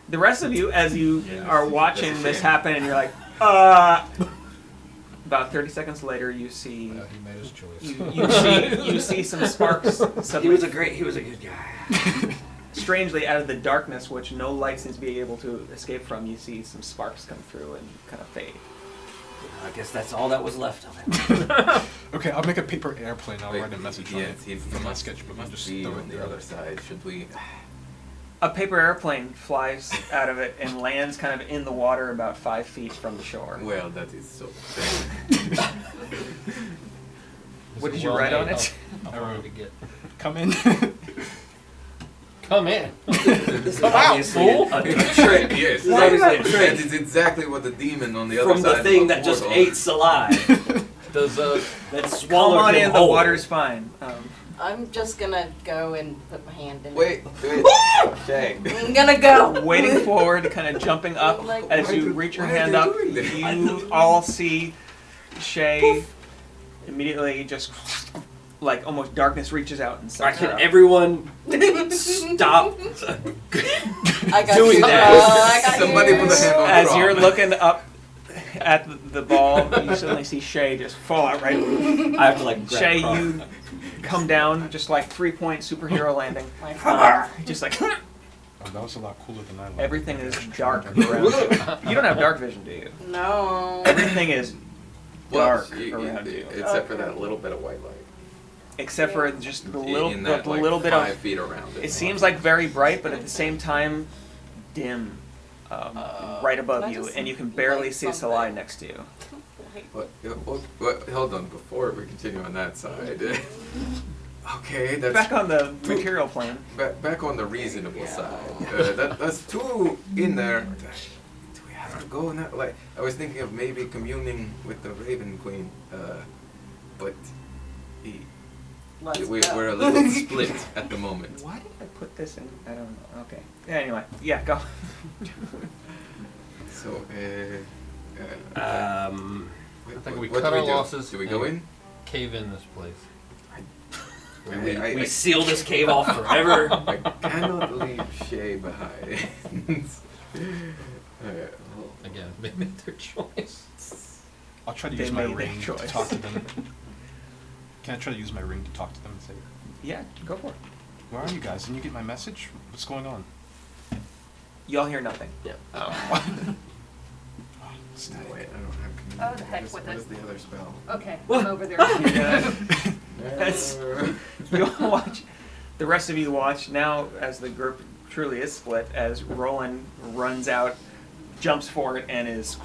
The rest of you, as you are watching That's a this shame. happen, and you're like, About 30 seconds later, you see He made his choice. you see some sparks He suddenly. was a good guy. Strangely, out of the darkness, which no light seems to be able to escape from, you see some sparks come through and kind of fade. I guess that's all that was left of him. Okay, I'll make a paper airplane. I'll Wait, write a message on it he's from my must- sketchbook and must just be throw on it the there. other side. Should we? A paper airplane flies out of it and lands kind of in the water about 5 feet from the shore. Well, that is so. What did you write on it? How hard to get? Come in. Come in. This is Come out, obviously fool! a trick. Yes, This is obviously a that trick is exactly what the demon on the other from side. the thing of that just portal- ate Salai. Does That Come swallowed on him in, the whole. water's fine. I'm just gonna go and put my hand in Wait, it. Shay. I'm gonna go. Wading forward, kind of jumping up, Like, as why you do- reach your why are hand they up, doing this? you all see Shay immediately just like almost darkness reaches out and Right, sucks her can up. everyone stop I got doing you. that? I got Somebody you. put a hand on As Rob. you're looking up at the ball, you suddenly see Shay just fall out right. I have to like grab Shay, Carl. you come down just like 3-point superhero landing. My friend. Just like Oh, that was a lot cooler than I liked. everything is dark around you. You don't have dark vision, do you? No. Everything is Well, dark you- around you, except for that little bit of white light. except for just the little, in that, the like, little bit 5 of. feet around it. It seems like very bright, but at the same time, dim, right above Can I you, just and you can barely light see a something? Salai next to you. What, hold on, before we continue on that side. Okay, that's Back on the material plane. back on the reasonable side. That's 2 in there. Do we have to go now? Like, I was thinking of maybe communing with the Raven Queen, but Let's go. we're a little split at the moment. Why did I put this in? I don't know. Okay. Anyway, yeah, go. So, I think we what cut do our do? losses. Do we go and in? Cave in this place. We seal this cave off forever. I cannot leave Shay behind. Alright, well, Again, they made their choice. I'll try to They use my made their ring to choice. talk to them. Can I try to use my ring to talk to them and say, Yeah, go for it. "Where are you guys? Didn't you get my message? What's going on?" Y'all hear nothing. Yeah. Static. Wait, I don't have community. Oh, the heck with What it. is the other spell? Okay, What? I'm over there. That's, you watch, the rest of you watch now as the group truly is split, as Roland runs out, jumps for it, and is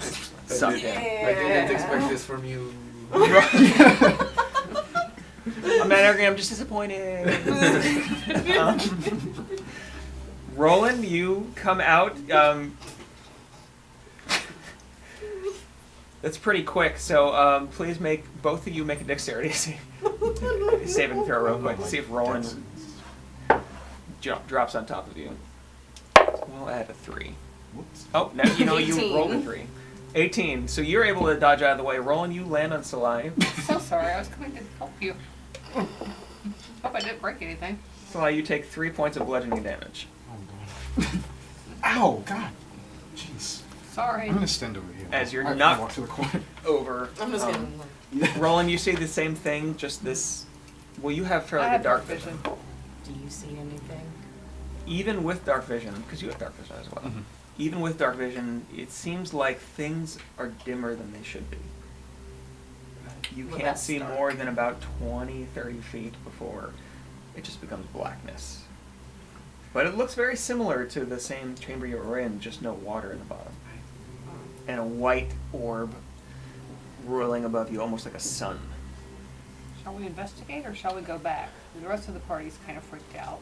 sucked in. I didn't expect this from you. I'm not arguing, I'm just disappointed. Roland, you come out. That's pretty quick, so please make both of you make a dexterity saving throw real quick to see if Roland drops on top of you. We'll add a 3. Whoops. Oh, now you know you 18. rolled a 3. 18. So you're able to dodge out of the way. Roland, you land on Salai. So sorry, I was coming to help you. Hope I didn't break anything. Salai, you take 3 points of bludgeoning damage. Oh god. Ow, god. Jeez. Sorry. I'm gonna stand over here. As you're I knocked- walk to the corner. Over. I'm just um, gonna. Roland, you see the same thing, just this. Well, you have fairly I good have dark vision. Do you see anything? Even with dark vision, because you have dark vision as well. Mhm. Even with dark vision, it seems like things are dimmer than they should be. You Well, can't that's see dark. more than about 20, 30 feet before it just becomes blackness. But it looks very similar to the same chamber you were in, just no water in the bottom. And a white orb rolling above you, almost like a sun. Shall we investigate or shall we go back? The rest of the party's kind of freaked out.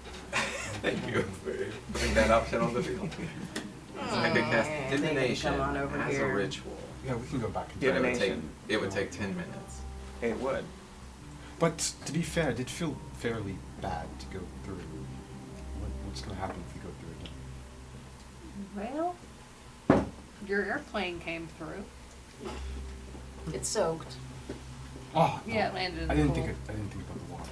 Thank you for putting that option on the field. I could cast They can divination come on over as here. a ritual. Yeah, we can go back and But Divination. it would take 10 minutes. It would. But to be fair, it did feel fairly bad to go through. What's gonna happen if we go through again? Well, your airplane came through. It's soaked. Oh, no. Yeah, it landed in I the didn't pool. think I didn't think about the water.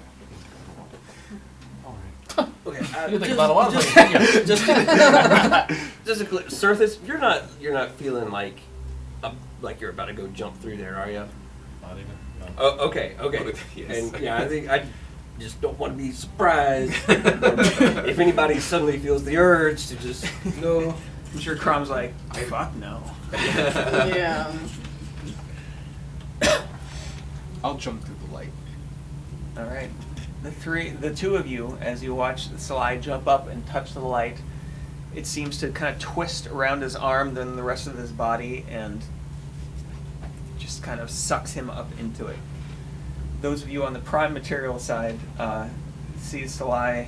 Alright. Okay. You think about a lot of things. Just a clear surface. You're not feeling like you're about to go jump through there, are you? Not even. No. Oh, okay. Yes. And yeah, I think I just don't want to be surprised if anybody suddenly feels the urge to just go. I'm sure Crom's like, fuck no. Yeah. I'll jump through the light. All right. The two of you, as you watch the slide jump up and touch the light, it seems to kind of twist around his arm, then the rest of his body, and just kind of sucks him up into it. Those of you on the prime material side see Salai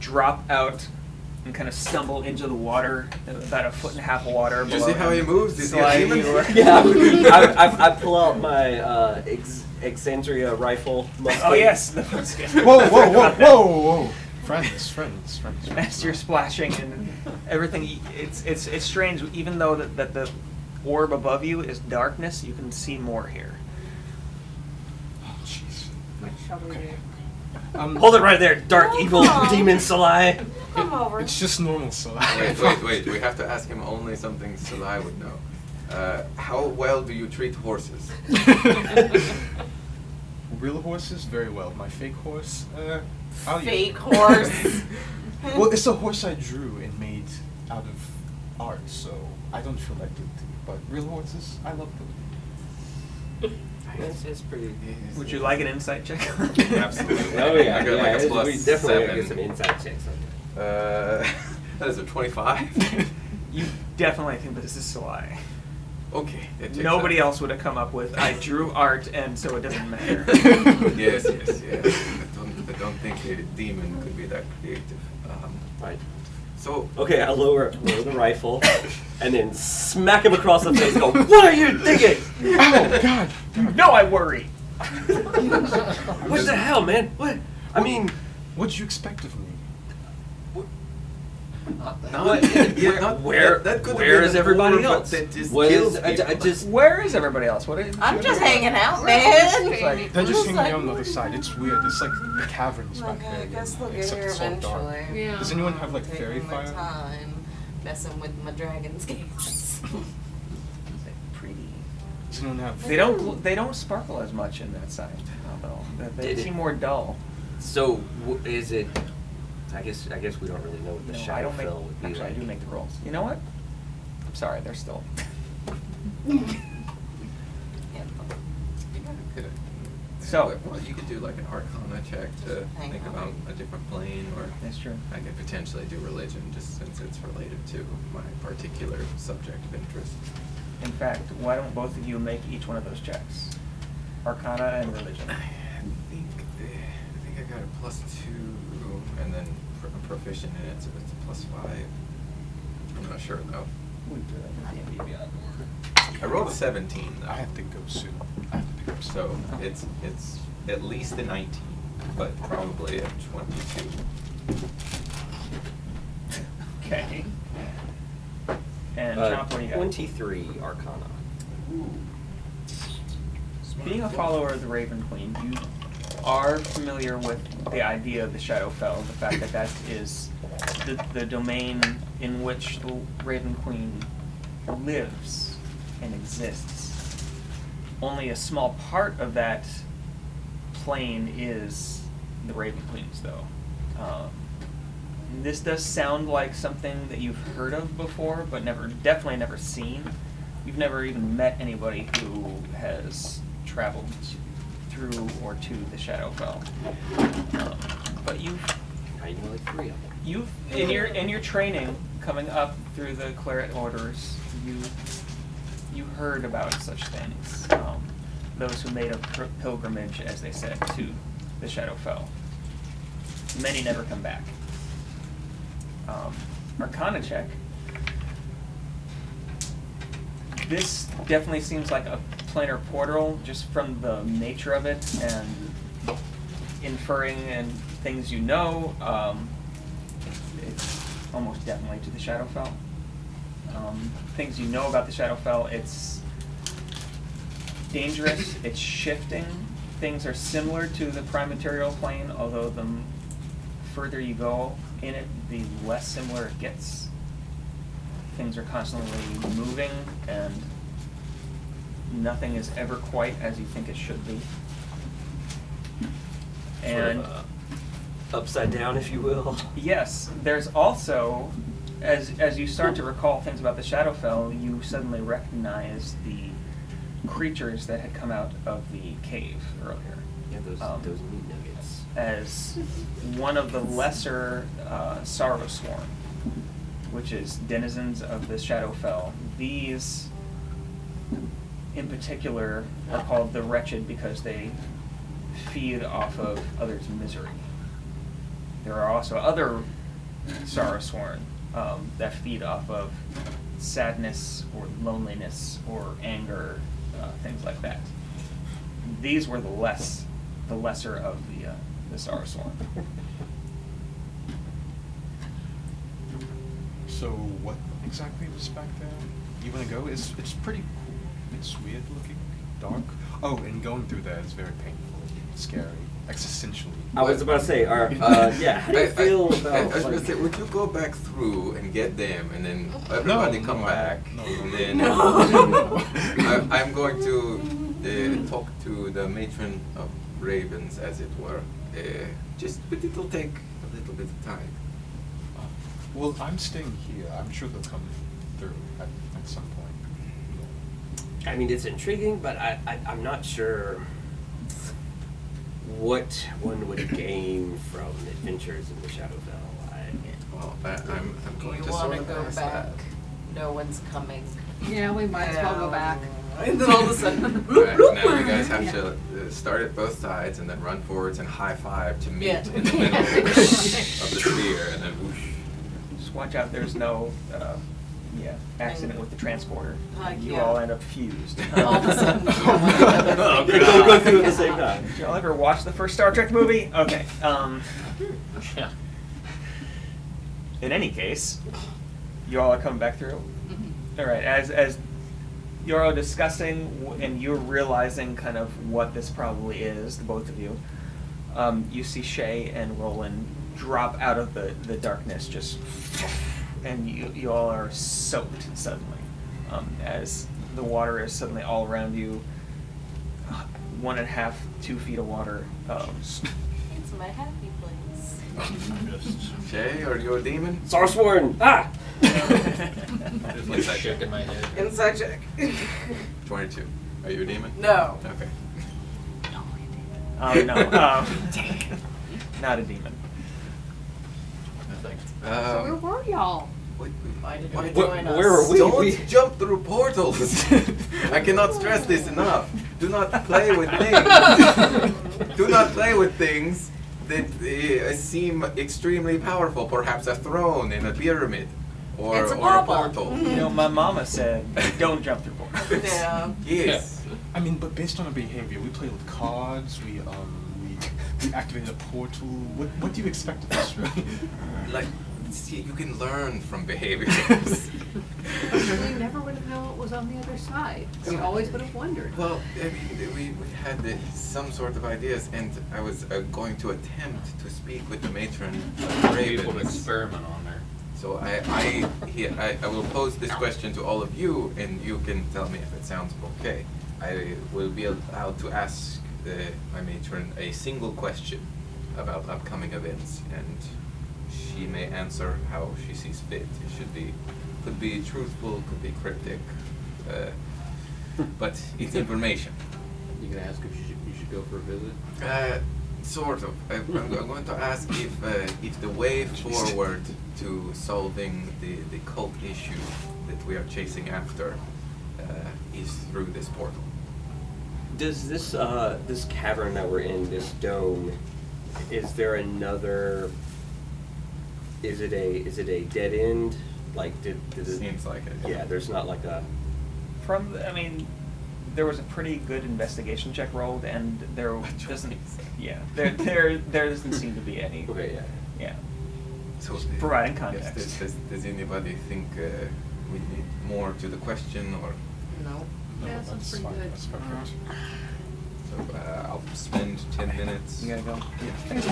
drop out and kind of stumble into the water, about 1.5 foot of water. Did you below see how him. he moves? Is he a Salai, demon? you were- Yeah, I pull out my Exandria rifle. Musket. Oh yes. Whoa! Friends. As you're splashing and everything, it's strange. Even though that the orb above you is darkness, you can see more here. Oh, jeez. What shall we do? Hold it right there, dark evil Come on. demon Salai. Come over. It's just normal, so. Wait. We have to ask him only something Salai would know. How well do you treat horses? Real horses, very well. My fake horse, I'll use Fake it. horse. Well, it's a horse I drew and made out of art, so I don't feel that guilty. But real horses, I love them. It's pretty. Would you like an insight check? Absolutely. Oh yeah, I got like a it's- plus we definitely seven. get some inside checks on that. That is a 25. You definitely think this is Salai. Okay. it checks Nobody out. else would have come up with, I drew art, and so it doesn't matter. Yes. I don't think a demon could be that creative. Right. So Okay, I lower the rifle, and then smack him across the face. And go, what are you thinking? Oh God! No, I worry. What the hell, man? What? I mean, What'd you expect of me? that could where have is been an everybody orb, but else? that just What kills is- I people. just Where is everybody else? What is? I'm just hanging out, We're man. just like- They're just Looks hanging like out on the other we're- side. It's weird. It's like caverns Like, back there. I guess they'll get except here it's all dark. eventually. Yeah. Does anyone have like Taking fairy my fire? time messing with my dragon scales. Pretty. Does anyone have? They don't sparkle as much in that side. Although they Did it? seem more dull. so is it? I guess we don't really know what the No, I shadow don't make. fill would be Actually, I like. do make the rolls. You know what? I'm sorry. They're still. Could- So- well, you could do like an Arcana check to Hang think on. about a different plane, or That's true. I could potentially do religion, just since it's related to my particular subject of interest. In fact, why don't both of you make each one of those checks? Arcana and religion. I think I got a +2, and then I'm proficient in it, so it's a +5. I'm not sure though. We do that in D&D Beyond. I rolled a 17 though. I have to go soon. I have to pick up So Oh. it's at least a 19, but probably a 22. Okay. And Chomp, what do you got? 23 Arcana. Being a follower of the Raven Queen, you are familiar with the idea of the Shadowfell, the fact that that is the domain in which the Raven Queen lives and exists. Only a small part of that plane is the Raven Queen's, though. This does sound like something that you've heard of before, but definitely never seen. You've never even met anybody who has traveled through or to the Shadowfell. But I know like 3 of them. you've in your training coming up through the Claret orders, you heard about such things. Those who made a pilgrimage, as they said, to the Shadowfell. Many never come back. Arcana check. This definitely seems like a planar portal, just from the nature of it and inferring and things you know. It's almost definitely to the Shadowfell. Things you know about the Shadowfell, it's dangerous, it's shifting. Things are similar to the prime material plane, although the further you go in it, the less similar it gets. Things are constantly moving, and nothing is ever quite as you think it should be. And Upside down, if you will. yes, there's also, as you start to recall things about the Shadowfell, you suddenly recognize the creatures that had come out of the cave earlier. Yeah, those meat nuggets. As one of the lesser Sorrowsworn, which is denizens of the Shadowfell. These, in particular, are called the Wretched because they feed off of others' misery. There are also other Sorrowsworn that feed off of sadness or loneliness or anger, things like that. These were the lesser of the Sorrowsworn. So what exactly was back there? You want to go? It's pretty cool. It's weird looking, dark. Oh, and going through there is very painful, scary, existentially. I was about to say, how do you feel about? I was gonna like- say, would you go back through and get them, and then everybody No, come no, back, no. and then No. I'm going to talk to the matron of ravens, as it were. But it'll take a little bit of time. Well, I'm staying here. I'm sure they'll come through at some point. I mean, it's intriguing, but I'm not sure what one would gain from adventures in the Shadowfell. Well, I'm Do going you to want sort to of go ask back? that. No one's coming. Yeah, we might as well go back. And then all of a sudden, Right, now you guys have to start at both sides and then run forwards and high five to meet Yeah. in the middle of the sphere, and then whoosh. Just watch out there's no accident with the transporter. You yeah. all end up fused. all of a sudden, Oh, they don't go through at the same time. Did y'all ever watch the first Star Trek movie? Okay. Yeah. In any case, you all are coming back through. Mhm. All right. As you're all discussing and you're realizing kind of what this probably is, the both of you, you see Shay and Roland drop out of the darkness, just, and you all are soaked suddenly, as the water is suddenly all around you. 1.5, 2 feet of water. It's to my happy place. Just, Jay, are you a demon? Sarsworn! Ah! just like Inside shaking my head. Inside check. 22. Are you a demon? No. Okay. No, not a demon. I think. So where were y'all? Why did Why- you join us? where are we? Don't jump through portals. I cannot stress this enough. Do not play with things. Do not play with things that seem extremely powerful. Perhaps a throne in a pyramid, or It's a or a bubble. portal. You know, my mama said, don't jump through portals. Yeah. Yes. I mean, but based on our behavior, we play with cards. We activated a portal. What do you expect of us, really? Like, see, you can learn from behaviors. We never would have known what was on the other side. We always would have wondered. Well, I mean, we had some sort of ideas, and I was going to attempt to speak with the matron of People to Ravens. experiment on there. So I will pose this question to all of you, and you can tell me if it sounds okay. I will be allowed to ask my matron a single question about upcoming events, and she may answer how she sees fit. It could be truthful, could be cryptic, but it's information. You can ask if you should go for a visit. Sort of. I'm going to ask if the way forward to solving the cult issue that we are chasing after is through this portal. Does this cavern that we're in, this dome, is there another? Is it a dead end? Like did it? Seems like it. Yeah, there's not like a. I mean, there was a pretty good investigation check rolled, and there doesn't. Yeah, there doesn't seem to be any. Okay, yeah. Yeah. So Just providing yes, context. does anybody think we need more to the question, or No. Yeah, sounds that's pretty fine. good. That's perfect. so? I'll spend 10 minutes. You gotta go. Thanks,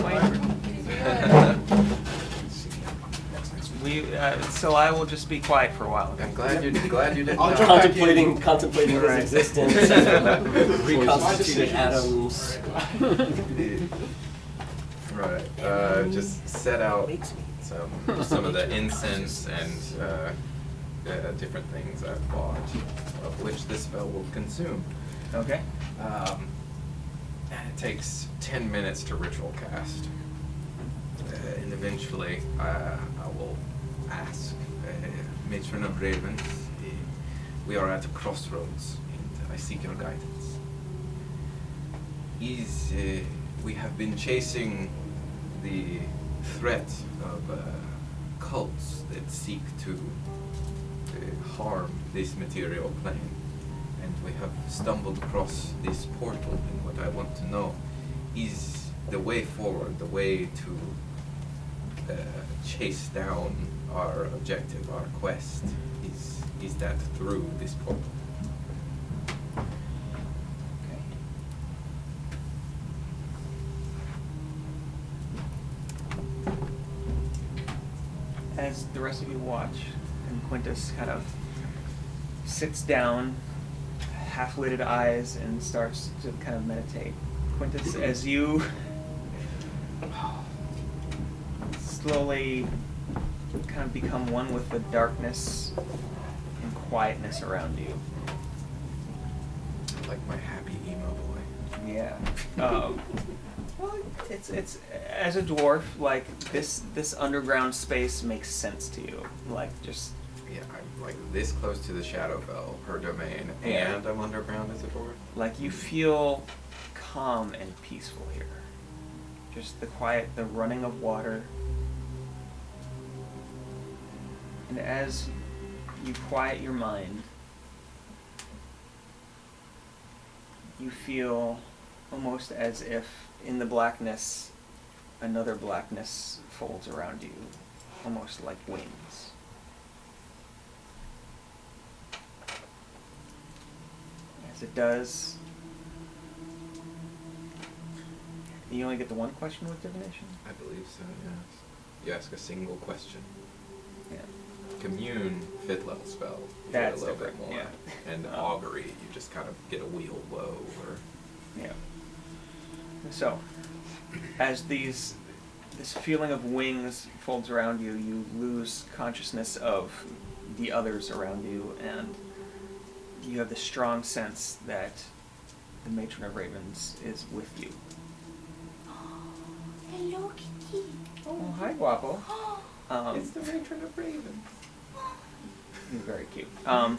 So I will just be quiet for a while. I'm glad you did. I'll not. jump back in. Contemplating his Right. existence, reconstituted atoms. Right. Just set out some of the incense and different things I've bought, of which this spell will consume. Okay. And it takes 10 minutes to ritual cast. And eventually I will ask Matron of Ravens. We are at a crossroads, and I seek your guidance. We have been chasing the threat of cults that seek to harm this material plane, and we have stumbled across this portal, and what I want to know is the way forward, the way to chase down our objective, our quest. Is that through this portal? Okay. As the rest of you watch, and Quintus kind of sits down, half-lidded eyes, and starts to kind of meditate. Quintus, as you slowly kind of become one with the darkness and quietness around you. Like my happy emo boy. Yeah. Well, it's as a dwarf, like this underground space makes sense to you. Like just Yeah, I'm like this close to the Shadowfell, her domain, Yeah. and I'm underground as a dwarf. like you feel calm and peaceful here. Just the quiet, the running of water. And as you quiet your mind, you feel almost as if in the blackness, another blackness folds around you, almost like wings. As it does, you only get the one question with divination? I believe so, yes. You ask a single question. Yeah. Commune, 5th level spell. You That's get a little bit different, more. yeah. And augury, you just kind of get a wheel low or Yeah. So, as this feeling of wings folds around you, you lose consciousness of the others around you, and you have the strong sense that the Matron of Ravens is with you. Hello, Kitty. Oh, hi, Guapo. It's the Matron of Ravens. He's very cute. You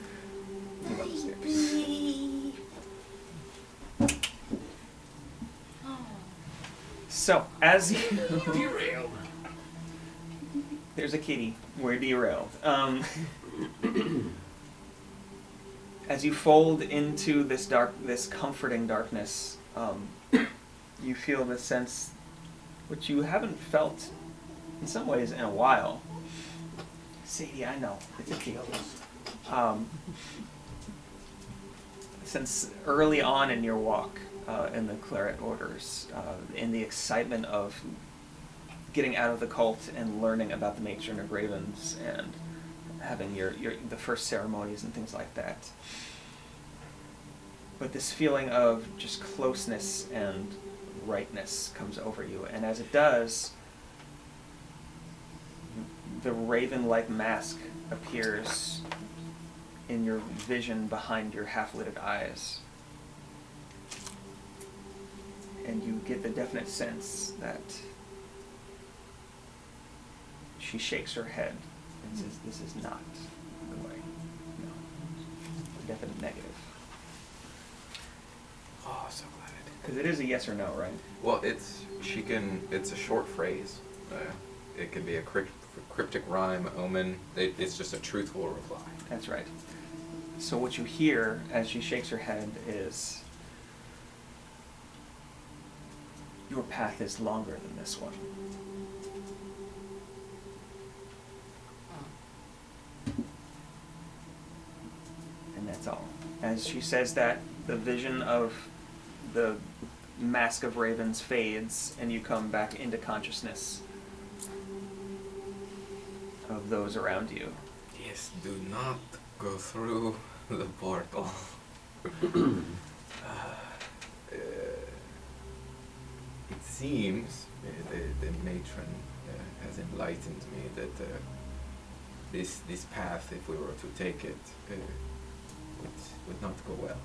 go upstairs. Baby. So, as you... Derailed. There's a kitty. We're derailed. As you fold into this comforting darkness, you feel the sense, which you haven't felt in some ways in a while. Sadie, I know, it's a deal. Since early on in your walk in the Claret Orders, in the excitement of getting out of the cult and learning about the Matron of Ravens and having the first ceremonies and things like that. But this feeling of just closeness and rightness comes over you, and as it does, the raven-like mask appears in your vision behind your half-lidded eyes. And you get the definite sense that she shakes her head and says, "This is not the way." No. A definite negative. Oh, so glad. Because it is a yes or no, right? Well, it's a short phrase. It could be a cryptic rhyme, omen. It's just a truthful reply. That's right. So what you hear as she shakes her head is, "Your path is longer than this one." And that's all. As she says that, the vision of the mask of ravens fades, and you come back into consciousness of those around you. Yes, do not go through the portal. It seems the matron has enlightened me that this path, if we were to take it, would not go well.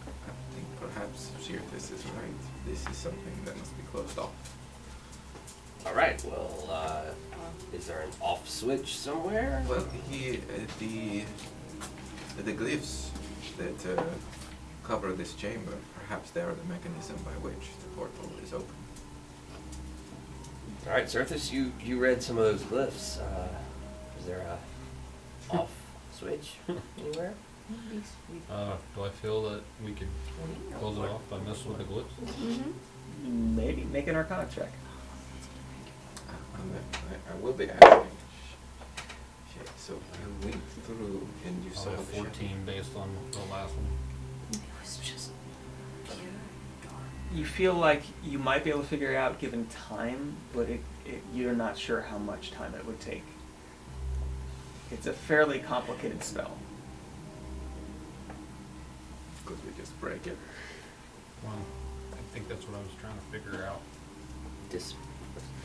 I think perhaps Shirtis is right. This is something that must be closed off. All right. Well, is there an off switch somewhere? Well, the glyphs that cover this chamber, perhaps they are the mechanism by which the portal is open. All right, Zerthus, you read some of those glyphs. Is there a off switch anywhere? Do I feel that we could close it off by messing with the glyphs? Maybe. Make an Arcana check. I will be asking. Okay, so I went through and you saw I the have 14 based on the last one. It was just You feel like you might be able to figure it out given time, but you're not sure how much time it would take. It's a fairly complicated spell. Could we just break it? Well, I think that's what I was trying to figure out.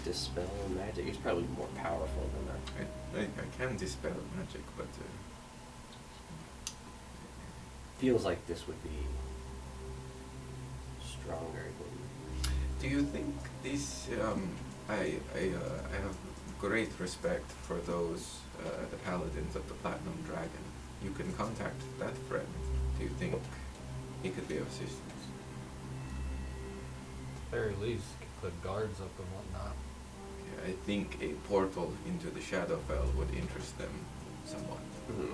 Dispel magic is probably more powerful than that. I can dispel magic, but Feels like this would be stronger than. do you think this? I have great respect for those the paladins of the Platinum Dragon. You can contact that friend. Do you think he could be of assistance? At the very least, could put guards up and whatnot. Yeah, I think a portal into the Shadowfell would interest them somewhat.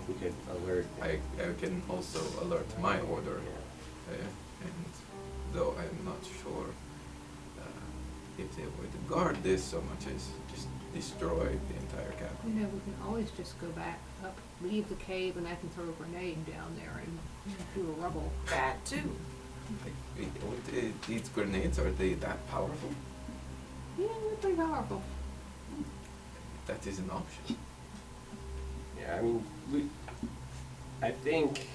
We could alert. I can also alert my order, and though I'm not sure if they would guard this so much as just destroy the entire You castle. know, we can always just go back up, leave the cave, and I can throw a grenade down there and do a rubble. that too. These grenades, are they that powerful? Yeah, they're pretty powerful. That is an option. Yeah, I mean, I think.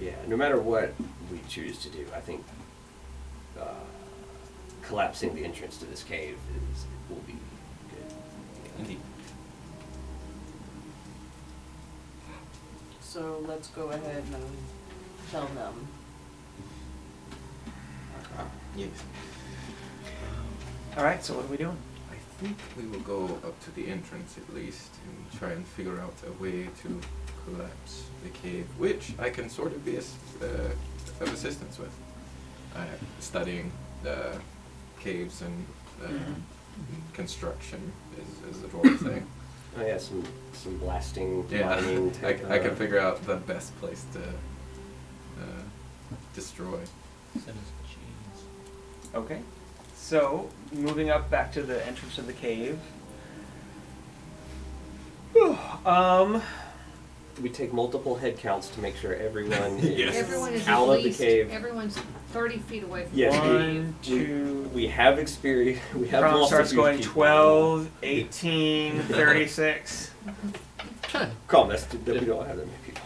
Yeah, no matter what we choose to do. I think collapsing the entrance to this cave will be good. Indeed. So let's go ahead and tell them. Yes. All right. So what are we doing? I think we will go up to the entrance at least and try and figure out a way to collapse the cave, which I can sort of be of assistance with. Studying the caves and construction is a dwarf thing. Oh yeah, some blasting, Yeah, mining. I can figure out the best place to destroy. Send us machines. Okay. So moving up back to the entrance of the cave. We take multiple head counts to make sure everyone Yes. is Everyone is out at of the least, cave. everyone's 30 feet away from Yes, the we- One, two. We have experience. We have Crom lost a starts few going people. 12, 18, 36. Calm, that we don't have that many people.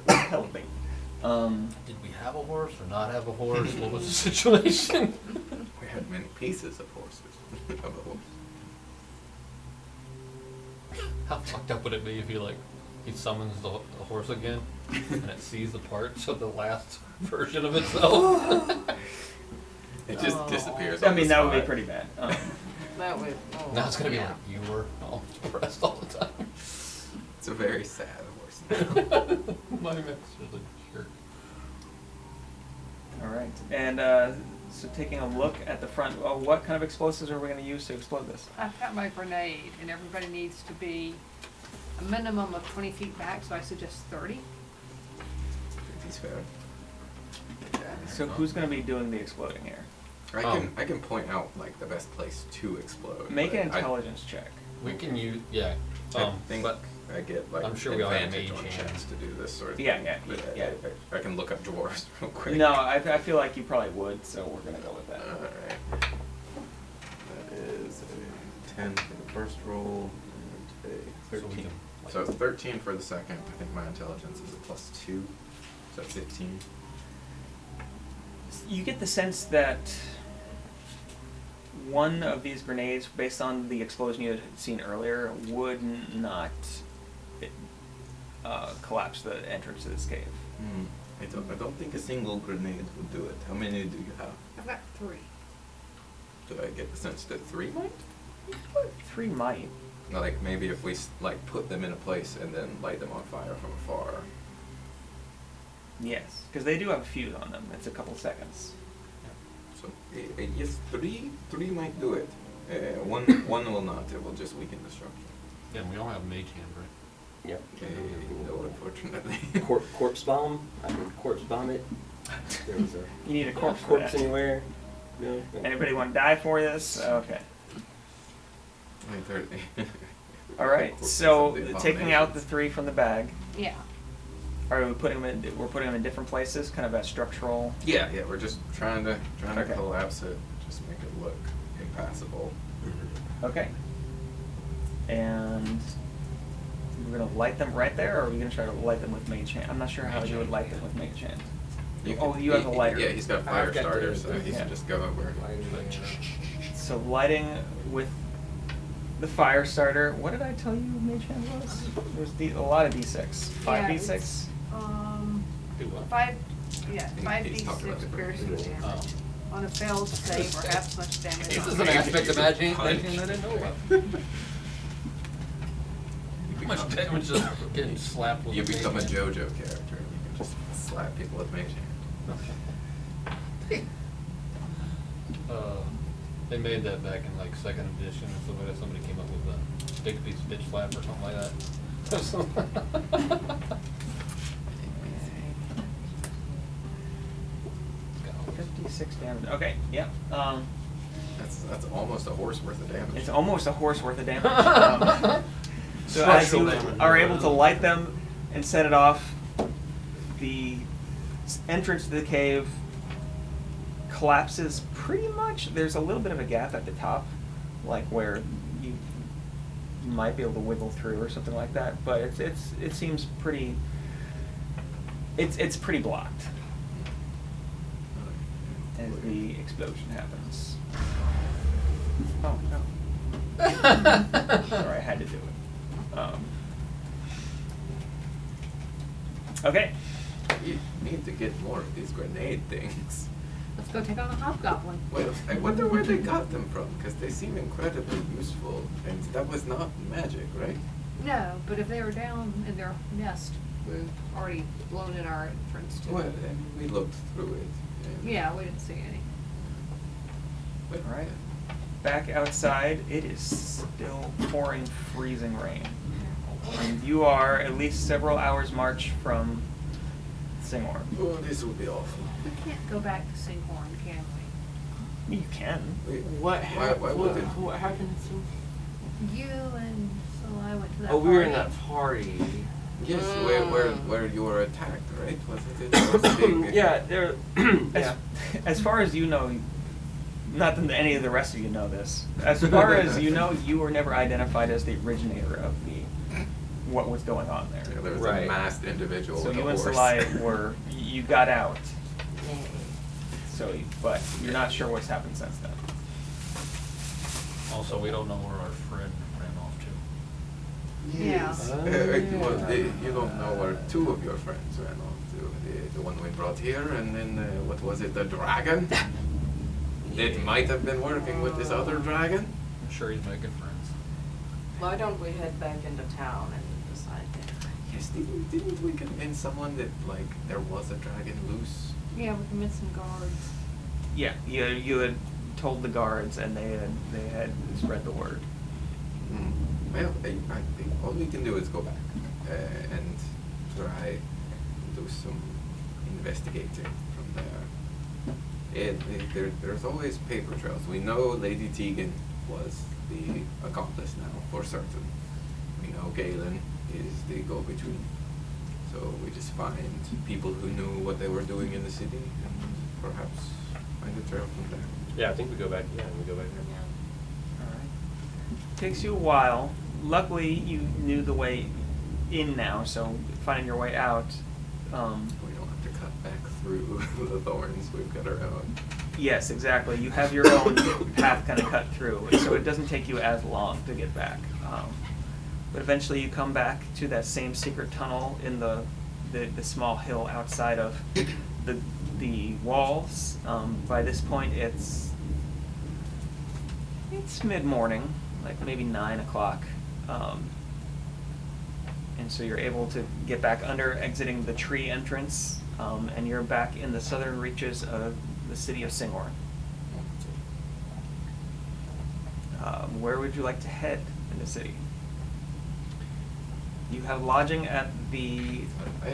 That would help me. Did we have a horse or not have a horse? What was the situation? We had many pieces of horses. Of a horse. How fucked up would it be if he summons the horse again and it sees the parts of the last version of itself? It just Oh. disappears. I on mean, the that would be spot. pretty bad. That would. Oh. Now it's gonna be Yeah. like you were all depressed all the time. It's a very sad horse now. My master's like, sure. All right. And so taking a look at the front, what kind of explosives are we going to use to explode this? I've got my grenade, and everybody needs to be a minimum of 20 feet back, so I suggest 30. He's fair. So who's going to be doing the exploding here? I can point out like the best place to explode. Make an but intelligence check. We can use, yeah. I think But I get like I'm sure we all have advantage mage on hand. checks to do this sort of Yeah, thing. yeah, But yeah. I can look up dwarves real quick. No, I feel like you probably would, so we're going to go with that. Alright. That is a 10 for the first roll and a So we 13. can, So 13 for the second. I think my intelligence is a +2. So 15. You get the sense that one of these grenades, based on the explosion you had seen earlier, would not collapse the entrance to this cave. I don't think a single grenade would do it. How many do you have? I've got 3. Do I get the sense that 3 might? 3 might. Like maybe if we like put them in a place and then light them on fire from afar. Yes, because they do have a fuse on them. It's a couple seconds. So yes, 3 might do it. One will not. It will just weaken the structure. yeah, we all have mage hand, right? Yep. No, unfortunately. Corpse bomb. I can corpse bomb it. There was a You need a corpse for corpse that. anywhere. No. Anybody want to die for this? Okay. Like 30. All right. Corpses So of the taking out the abominations. 3 from the bag. Yeah. Are we putting them in? We're putting them in different places, kind of a structural. Yeah, we're just trying to Okay. collapse it, just make it look impassable. Okay. And we're gonna light them right there, or are we gonna try to light them with mage hand? I'm not sure how you would light them with mage hand. You have the lighter. Yeah, he's got a fire I've got starter, the- so he yeah. can just go over. So lighting with the fire starter. What did I tell you mage hand was? There's a lot of d6. 5 Yeah, d6. it's, Do what? 5, yeah, He's talking about 5d6 the piercing grenade. damage. On a failed save or half as much damage. This on is a an aspect of magic Punch. I didn't know about. How much damage is getting slapped with You a mage become a hand? JoJo character, and you can just slap people with mage hand. They made that back in like 2nd edition or something. That somebody came up with a big piece of bitch slap or something like that. 56 damage. Okay. Yeah. That's almost a horse worth of damage. It's almost a horse worth of damage. So as Structural you damage. are able to light them and set it off, the entrance to the cave collapses pretty much. There's a little bit of a gap at the top, like where you might be able to wiggle through or something like that. But it seems pretty. It's pretty blocked. as the explosion happens. Oh no. Sorry, I had to do it. Okay. You need to get more of these grenade things. Let's go take on a hobgoblin. Wait, I wonder where they got them from, because they seem incredibly useful, and that was not magic, right? No, but if they were down in their nest, we've already blown in our entrance to Well, it. we looked through it. And Yeah, we didn't see any. but, All right. Back outside, it is still pouring freezing rain. And you are at least several hours march from Singhorn. Oh, this will be awful. We can't go back to Singhorn, can we? You can. What Why would it? What happened? You and so I went to that Oh, we were in party. that party. Yes, where you were attacked, right? Wasn't it? It was big. Yeah, there. As, as far as you know, not that any of the rest of you know this, as far as you know, you were never identified as the originator of what was going on there. Yeah, there was Right. a masked individual So with you a and horse. Salai were, you got out. So, but you're not sure what's happened since then. Also, we don't know where our friend ran off to. Yeah. Well, you don't know where two of your friends ran off to. The one we brought here, and then what was it? The dragon. It might have been working with this other dragon. I'm sure he's making friends. Why don't we head back into town and decide there? Yes, didn't we convince someone that like there was a dragon loose? Yeah, we convinced some guards. Yeah, you had told the guards, and they had spread the word. Well, I think all we can do is go back and try and do some investigating from there. There's always paper trails. We know Lady Tegan was the accomplice now, for certain. We know Galen is the go-between. So we just find people who knew what they were doing in the city and perhaps find a trail from there. Yeah, I think we go back. Yeah, we go back there. Alright. Takes you a while. Luckily, you knew the way in now, so finding your way out. We don't have to cut back through the thorns. We've got our own. Yes, exactly. You have your own path kind of cut through, so it doesn't take you as long to get back. But eventually, you come back to that same secret tunnel in the small hill outside of the walls. By this point, it's mid-morning, like maybe 9 o'clock. And so you're able to get back under, exiting the tree entrance, and you're back in the southern reaches of the city of Singhorn. Where would you like to head in the city? You have lodging at the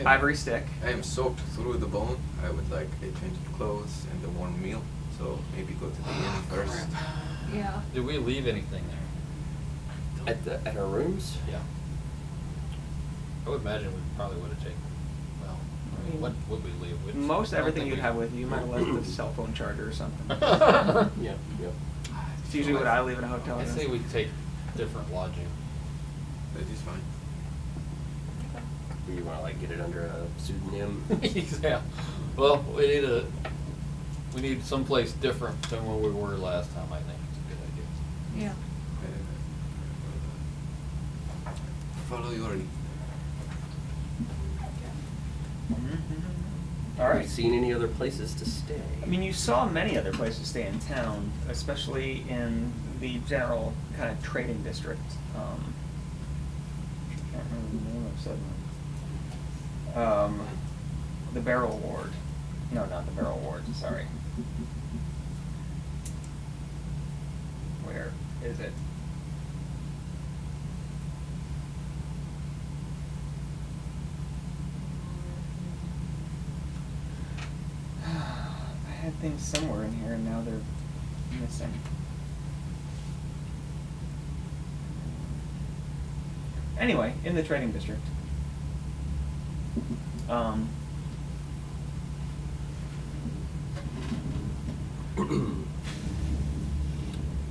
Ivory Stick. I am soaked through the bone. I would like a change of clothes and a warm meal. So maybe go to the inn first. Yeah. Did we leave anything there? At our rooms? Yeah. I would imagine we probably would have taken, well, I mean, what would we leave? We'd- Most I don't everything think you'd we- have with you. You might have left the cell phone charger or something. Yeah. It's usually what I leave in a hotel. I say we take different lodging. That is fine. You want to like get it under a pseudonym? Yeah. Well, we need someplace different than where we were last time, I think. It's a good idea. Yeah. Follow your lead. All Have right. you seen any other places to stay? I mean, you saw many other places to stay in town, especially in the general kind of trading district. Can't remember the name of suddenly. The Barrel Ward. No, not the Barrel Ward. Sorry. Where is it? I had things somewhere in here and now they're missing. Anyway, in the trading district.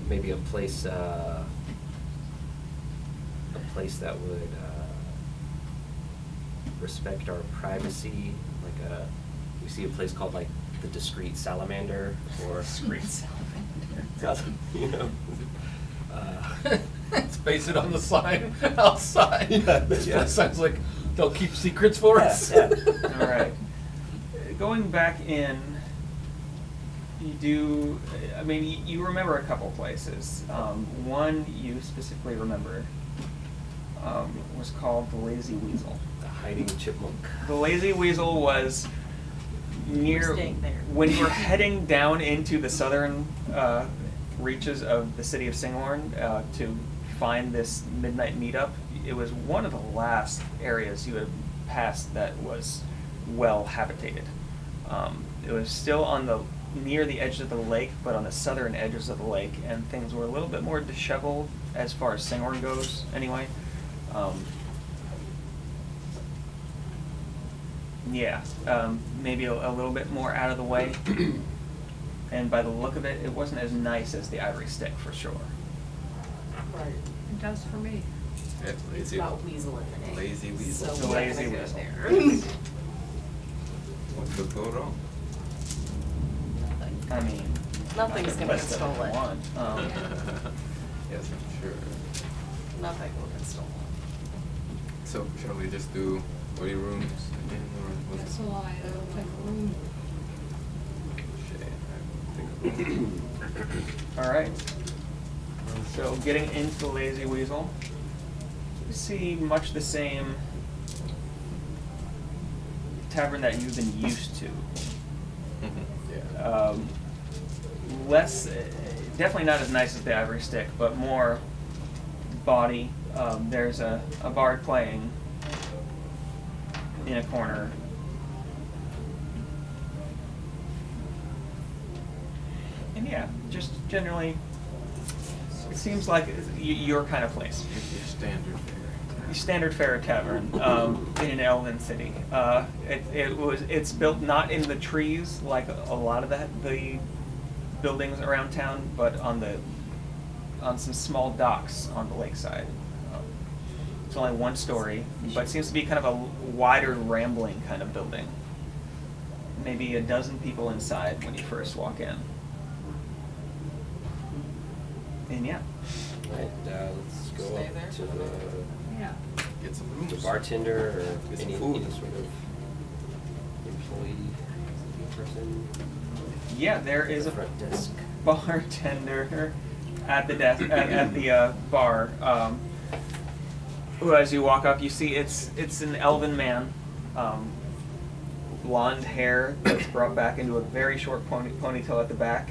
Maybe a place that would respect our privacy. We see a place called like the discreet salamander or Discreet salamander. you know. Let's base it on the sign outside. This Yeah. place sounds like they'll keep secrets for us. Yeah. All right. Going back in, you do. I mean, you remember a couple places. One you specifically remember was called the Lazy Weasel. The hiding chipmunk. The Lazy Weasel was near staying there. when you were heading down into the southern reaches of the city of Singhorn to find this midnight meetup. It was one of the last areas you had passed that was well habitated. It was still on the near the edge of the lake, but on the southern edges of the lake, and things were a little bit more disheveled as far as Singhorn goes. Anyway. Yeah, maybe a little bit more out of the way. And by the look of it, it wasn't as nice as the Ivory Stick for sure. Right. It does for me. It's It's lazy. about weasel in the name. Lazy weasel. So The we're lazy gonna go weasel. there. What could go wrong? I mean, Nothing's I could gonna list get it if stolen. I want. Yes, I'm sure. Nothing will get stolen. So shall we just do 40 rooms again, or That's was a it? lie. I don't take a room. Shit, I think All right. So getting into the Lazy Weasel, you see much the same tavern that you've been used to. yeah. Less, definitely not as nice as the Ivory Stick, but more body. There's a bard playing in a corner. And yeah, just generally, it seems like your kind of place. Your standard fare. Standard fare tavern in an elven city. It's built not in the trees like a lot of the buildings around town, but on some small docks on the lakeside. It's only one story, but it seems to be kind of a wider, rambling kind of building. Maybe a dozen people inside when you first walk in. And yeah. Right, let's go Stay up there to for the night. Yeah. Get some rooms. the bartender or Get some any food. sort of employee person. Yeah, there at is the a front desk. bartender at the desk at the bar. Who, as you walk up, you see it's an elven man, blonde hair that's brought back into a very short ponytail at the back,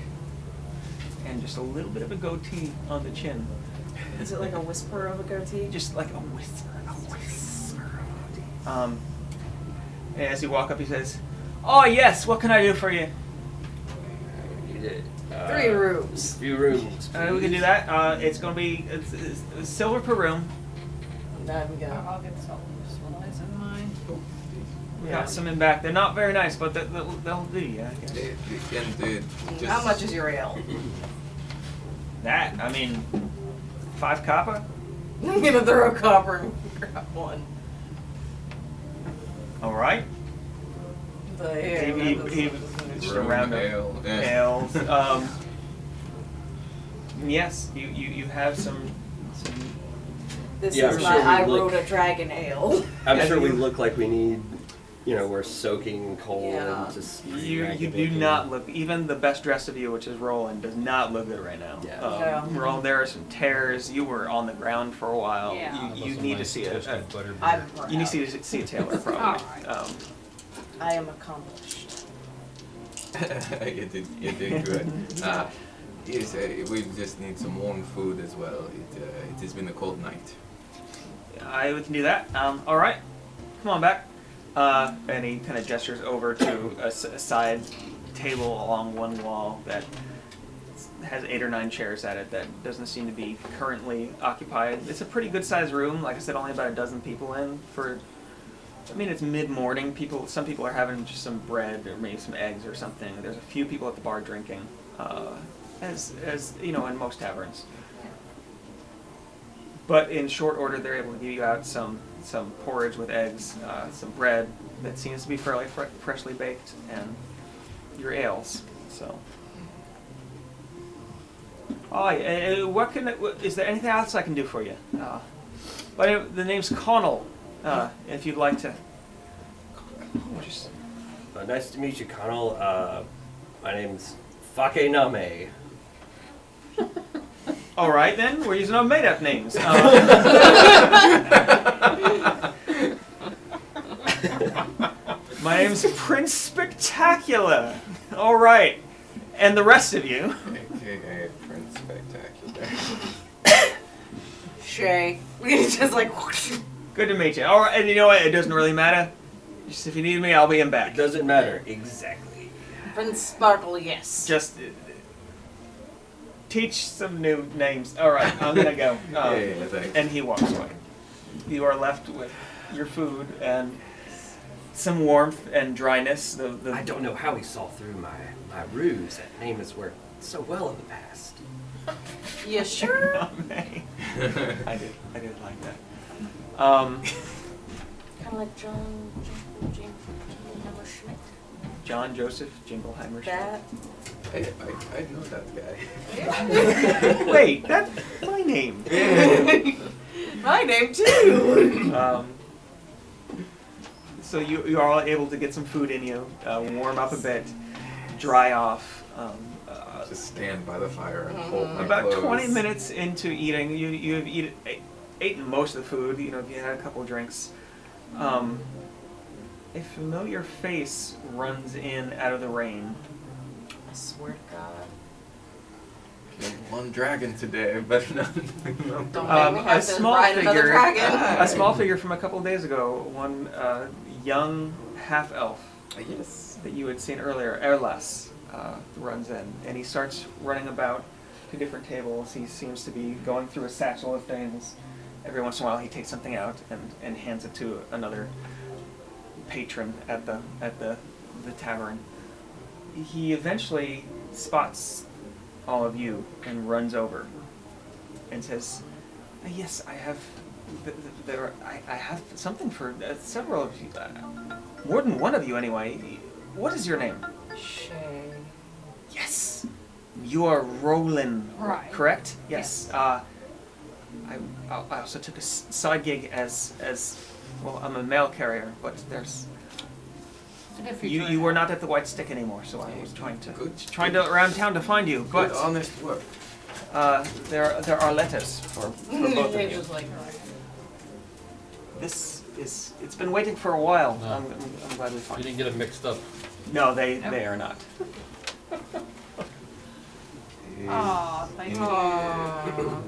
and just a little bit of a goatee on the chin. Is it like a whisper of a goatee? Just like a whisper of a goatee. And as you walk up, he says, "Oh yes, what can I do for you?" You did. 3 rooms. Few rooms. We can do please. that. It's gonna be it's silver per room. There we go. I'll get some supplies in mine. We Yeah. got some in back. They're not very nice, but they'll do. Yeah, I guess. Just How much is your ale? That, I mean, 5 copper? I'm gonna throw a copper and grab one. All right. The He just a Room round of ale. ales. Yes, you have some. This Yeah, is I'm my sure we I look- wrote a dragon ale. I'm As sure we you- look like we need, we're soaking coal Yeah. and just. You do not look. Even the best dressed of you, which is Roland, does not look good right now. Yeah. Yeah. Roland, there are some tears. You were on the ground for a while. Yeah. You need to see toasted a. butterbeer. I'm You need proud. to see a tailor probably. Alright. I am accomplished. you did good. Yes, we just need some warm food as well. It has been a cold night. I can do that. All right, come on back. And he kind of gestures over to a side table along one wall that has 8 or 9 chairs at it that doesn't seem to be currently occupied. It's a pretty good sized room. Like I said, only about a dozen people in. It's mid-morning. Some people are having just some bread or maybe some eggs or something. There's a few people at the bar drinking, as you know, in most taverns. But in short order, they're able to give you out some porridge with eggs, some bread that seems to be fairly freshly baked, and your ales. So. Oh, yeah, what can is there anything else I can do for you? But the name's Connell. If you'd like to. Just Nice to meet you, Connell. My name's Fake Name. all right then. We're using our made-up names. My name's Prince Spectacular. All right, and the rest of you. AKA Prince Spectacular. Shay. We just like. Good to meet you. All right, and you know what? It doesn't really matter. Just if you need me, I'll be in back. It doesn't matter. Exactly. Prince Sparkle, yes. Just teach some new names. All right, I'm gonna go. Yeah, thanks. And he walks away. You are left with your food and some warmth and dryness. I don't know how he saw through my ruse. That name has worked so well in the past. You sure? Not me. I did like that. Kind of like John Jingleheimer Schmidt. John Joseph Jingleheimer. That. Hey, I know that guy. Wait, that's my name. My name too. So you are all able to get some food in you, warm up a bit, dry off. Just stand by the fire and hold my About clothes. 20 minutes into eating, you have eaten most of the food. You know, if you had a couple of drinks. A familiar face runs in out of the rain. I swear to God. Killed one dragon today, better not. Don't make me have to ride another dragon. A small figure from a couple of days ago. One young half elf Yes. that you had seen earlier, Erlas, runs in, and he starts running about to different tables. He seems to be going through a satchel of things. Every once in a while, he takes something out and hands it to another patron at the tavern. He eventually spots all of you and runs over and says, "Yes, I have. I have something for several of you. More than one of you, anyway. What is your name?" Shay. Yes. You are Roland, Right. correct? Yes. I also took a side gig as well. I'm a mail carrier, but there's you were not at the White Stick anymore, so I was trying to around town to find you. But Good, honest work. there are letters for both of you. Just like, It's been waiting for a while. No. I'm glad we You found it. didn't get it mixed up. No, they are not. aw, thank you. Aww.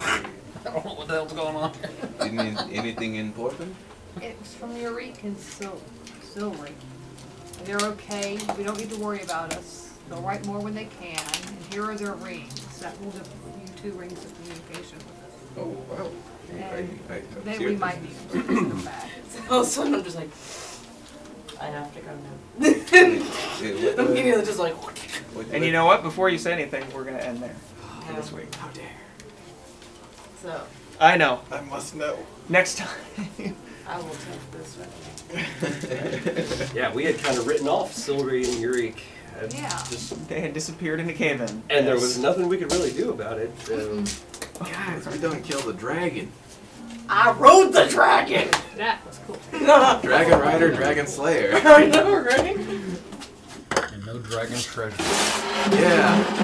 I don't know what the hell's going on here. You need anything important? It was from Eureka and Silvery. They're okay. We don't need to worry about us. They'll write more when they can. And here are their rings. That will give you 2 rings of communication with us. Oh, wow. And I then see we what might this be able to put them back. All of a sudden, I'm just like, I have to go now. is. Immediately, just like. And you know what? Before you say anything, we're gonna end there for this week. How dare. So, I know. I must know. Next time. I will take this with me. Yeah, we had kind of written off Silvery and Eureka. Yeah. Just, They had disappeared in the cave-in. and there was nothing we could really do about it. So. Guys, we don't kill the dragon. I rode the dragon! That was cool. Dragon Rider, Dragon Slayer. I know, right? And no dragon treasure. Yeah.